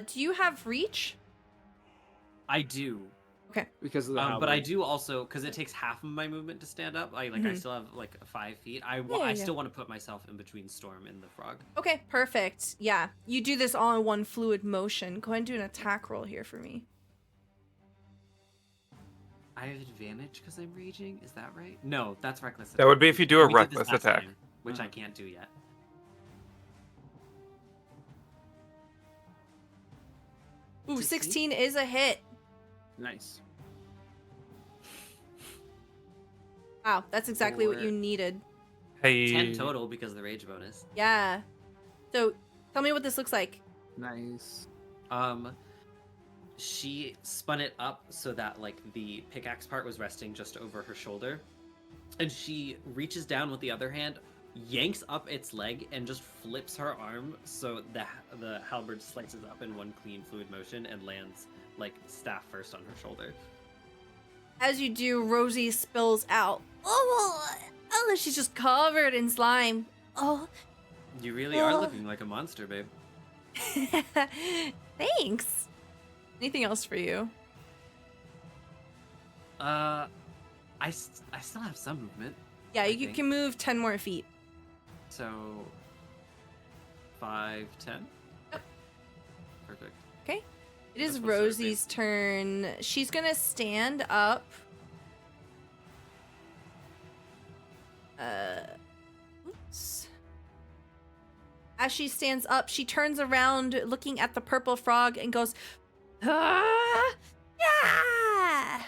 Do you have reach? I do. Because of the But I halberd. do also, because it takes half of my movement to stand up. I Mhm. still have like 5 feet. I Yeah. still want to put myself in between Storm and the frog. Okay, perfect. Yeah, you do this all in one fluid motion. Go ahead and do an attack roll here for me. I have advantage because I'm raging. Is that right? No, that's reckless. That would be if you do a We did this reckless last attack. time, which I can't do yet. Ooh, 16? 16 is a hit. Nice. Wow, that's exactly what Four. you needed. Hey. 10 total because of the rage bonus. Yeah. So, tell me what this looks like. Nice. She spun it up so that like the pickaxe part was resting just over her shoulder, and she reaches down with the other hand, yanks up its leg, and just flips her arm so the halberd slices up in one clean fluid motion and lands like staff first on her shoulder. As you do, Rosie spills out. Oh, she's just covered in slime. Oh, You really are Oh. looking like a monster, babe. thanks. Anything else for you? I still have some movement. Yeah, I you think. can move 10 more feet. So 5, 10. Yep. Perfect. Okay. It is That's what's serving. Rosie's turn. She's gonna stand up. Oops. As she stands up, she turns around looking at the purple frog and goes, ah! Yeah!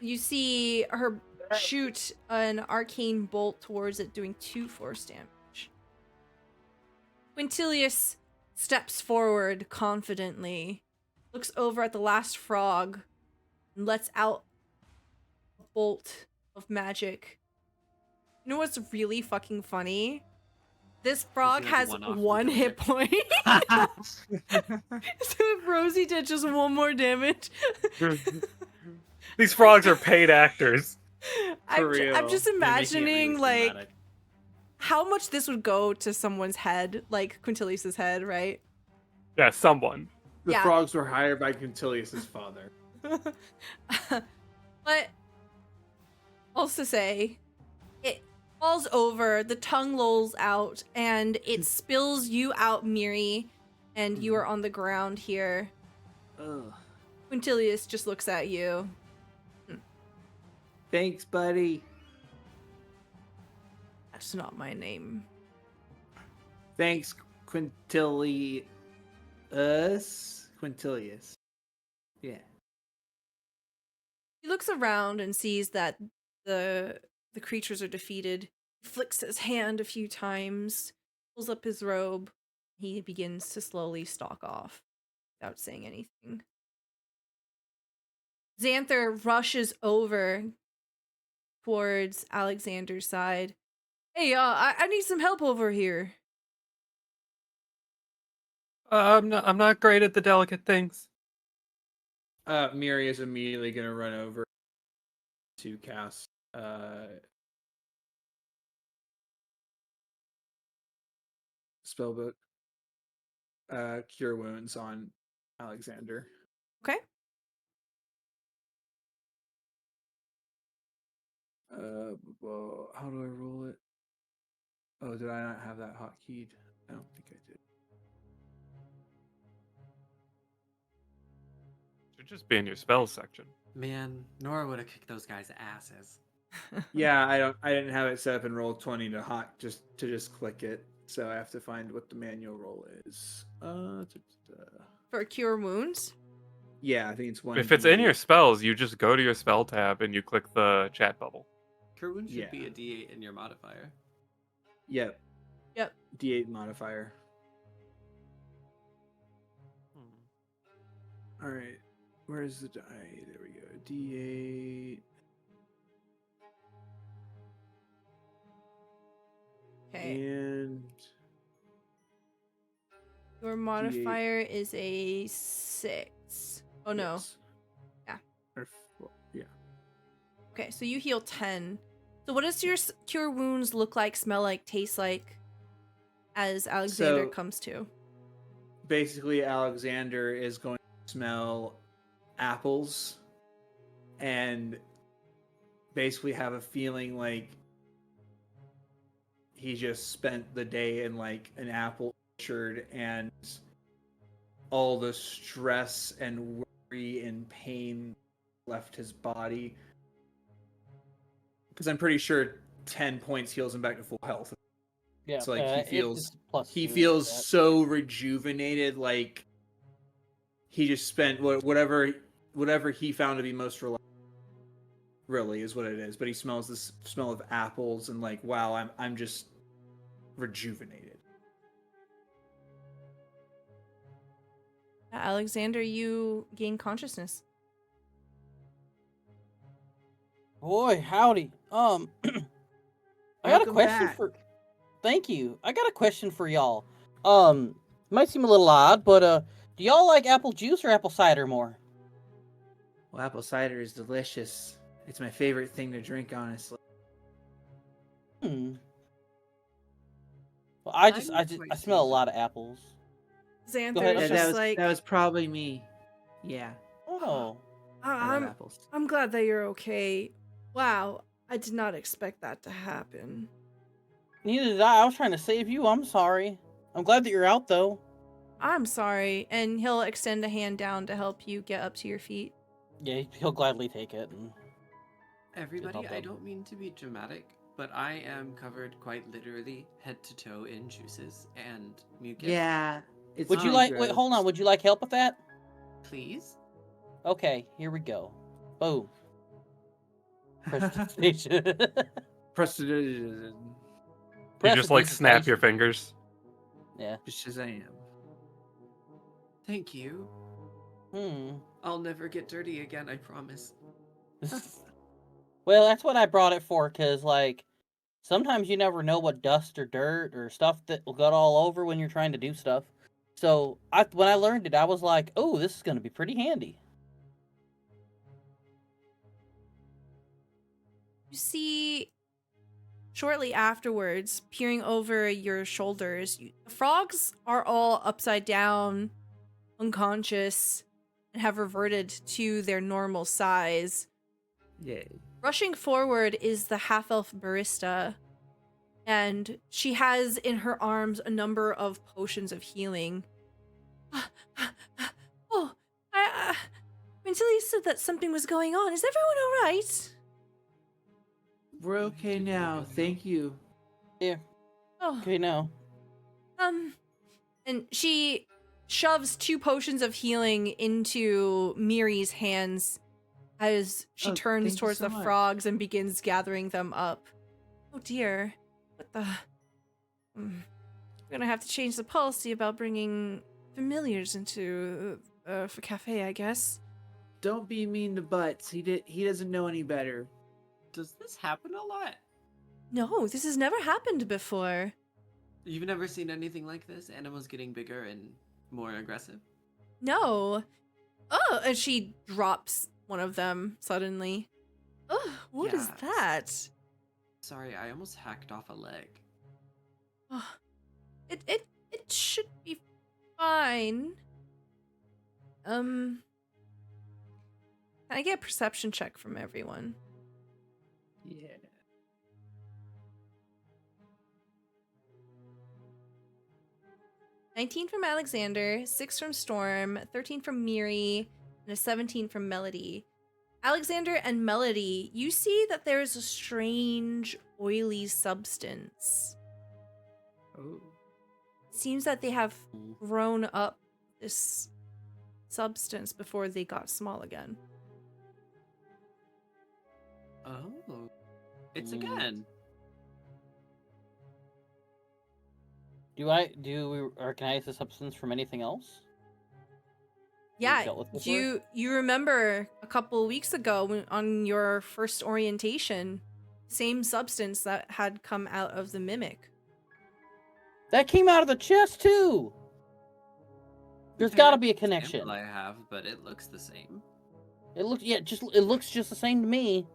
You see her shoot an arcane bolt towards it, doing 2 force damage. Quintilius, steps forward confidently, looks over at the last frog, and lets out a bolt of magic. You know what's really fucking funny? This frog like has one-off one failure. hit point. So if Rosie did just one more damage, These frogs are paid actors. I'm real. just They're making it imagining really like dramatic. how much this would go to someone's head, like Quintilius's head, right? Yeah, someone. The Yeah. frogs were hired by Quintilius's father. But also say it falls over, the tongue lolls out, and it spills you out, Miri, and you are on the ground here. Ugh. Quintilius just looks at you. Thanks, buddy. That's not my name. Thanks, Quintilius. Quintilius. Yeah. He looks around and sees that the creatures are defeated. He flicks his hand a few times, pulls up his robe. He begins to slowly stalk off without saying anything. Xanther rushes over towards Alexander's side. Hey, I need some help over here. I'm not great at the delicate things. Miri is immediately going to run over to cast spellbook cure wounds on Alexander. Okay. Well, how do I roll it? Oh, did I not have that hotkeyed? I don't think I did. Should just be in your spells section. Man, Nora would have kicked those guys' asses. Yeah, I didn't have it set up in roll 20 to just click it. So I have to find what the manual roll is. For cure wounds? Yeah, I think it's one. If it's in your spells, you just go to your spell tab and you click the chat bubble. Cure wound should be Yeah. a D8 in your modifier. Yep. Yep. D8 modifier. All right. Where's the die? There we go. D8. Okay. And Your modifier is a 6. Oh no. yes. Yeah. Yeah. Okay, so you heal 10. So what does your cure wounds look like, smell like, taste like as Alexander So- comes to? Basically, Alexander is going to smell apples and basically have a feeling like he just spent the day in like an apple orchard, and all the stress and worry and pain left his body. Because I'm pretty sure 10 points heals him back to full health. Yeah, So, like, it's plus He 2 feels for that. so rejuvenated, like he just spent whatever he found to be most reliable. Really is what it is. But he smells this smell of apples and like, wow, I'm just rejuvenated. Alexander, you gain consciousness. Boy, howdy. I got a Welcome question back. for. Thank you. I got a question for y'all. Might seem a little odd, but do y'all like apple juice or apple cider more? Well, apple cider is delicious. It's my favorite thing to drink, honestly. Well, I'm I quite smell a seasoned. lot of apples. Xanther Go ahead, is Elsa. just like, that was probably me. Yeah, Oh, I love apples. I'm glad that you're okay. Wow, I did not expect that to happen. neither did I. I was trying to save you. I'm sorry. I'm glad that you're out though. I'm sorry. And he'll extend a hand down to help you get up to your feet. Yeah, he'll gladly take it. Everybody, help I out. don't mean to be dramatic, but I am covered quite literally head to toe in juices and mucus. Yeah, it's Would you really like? Wait, gross. hold on. Would you like help with that? Please? Okay, here we go. Boom. Prestidigitation. Prestidigitation. You just like snap your fingers. Yeah. Just as I am. Thank you. Hmm. I'll never get dirty again, I promise. Well, that's what I brought it for, because, like, sometimes you never know what dust or dirt or stuff that will get all over when you're trying to do stuff. So, when I learned it, I was like, oh, this is going to be pretty handy. You see, shortly afterwards, peering over your shoulders, the frogs are all upside down, unconscious, and have reverted to their normal size. Yay. Rushing forward is the half-elf barista, and she has in her arms a number of potions of healing. Oh, when Tilly said that something was going on, is everyone all right? We're okay now. Thank you. Yeah. Oh, Okay, now. and she shoves 2 potions of healing into Miri's hands as she Oh, turns thank you towards so the much. frogs and begins gathering them up. Oh dear. What the? I'm gonna have to change the policy about bringing familiars into the cafe, I guess. Don't be mean to Butts. He doesn't know any better. Does this happen a lot? No, this has never happened before. You've never seen anything like this? Animals getting bigger and more aggressive? No. Oh, and she drops one of them suddenly. Oh, what is Yes. that? Sorry, I almost hacked off a leg. Oh, it should be fine. Can I get a perception check from everyone? Yeah. 19 from Alexander, 6 from Storm, 13 from Miri, and a 17 from Melody. Alexander and Melody, you see that there is a strange, oily substance. Oh. It seems that they have grown up this substance before they got small again. Oh. It's Mm. again. Or can I use the substance from anything else? Yeah, dealt with before? you remember a couple weeks ago on your first orientation, same substance that had come out of the mimic. That came out of the chest, too! There's Okay, got to that's be a the connection. sample I have, but it looks the same. It looks just the same to me.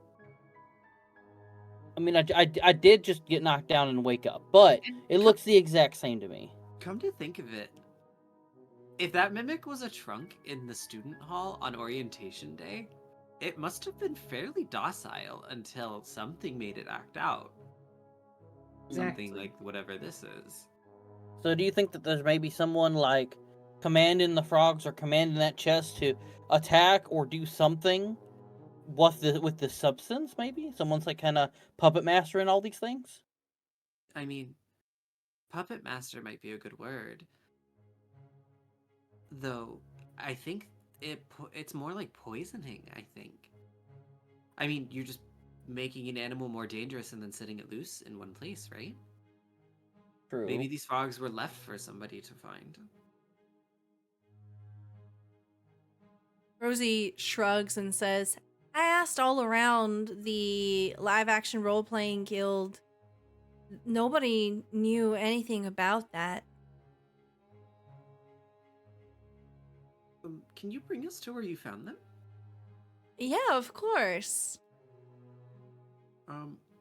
I mean, I did just get knocked down and wake up, but it looks the exact same to me. Come to think of it, if that mimic was a trunk in the student hall on orientation day, it must have been fairly docile until something made it act out. Something Exactly. like whatever this is. So do you think that there's maybe someone, like, commanding the frogs or commanding that chest to attack or do something with the substance, maybe? Someone's, like, kind of puppet master and all these things? I mean, puppet master might be a good word. Though, I think it's more like poisoning, I think. I mean, you're just making an animal more dangerous and then setting it loose in one place, right? True. Maybe these frogs were left for somebody to find. Rosie shrugs and says, I asked all around the live action role playing guild. Nobody knew anything about that. Can you bring us to where you found them? Yeah, of course.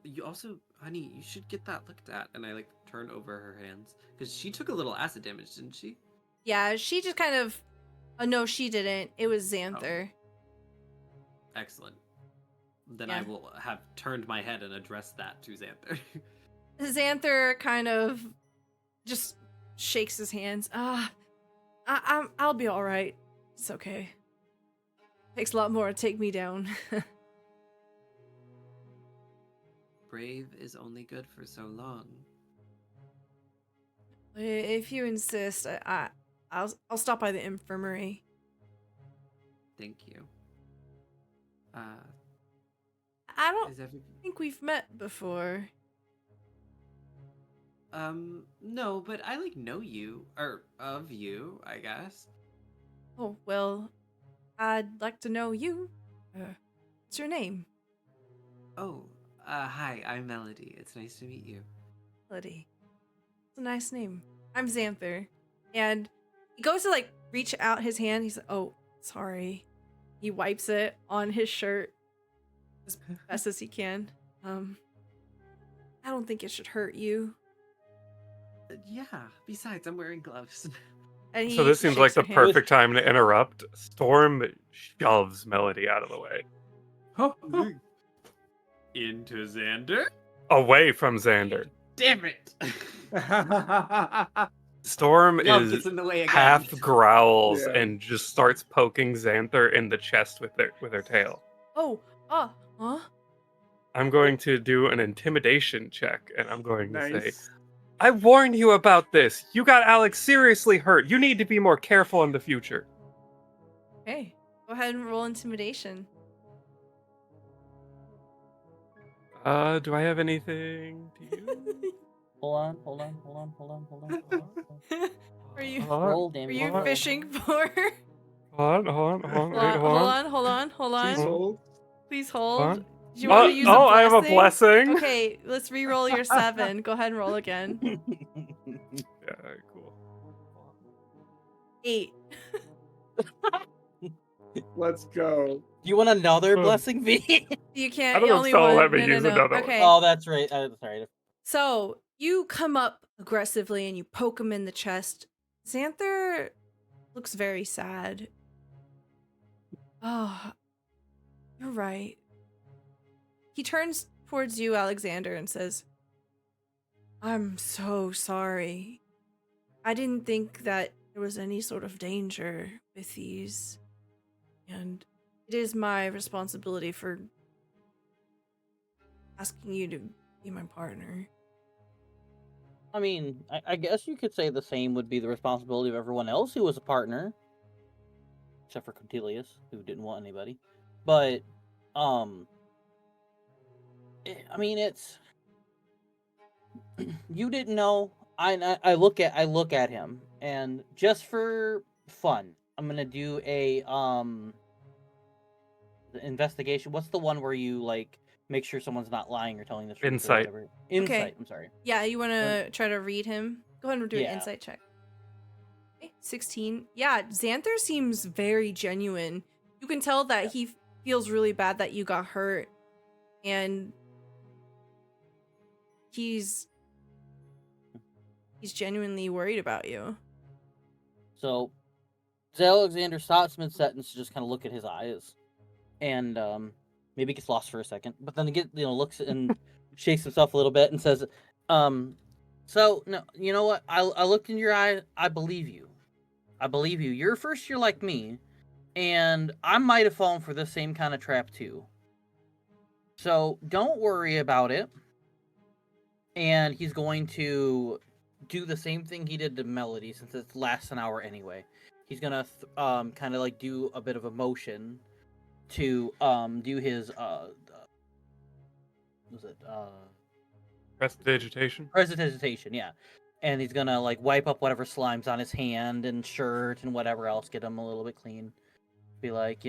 You also, honey, you should get that looked at. And I like turn over her hands because she took a little acid damage, didn't she? Yeah, she just kind of. No, she didn't. It was Xanther. Excellent. Then Yeah. I will have turned my head and addressed that to Xanther. Xanther kind of just shakes his hands. I'll be all right. It's okay. Takes a lot more to take me down. Brave is only good for so long. If you insist, I'll stop by the infirmary. Thank you. I don't Is every think we've met before. no, but I like know you or of you, I guess. Oh, well, I'd like to know you. What's your name? Oh, hi, I'm Melody. It's nice to meet you. Melody. It's a nice name. I'm Xanther. And he goes to like reach out his hand. He's like, oh, sorry. He wipes it on his shirt as best as he can. I don't think it should hurt you. Yeah, besides, I'm wearing gloves. And So he this seems shakes like the your hand. perfect time to interrupt. Storm shoves Melody out of the way. Into Xander? Away from Xander. Damn it! Storm Love gets is in the way again. half growls Yeah. and just starts poking Xanther in the chest with her tail. Oh, huh? I'm going to do an intimidation check, and I'm going to say, Nice. I warned you about this. You got Alex seriously hurt. You need to be more careful in the future. Okay. Go ahead and roll intimidation. Do I have anything to use? Hold on. Are you Roll are damage. you Hold on. fishing for? Hold on, wait, hold on. Hold on. Please hold. Please Hold hold. on. Do you want to use a I have a blessing. Okay, let's re-roll your 7. Go ahead and roll again. Yeah, cool. 8. Let's go. Do you want another Oh. blessing, V? You can't. I don't know if only Stella one. let me No. use another one. Okay. Oh, that's right. Sorry. So you come up aggressively and you poke him in the chest. Xanther looks very sad. Oh, you're right. He turns towards you, Alexander, and says, I'm so sorry. I didn't think that there was any sort of danger with these. And it is my responsibility for asking you to be my partner. I mean, I guess you could say the same would be the responsibility of everyone else who was a partner. Except for Contelius, who didn't want anybody. But, I mean, it's... You didn't know. I look at him, and just for fun, I'm gonna do a, the investigation. What's the one where you, like, make sure someone's not lying or telling the truth? Insight. Or whatever? Insight, I'm sorry. Yeah, you want to try to read him? Go ahead and do an Yeah. insight check. Okay, 16. Yeah, Xanther seems very genuine. You can tell that he feels really bad that you got hurt. And he's genuinely worried about you. So, Alexander stops mid-sentence to just kind of look at his eyes. And, maybe gets lost for a second. But then again, looks and shakes himself a little bit and says, so, no, you know what? I looked in your eye. I believe you. You're first year like me. And I might have fallen for the same kind of trap too. So, don't worry about it. And he's going to do the same thing he did to Melody, since it lasts an hour anyway. He's gonna kind of like do a bit of a motion to do his was it Prestidigitation. prestidigitation, yeah. And he's gonna like wipe up whatever slime's on his hand and shirt and whatever else, get him a little bit clean. Be like,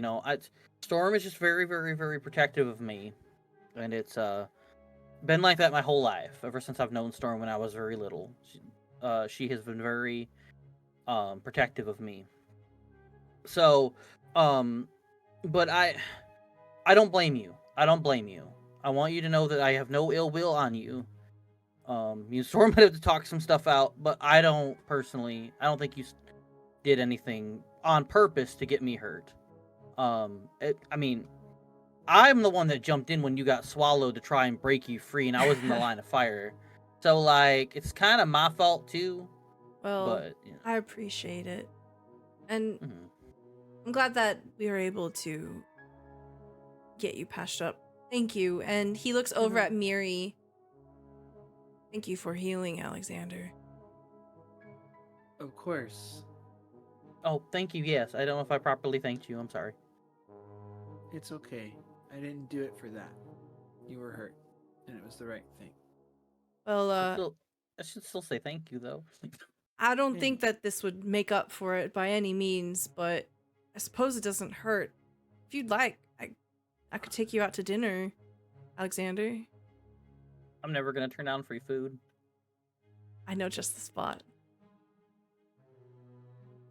Storm is just very, very, very protective of me, and it's been like that my whole life, ever since I've known Storm when I was very little. She has been very protective of me. So, but I don't blame you. I want you to know that I have no ill will on you. You Storm might have to talk some stuff out, but I don't think you did anything on purpose to get me hurt. I mean, I'm the one that jumped in when you got swallowed to try and break you free, and I was in the line of fire. So, like, it's kind of my fault, too. Well, But, I appreciate it. And mhm. I'm glad that we were able to get you patched up. Thank you. And he looks over at Miri. Thank you for healing, Alexander. Of course. Oh, thank you, yes. I don't know if I properly thanked you. I'm sorry. It's okay. I didn't do it for that. You were hurt, and it was the right thing. Well, I should still say thank you, though. I don't Yeah. think that this would make up for it by any means, but suppose it doesn't hurt. If you'd like, I could take you out to dinner, Alexander. I'm never gonna turn down free food. I know just the spot.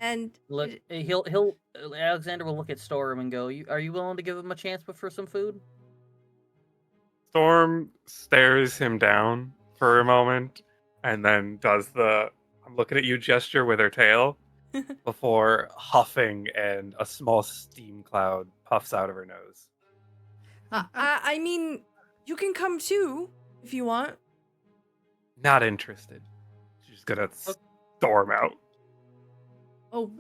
And Look, Alexander will look at Storm and go, "Are you willing to give him a chance for some food?" Storm stares him down for a moment and then does the "I'm looking at you" gesture with her tail before huffing, and a small steam cloud puffs out of her nose. I mean, you can come too if you want. Not interested. She's gonna storm out. Oh,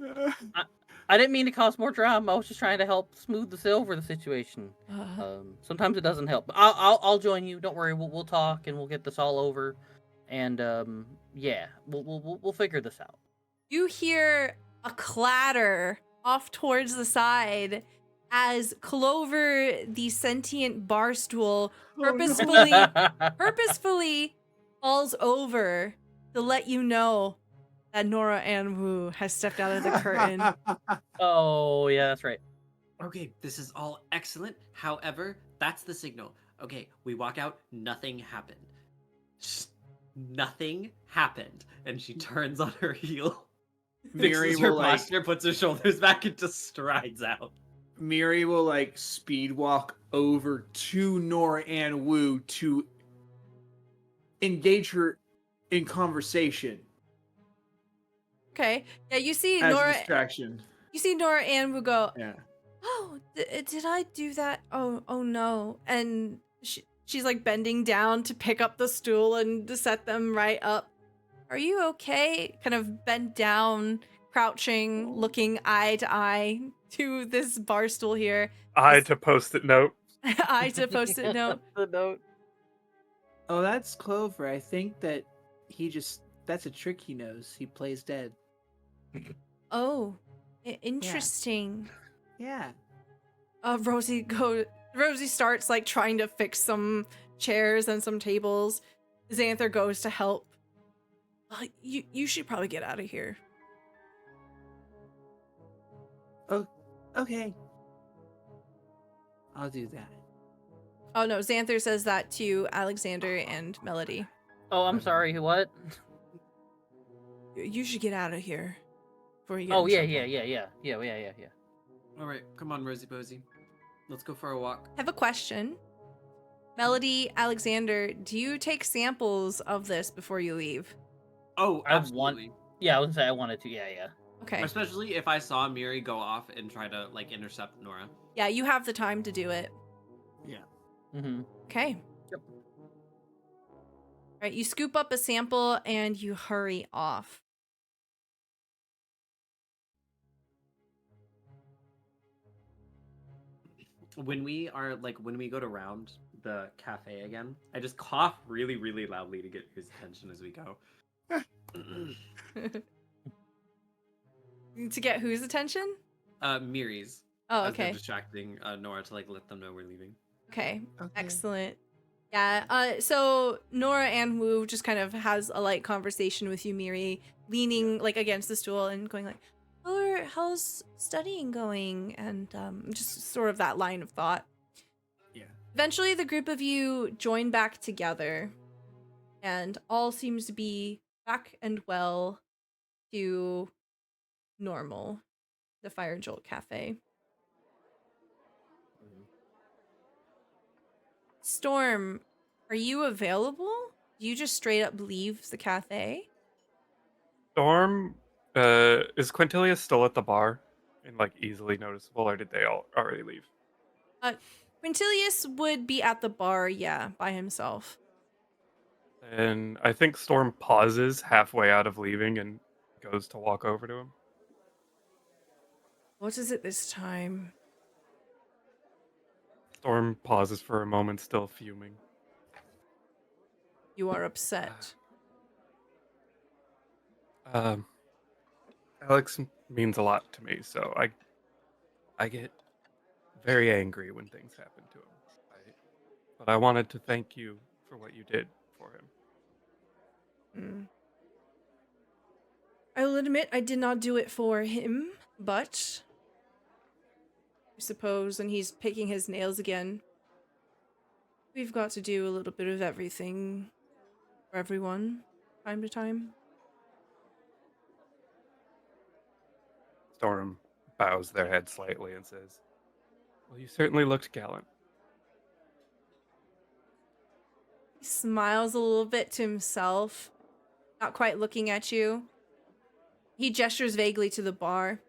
I didn't mean to cause more drama. I was just trying to help smooth the situation. uh, Sometimes it doesn't help. I'll join you. Don't worry. We'll talk and we'll get this all over. And yeah, we'll figure this out. you hear a clatter off towards the side as Clover, the sentient bar stool, purposefully falls over to let you know that Nora Ann Wu has stepped out of the curtain. Oh yeah, that's right. Okay, this is all excellent. However, that's the signal. Okay, we walk out, nothing happened. Nothing happened. And she turns on her heel. Miri Fixes her will like posture, puts her shoulders back, and just strides out. Miri will like speed walk over to Nora Ann Wu to engage her in conversation Okay. Yeah, you see as a Nora. distraction. You see Nora Ann Wu go, Yeah. "Oh, did I do that? Oh no!" And she's like bending down to pick up the stool and to set them right up. Are you okay? Kind of bent down, crouching, looking eye to eye to this bar stool here. I to post-it note. Eye to post-it note. The note. Oh, that's Clover. I think that that's a trick he knows. He plays dead. Oh, interesting. Yeah. Rosie starts like trying to fix some chairs and some tables. Xanther goes to help. You should probably get out of here. Oh, okay. I'll do that. Oh no, Xanther says that to Alexander and Melody. Oh, I'm sorry. What? You should get out of here before you get Oh in yeah. trouble. All right, come on, Rosie Posey. Let's go for a walk. I have a question. Melody, Alexander, do you take samples of this before you leave? Oh, I want- absolutely. Yeah, I was gonna say I wanted to. Yeah. Okay. Especially if I saw Miri go off and try to like intercept Nora. Yeah, you have the time to do it. Yeah. Mm-hmm. Okay. Yep. All right, you scoop up a sample and you hurry off. When we go to round the cafe again, I just cough really, really loudly to get his attention as we go. To get whose attention? Miri's. Oh, As they're okay. distracting Nora to like let them know we're leaving. Okay. Okay. Excellent. Yeah. So Nora Ann Wu just kind of has a light conversation with you, Miri, leaning like against the stool and going like, "How's studying going?" And just sort of that line of thought. Yeah. Eventually, the group of you join back together, and all seems to be back and well to normal. The Fire and Jolt Cafe. Storm, are you available? Do you just straight up leave the cafe? Storm, is Quintilius still at the bar and like easily noticeable, or did they all already leave? Quintilius would be at the bar, yeah, by himself. And I think Storm pauses halfway out of leaving and goes to walk over to him. What is it this time? Storm pauses for a moment, still fuming. You are upset. Alex means a lot to me, so I get very angry when things happen to him. But I wanted to thank you for what you did for him. I will admit I did not do it for him, but I suppose, and he's picking his nails again. We've got to do a little bit of everything for everyone, time to time. Storm bows their head slightly and says, "Well, you certainly looked gallant." He smiles a little bit to himself, not quite looking at you. He gestures vaguely to the bar.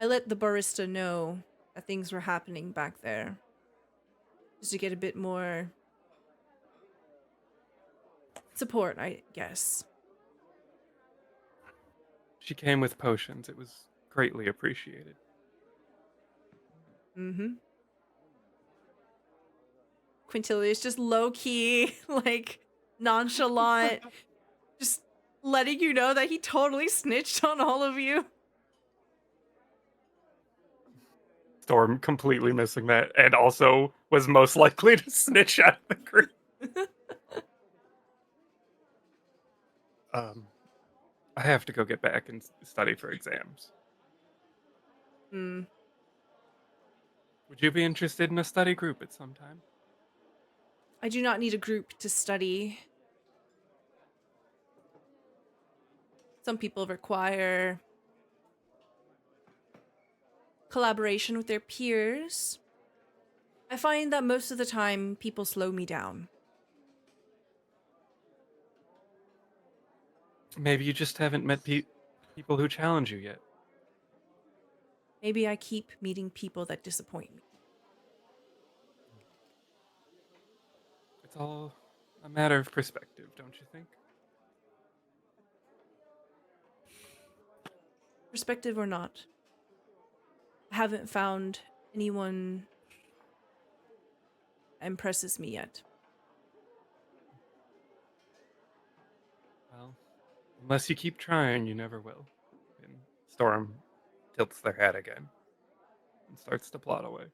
I let the barista know that things were happening back there. Just to get a bit more support, I guess. She came with potions. It was greatly appreciated. Mm-hmm. Quintilia's just low-key, like, nonchalant, just letting you know that he totally snitched on all of you. Storm completely missing that, and also was most likely to snitch out of the group. I have to go get back and study for exams. Hmm. Would you be interested in a study group at some time? I do not need a group to study. Some people require collaboration with their peers. I find that most of the time, people slow me down. Maybe you just haven't met people who challenge you yet. Maybe I keep meeting people that disappoint me. It's all a matter of perspective, don't you think? Perspective or not, I haven't found anyone that impresses me yet. Well, unless you keep trying, you never will. And Storm tilts their hat again and starts to plod away.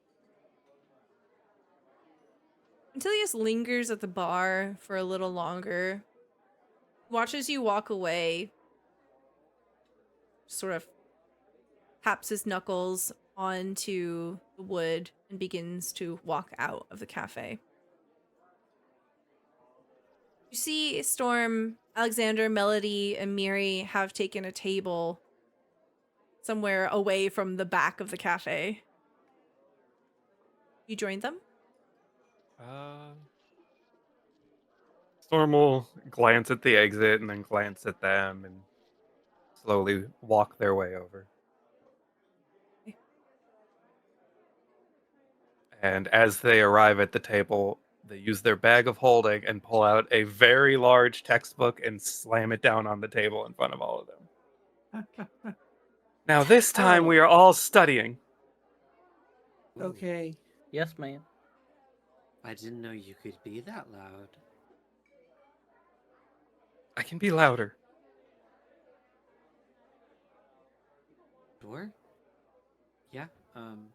Antilius lingers at the bar for a little longer, watches you walk away, sort of taps his knuckles onto the wood and begins to walk out of the cafe. You see Storm, Alexander, Melody, and Miri have taken a table somewhere away from the back of the cafe. You joined them? Storm will glance at the exit and then glance at them and slowly walk their way over. Okay. And as they arrive at the table, they use their bag of holding and pull out a very large textbook and slam it down on the table in front of all of them. Now, this time Oh. we are all studying. Ooh, Okay. Yes, ma'am. I didn't know you could be that loud. I can be louder. Sure? Yeah, and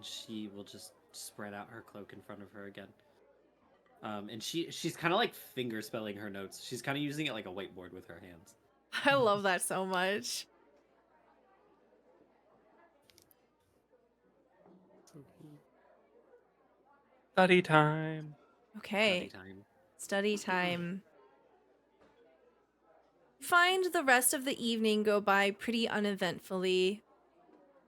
she will just spread out her cloak in front of her again. And she's kind of like finger spelling her notes. She's kind of using it like a whiteboard with her hands. I love that so much. Study time. Okay. Study time. Study time. Find the rest of the evening go by pretty uneventfully.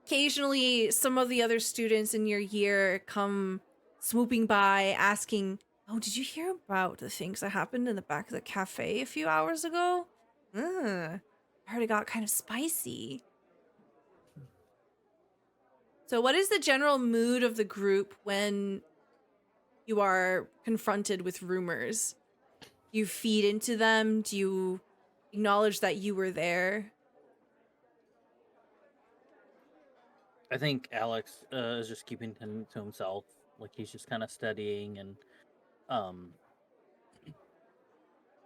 Occasionally, some of the other students in your year come swooping by asking, "Oh, did you hear about the things that happened in the back of the cafe a few hours ago? I heard it got kind of spicy." So, what is the general mood of the group when you are confronted with rumors? Do you feed into them? Do you acknowledge that you were there? I think Alex is just keeping to himself. Like he's just kind of studying and um,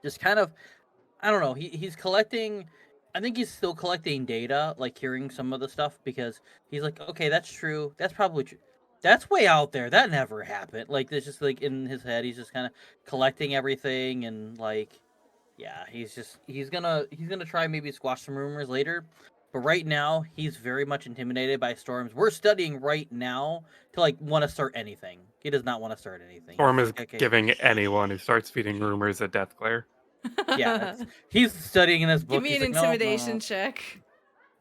just kind of, I don't know. He's collecting. I think he's still collecting data, like hearing some of the stuff because he's like, okay, that's true. That's probably true. That's way out there. That never happened. Like there's just like in his head, he's just kind of collecting everything and like, yeah, he's gonna try maybe squash some rumors later, But right now, he's very much intimidated by storms. We're studying right now to like want to start anything. He does not want to start anything. Storm He's is like, okay. giving anyone who starts feeding rumors a death glare. Yeah, he's studying in his book. Give me He's an like, no, intimidation no. check.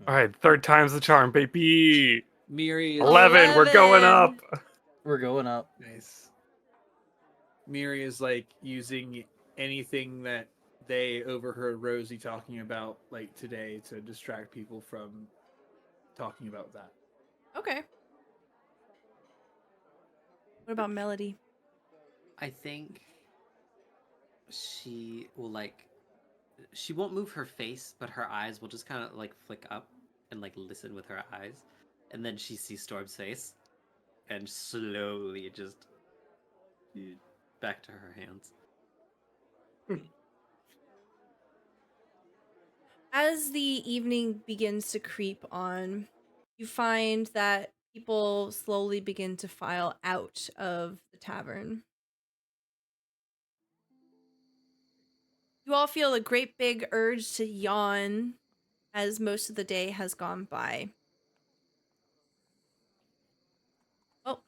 All right, third time's the charm, baby. Miri is 11. We're going up. We're going up. nice. Miri is like using anything that they overheard Rosie talking about like today to distract people from talking about that. Okay. What about Melody? I think she will like. She won't move her face, but her eyes will just kind of like flick up and like listen with her eyes, and then she sees Storm's face, and slowly just back to her hands. As the evening begins to creep on, you find that people slowly begin to file out of the tavern. You all feel a great big urge to yawn as most of the day has gone by. Oh,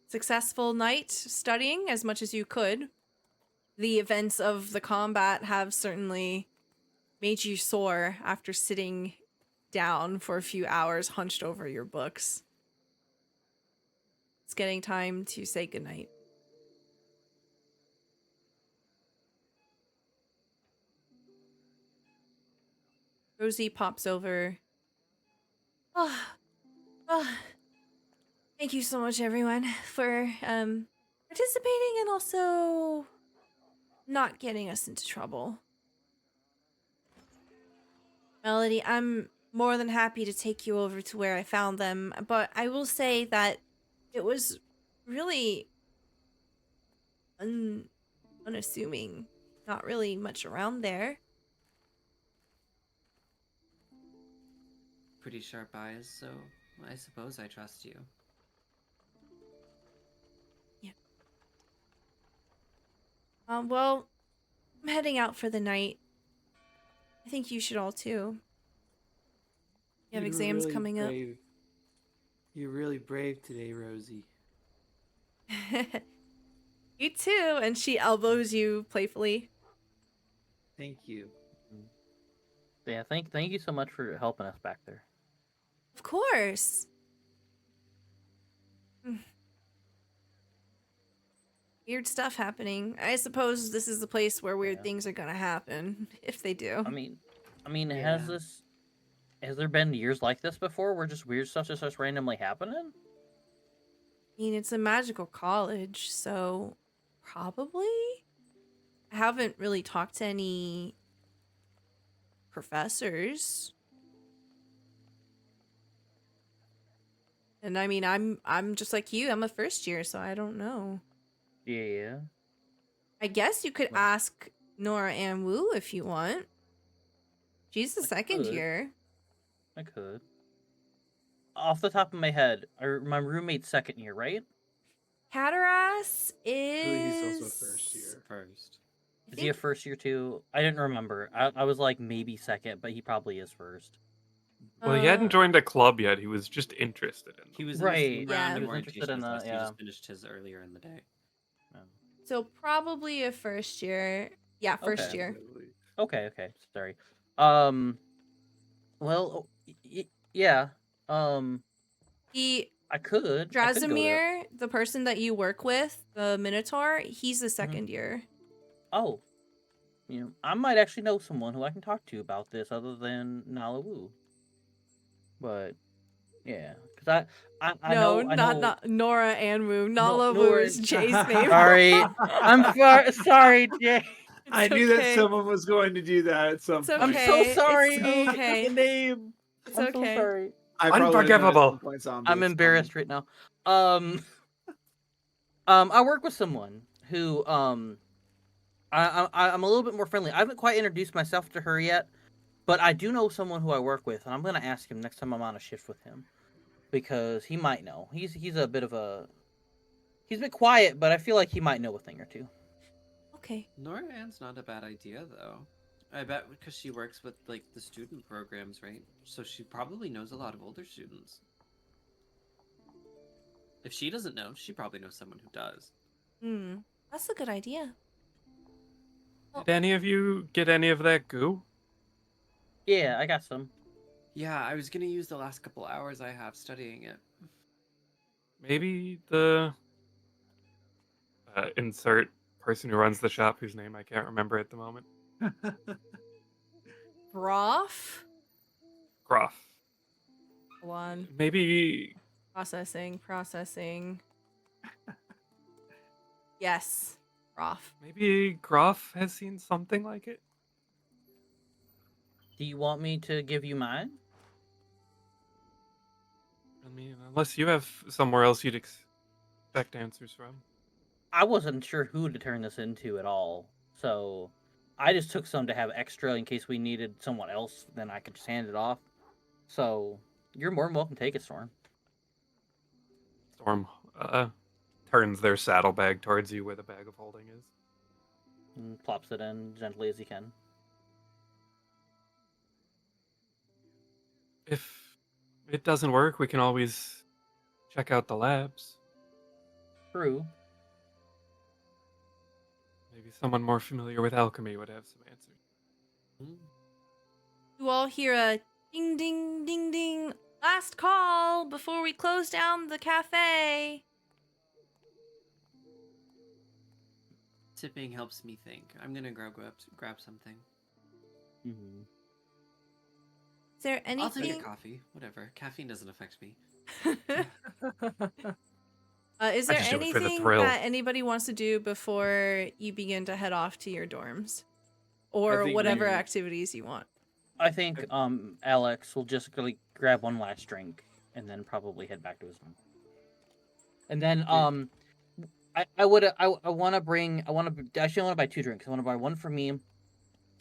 successful night studying as much as you could. The events of the combat have certainly made you sore after sitting down for a few hours hunched over your books. It's getting time to say goodnight. Rosie pops over. Oh, thank you so much, everyone, for participating and also not getting us into trouble. Melody, I'm more than happy to take you over to where I found them, but I will say that it was really unassuming. Not really much around there. Pretty sharp eyes, so I suppose I trust you. Yeah. Well, I'm heading out for the night. I think you should all too. You have were exams really coming brave. You're really brave today, Rosie. up. You too, and she elbows you playfully. Thank you. Yeah, thank you so much for helping us back there. Of course. Weird stuff happening. I suppose this is the place where weird Yeah. things are gonna happen, if they do. I mean, Yeah. has there been years like this before where just weird stuff just starts randomly happening? I mean, it's a magical college, so probably. I haven't really talked to any professors. And I mean, I'm just like you. I'm a first year, so I don't know. Yeah. I guess you could Well- ask Nora Ann Wu if you want. She's the I second could. year. I could. Off the top of my head, my roommate's second year, right? Hatteras I believe is he's also first year. First. I Is he a think- first year too? I didn't remember. I was like maybe second, but he probably is first. Well, he hadn't joined a club yet. He was just interested in them. He was Right. in this Yeah. round He of was interested orientation in with us. the- He yeah. just finished his earlier in the day. So probably a first year. Yeah, first Okay. year. Okay. Sorry. Well, yeah. He I could go to- Drazimir, the person that you work with, the Minotaur, he's the second year. Oh. You know, I might actually know someone who I can talk to about this other than Nala Wu. But yeah, because I No, know. not Nora Ann Wu. Nala Wu Nora- is Jay's name. Sorry, I'm sorry, Jay. I It's knew okay. that someone was going to do that at some It's point. I'm okay. so It's sorry. okay. The name. It's I'm okay. so sorry. I probably would've done it at Unforgivable. some point, Zombie, I'm it's embarrassed fine. right now. I work with someone who I'm a little bit more friendly. I haven't quite introduced myself to her yet, but I do know someone who I work with, and I'm gonna ask him next time I'm on a shift with him, because he might know. He's a bit of a he's a bit quiet, but I feel like he might know a thing or two. Okay. Nora Ann's not a bad idea, though. I bet because she works with like the student programs, right? So she probably knows a lot of older students. If she doesn't know, she probably knows someone who does. That's a good idea. Did any of you get any of that goo? Yeah, I got some. Yeah, I was gonna use the last couple hours I have studying it. Maybe the insert person who runs the shop whose name I can't remember at the moment. Broth? Groff. Hold on. Maybe Processing. Yes. Broth. maybe Groff has seen something like it. Do you want me to give you mine? I mean, unless you have somewhere else you'd expect answers from. I wasn't sure who to turn this into at all, so I just took some to have extra in case we needed someone else. Then I could just hand it off. So you're more than welcome to take it, Storm. Storm turns their saddlebag towards you where the bag of holding is. And plops it in gently as he can. If it doesn't work, we can always check out the labs. True. Maybe someone more familiar with alchemy would have some answers. You all hear a ding, ding, ding, ding. Last call before we close down the cafe. Tipping helps me think. I'm gonna grab something. Mm-hmm. Is there I'll take a anything? coffee. Whatever. Caffeine doesn't affect me. Is I there just do it for the anything thrill. that anybody wants to do before you begin to head off to your dorms, or think whatever we- activities you want? I think Alex will just really grab one last drink and then probably head back to his room. And then I want to buy 2 drinks. I want to buy one for me.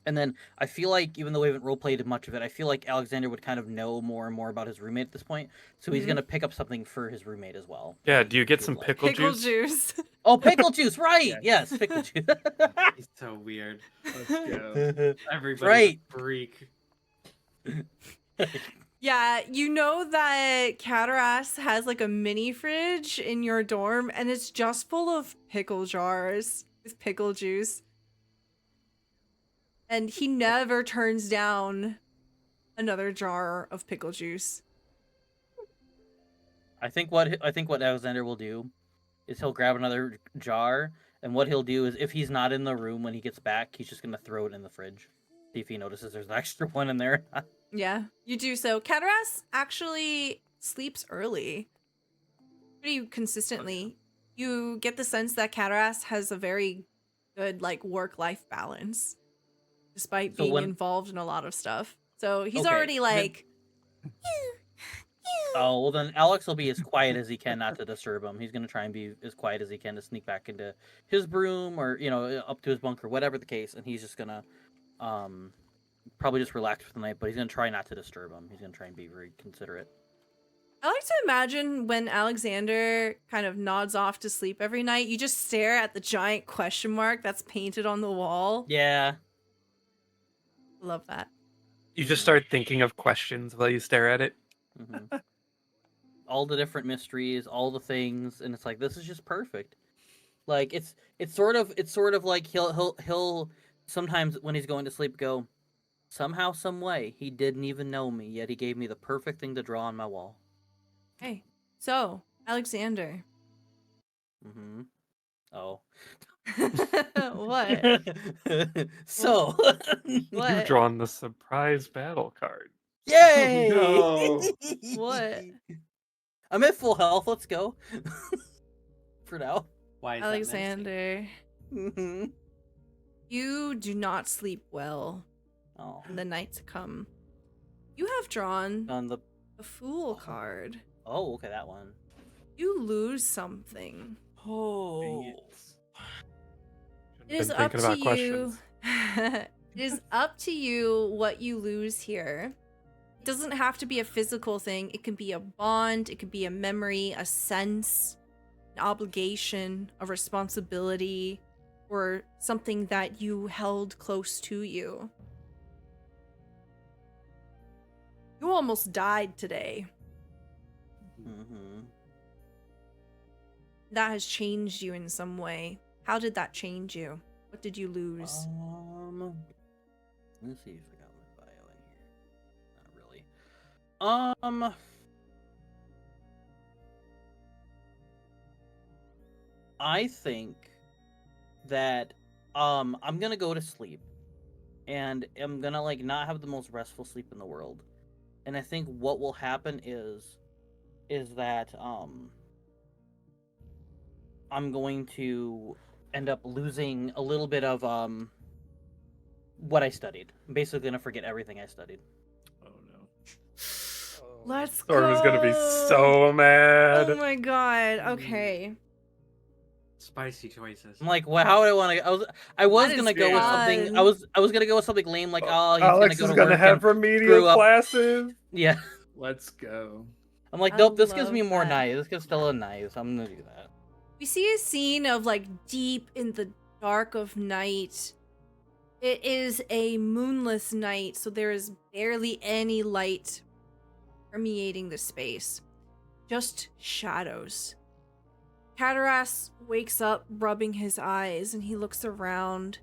And then I feel like, even though we haven't roleplayed much of it, I feel like Alexander would kind of know more and more about his roommate at this point. So he's Mhm. going to pick up something for his roommate as well. Yeah, do you get If some you'd like. pickle Pickle juice? juice. Oh, pickle juice, right? Yes, pickle juice. He's so weird. Let's go. Everybody's Right. a freak. Yeah, you know that Cataras has like a mini fridge in your dorm, and it's just full of pickle jars with pickle juice. And he never turns down another jar of pickle juice. I think what Alexander will do is he'll grab another jar, and what he'll do is, if he's not in the room when he gets back, he's just gonna throw it in the fridge. See if he notices there's an extra one in there. Yeah, you do so. Cataras actually sleeps early, pretty consistently. You get the sense that Cataras has a very good like work-life balance, despite So being when- involved in a lot of stuff. So he's Okay, already then- like, Oh, well then Alex will be as quiet as he can not to disturb him. He's gonna try and be as quiet as he can to sneak back into his room or, up to his bunker, whatever the case, and he's just gonna probably just relax for the night, but he's gonna try not to disturb him. He's gonna try and be very considerate. I like to imagine when Alexander kind of nods off to sleep every night, you just stare at the giant question mark that's painted on the wall. Yeah. Love that. You just start thinking of questions while you stare at it. hmm all the different mysteries, all the things, and it's like, this is just perfect. Like it's sort of like he'll sometimes when he's going to sleep go, somehow, some way, he didn't even know me, yet he gave me the perfect thing to draw on my wall. Hey, so Alexander, Mm-hmm. Oh. what? So You've What? drawn the surprise battle card. Yay! No. What? I'm at full health. Let's go. For now. Why is that menacing? Alexander, Mm-hmm. you do not sleep well Oh. in the night to come. You have drawn On the. a fool card. Oh, okay, that one. You lose something. Oh. Shouldn't It is have been up thinking to about you. questions. It is up to you what you lose here. It doesn't have to be a physical thing. It can be a bond, it could be a memory, a sense, an obligation, a responsibility, or something that you held close to you. You almost died today. Mm-hmm. That has changed you in some way. How did that change you? What did you lose? Let's see if I got my bio in here. Not really. I think that I'm gonna go to sleep, and I'm gonna like not have the most restful sleep in the world. And I think what will happen is that I'm going to end up losing a little bit of what I studied. I'm basically gonna forget everything I studied. Oh no. Let's Storm is gonna be go. so mad. Oh my god. Okay. Spicy choices. I'm like, well, how would I want to? I was That gonna is go with something. fun. I was gonna go with something lame like, oh, he's Alex gonna is go to gonna work have and remedial screw up. classes. Yeah. Let's go. I'm like, I nope. This gives love me more that. nice. This gives Stella nice. I'm gonna do that. We see a scene of like deep in the dark of night. It is a moonless night, so there is barely any light permeating the space. Just shadows. Cataras wakes up, rubbing his eyes, and he looks around.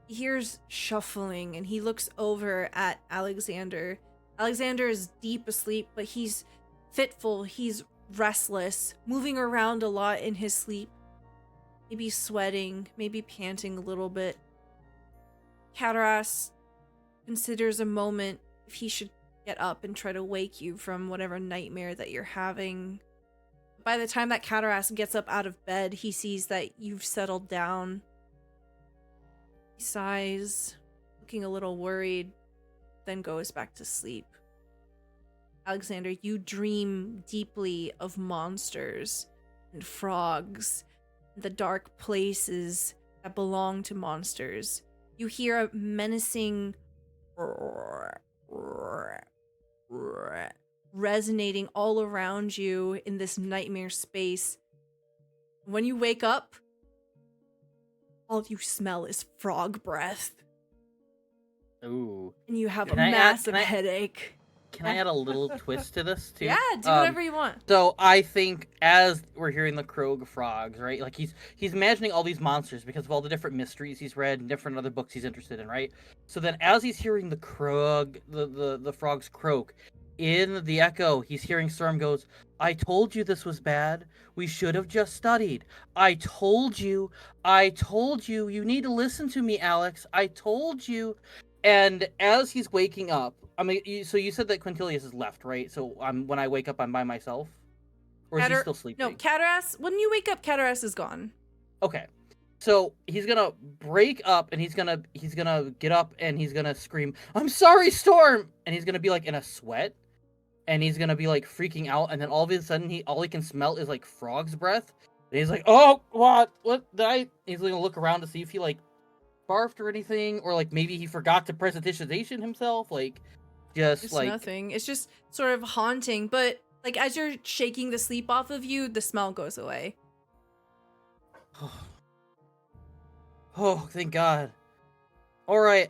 He hears shuffling, and he looks over at Alexander. Alexander is deep asleep, but he's fitful. He's restless, moving around a lot in his sleep. Maybe sweating, maybe panting a little bit. Cataras considers a moment if he should get up and try to wake you from whatever nightmare that you're having. By the time that Cataras gets up out of bed, he sees that you've settled down. He sighs, looking a little worried, then goes back to sleep. Alexander, you dream deeply of monsters and frogs, and the dark places that belong to monsters. You hear a menacing resonating all around you in this nightmare space. When you wake up, all you smell is frog breath, Ooh. and you have a Can I add- massive can I- headache. Can I add a little twist to this too? Yeah, do whatever you want. So I think as we're hearing the Krog frogs, right? Like he's imagining all these monsters because of all the different mysteries he's read and different other books he's interested in, right? So then as he's hearing the Krog, the frogs croak, in the echo, he's hearing Storm goes, I told you this was bad. We should have just studied. I told you, you need to listen to me, Alex. I told you. And as he's waking up, I mean, so you said that Quintilius is left, right? So when I wake up, I'm by myself? Or is he still sleeping? No, Cataras, when you wake up, Cataras is gone. Okay. So he's gonna break up and he's gonna get up and he's gonna scream, I'm sorry, Storm! And he's gonna be like in a sweat. And he's gonna be like freaking out, and then all of a sudden all he can smell is like frog's breath. And he's like, oh, what did I? He's gonna look around to see if he like barfed or anything, or like maybe he forgot to presentation himself, like just It's like nothing. It's just sort of haunting, but like as you're shaking the sleep off of you, the smell goes away. oh, thank God. All right.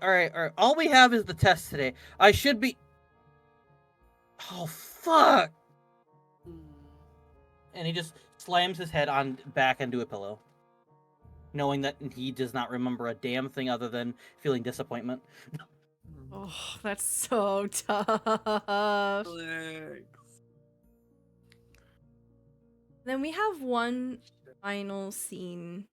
All we have is the test today. I should be. Oh fuck! And he just slams his head back into a pillow, knowing that he does not remember a damn thing other than feeling disappointment. Oh, that's so tough. Then we have one final scene.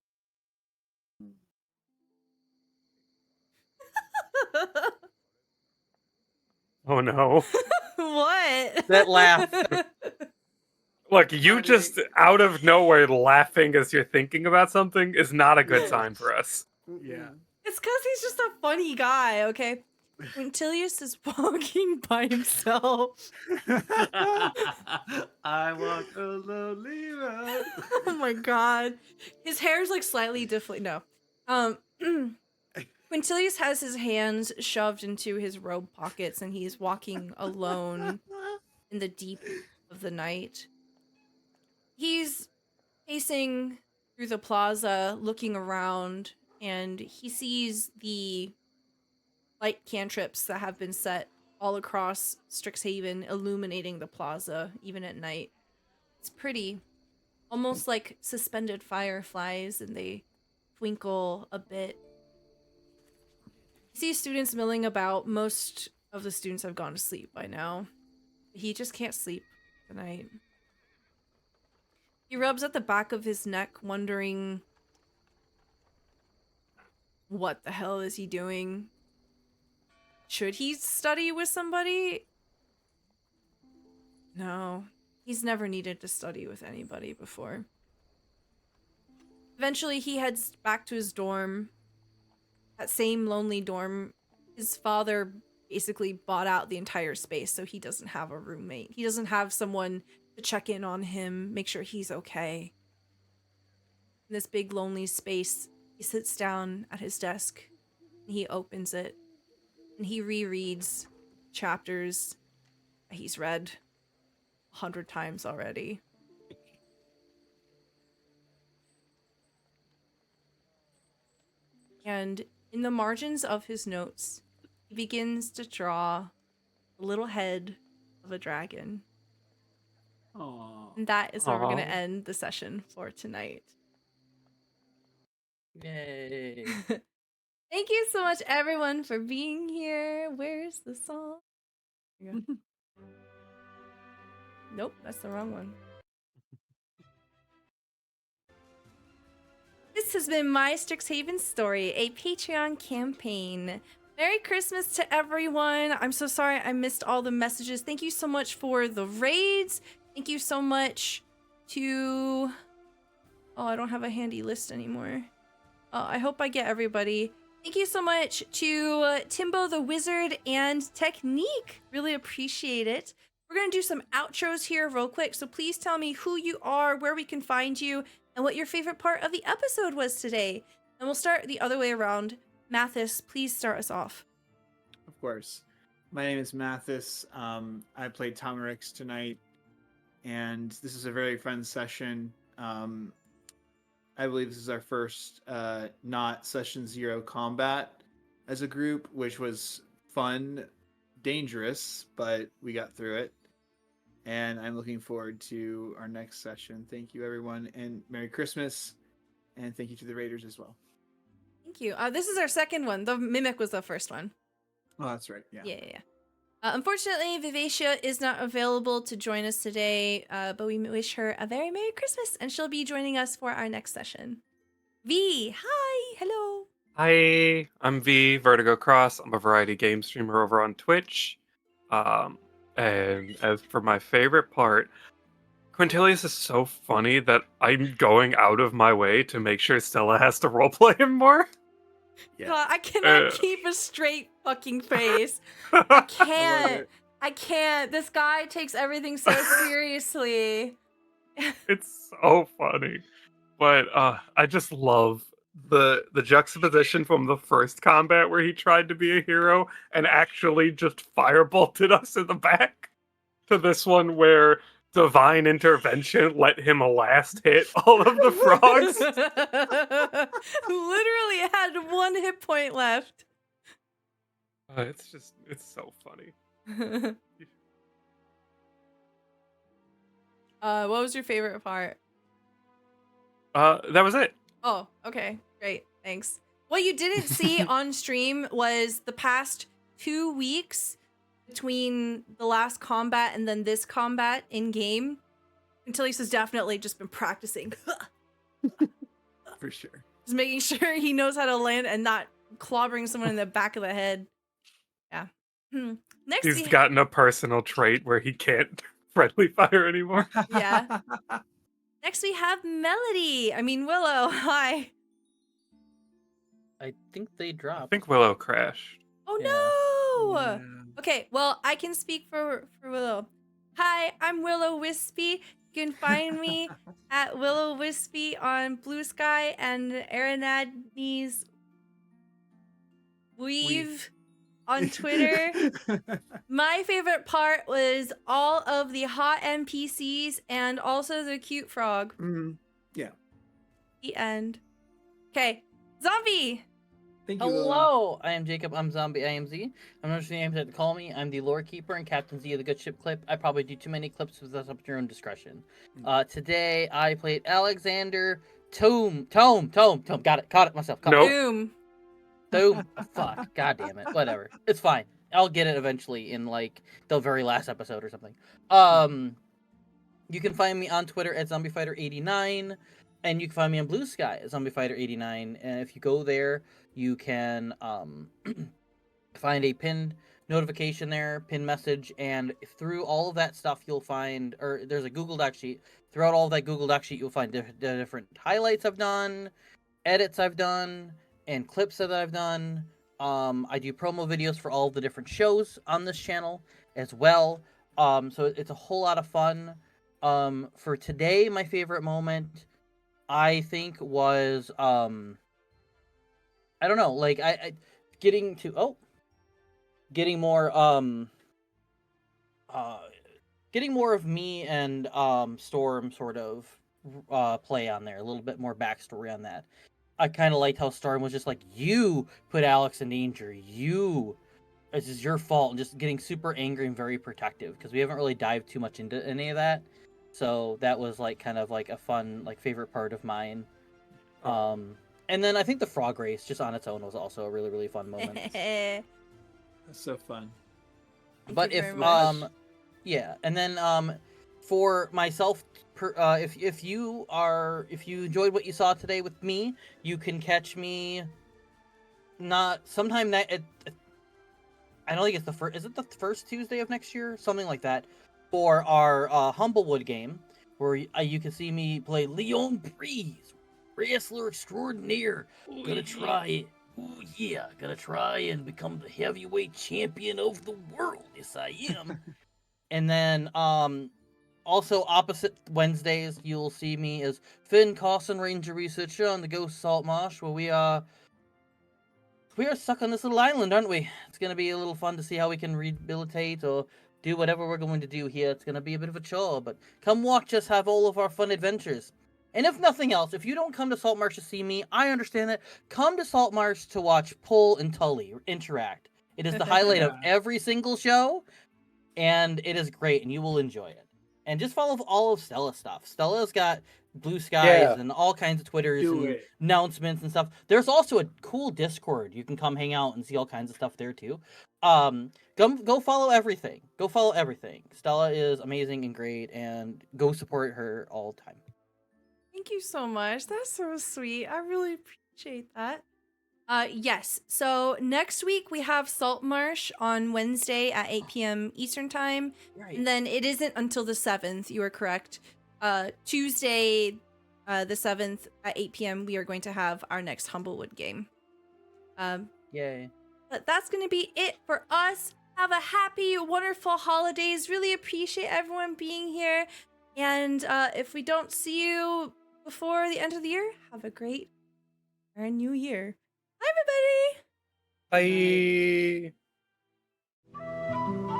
Oh no. What? That laugh. Look, you just out of nowhere laughing as you're thinking about something is not a good sign for us. Yeah. It's because he's just a funny guy, okay? Quintilius is walking by himself. I walk a lonely road. Oh my god. His hair's like slightly different. No. Quintilius has his hands shoved into his robe pockets and he's walking alone in the deep of the night. He's pacing through the plaza, looking around, and he sees the light cantrips that have been set all across Strixhaven, illuminating the plaza, even at night. It's pretty. Almost like suspended fireflies, and they twinkle a bit. You see students milling about. Most of the students have gone to sleep by now. He just can't sleep tonight. He rubs at the back of his neck, wondering what the hell is he doing? Should he study with somebody? No, he's never needed to study with anybody before. Eventually, he heads back to his dorm. That same lonely dorm. His father basically bought out the entire space, so he doesn't have a roommate. He doesn't have someone to check in on him, make sure he's okay. In this big lonely space, he sits down at his desk, and he opens it, and he rereads chapters that he's read 100 times already. And in the margins of his notes, he begins to draw the little head of a dragon. Aww. And that is where we're going to Aw. end the session for tonight. Yay. Thank you so much, everyone, for being here. Where's the song? Here we go. Nope, that's the wrong one. This has been my Strixhaven story, a Patreon campaign. Merry Christmas to everyone. I'm so sorry I missed all the messages. Thank you so much for the raids. Thank you so much to... Oh, I don't have a handy list anymore. I hope I get everybody. Thank you so much to Timbo the Wizard and Technique. Really appreciate it. We're going to do some outros here real quick, so please tell me who you are, where we can find you, and what your favorite part of the episode was today. And we'll start the other way around. Mathis, please start us off. Of course. My name is Mathis. I played Tomerix tonight, and this is a very fun session. I believe this is our first not Session 0 combat as a group, which was fun, dangerous, but we got through it. And I'm looking forward to our next session. Thank you, everyone, and Merry Christmas, and thank you to the Raiders as well. Thank you. This is our second one. The Mimic was the first one. Oh, that's right. Yeah. Yeah. Unfortunately, Vivacia is not available to join us today, but we wish her a very Merry Christmas, and she'll be joining us for our next session. V, hi, hello. Hi, I'm V, Vertigo Cross. I'm a variety game streamer over on Twitch. And as for my favorite part, Quintilius is so funny that I'm going out of my way to make sure Stella has to roleplay him more. Yeah. God, I cannot keep a straight fucking face. I can't. I can't. This guy takes everything so seriously. It's so funny. But I just love the juxtaposition from the first combat where he tried to be a hero and actually just firebolted us in the back, to this one where divine intervention let him last hit all of the frogs. Literally had 1 hit point left. It's so funny. What was your favorite part? That was it. Oh, okay. Great. Thanks. What you didn't see on stream was the past 2 weeks between the last combat and then this combat in game. Antilius has definitely just been practicing. For sure. Just making sure he knows how to land and not clobbering someone in the back of the head. Yeah. Next, He's gotten a personal trait where he can't friendly fire anymore. Yeah. Next we have Melody. I mean Willow. Hi. I think they I dropped. think Willow crashed. Oh Yeah. no. Yeah. Okay, well, I can speak for Willow. Hi, I'm Willow Wispy. You can find me at Willow Wispy on Blue Sky and Aranadne's Weave on Twitter. My favorite part was all of the hot NPCs and also the cute frog. Mhm. Yeah. The end. Okay, Zombie. Thank you, Willow. Hello, I am Jacob. I'm Zombie IMZ. I'm not sure the name to call me. I'm the lore keeper and Captain Z of the Good Ship Clip. I probably do too many clips, so that's up to your own discretion. Today I played Alexander Tome. Got it. Caught it myself. Caught Nope. Boom. Tome. Fuck. God damn it. Whatever. It's fine. I'll get it eventually in like the very last episode or something. You can find me on Twitter at ZombieFighter89, and you can find me on Blue Sky at ZombieFighter89. And if you go there, you can find a pinned notification there, pinned message, and through all of that stuff, you'll find, or there's a Google Doc sheet. Throughout all of that Google Doc sheet, you'll find the different highlights I've done, edits I've done, and clips that I've done. I do promo videos for all of the different shows on this channel as well. So it's a whole lot of fun. For today, my favorite moment, I think, was I don't know, like I getting more of me and Storm sort of play on there, a little bit more backstory on that. I kind of liked how Storm was just like, you put Alex in danger, this is your fault, and just getting super angry and very protective, because we haven't really dived too much into any of that. So that was like kind of like a fun, like, favorite part of mine. And then I think the frog race just on its own was also a really, really fun moment. That's so fun. But you if very much. yeah, and then for myself, if you enjoyed what you saw today with me, you can catch me not sometime that I don't think it's the first. Is it the first Tuesday of next year? Something like that. For our Humblewood game, where you can see me play Leon Breeze, wrestler extraordinaire. Gonna try and become the heavyweight champion of the world. Yes, I am. And then also opposite Wednesdays, you'll see me as Finn Carson, Ranger Researcher on the Ghost Salt Marsh, where we are stuck on this little island, aren't we? It's gonna be a little fun to see how we can rehabilitate or do whatever we're going to do here. It's gonna be a bit of a chore, but come watch us have all of our fun adventures. And if nothing else, if you don't come to Salt Marsh to see me, I understand that. Come to Salt Marsh to watch Pull and Tully interact. It is the highlight of every single show, and it is great, and you will enjoy it. And just follow all of Stella's stuff. Stella's got Blue Skies and all kinds of Twitters and announcements and stuff. There's also a cool Discord. You can come hang out and see all kinds of stuff there too. Go follow everything. Go follow everything. Stella is amazing and great, and go support her all the time. Thank you so much. That's so sweet. I really appreciate that. Yes. So next week we have Salt Marsh on Wednesday at 8 p.m. Eastern time. Right. And then it isn't until the 7th. You are correct. Tuesday, the 7th at 8 p.m. we are going to have our next Humblewood game. Yay. But that's going to be it for us. Have a happy, wonderful holidays. Really appreciate everyone being here. And if we don't see you before the end of the year, have a great new year. Bye, everybody. Bye.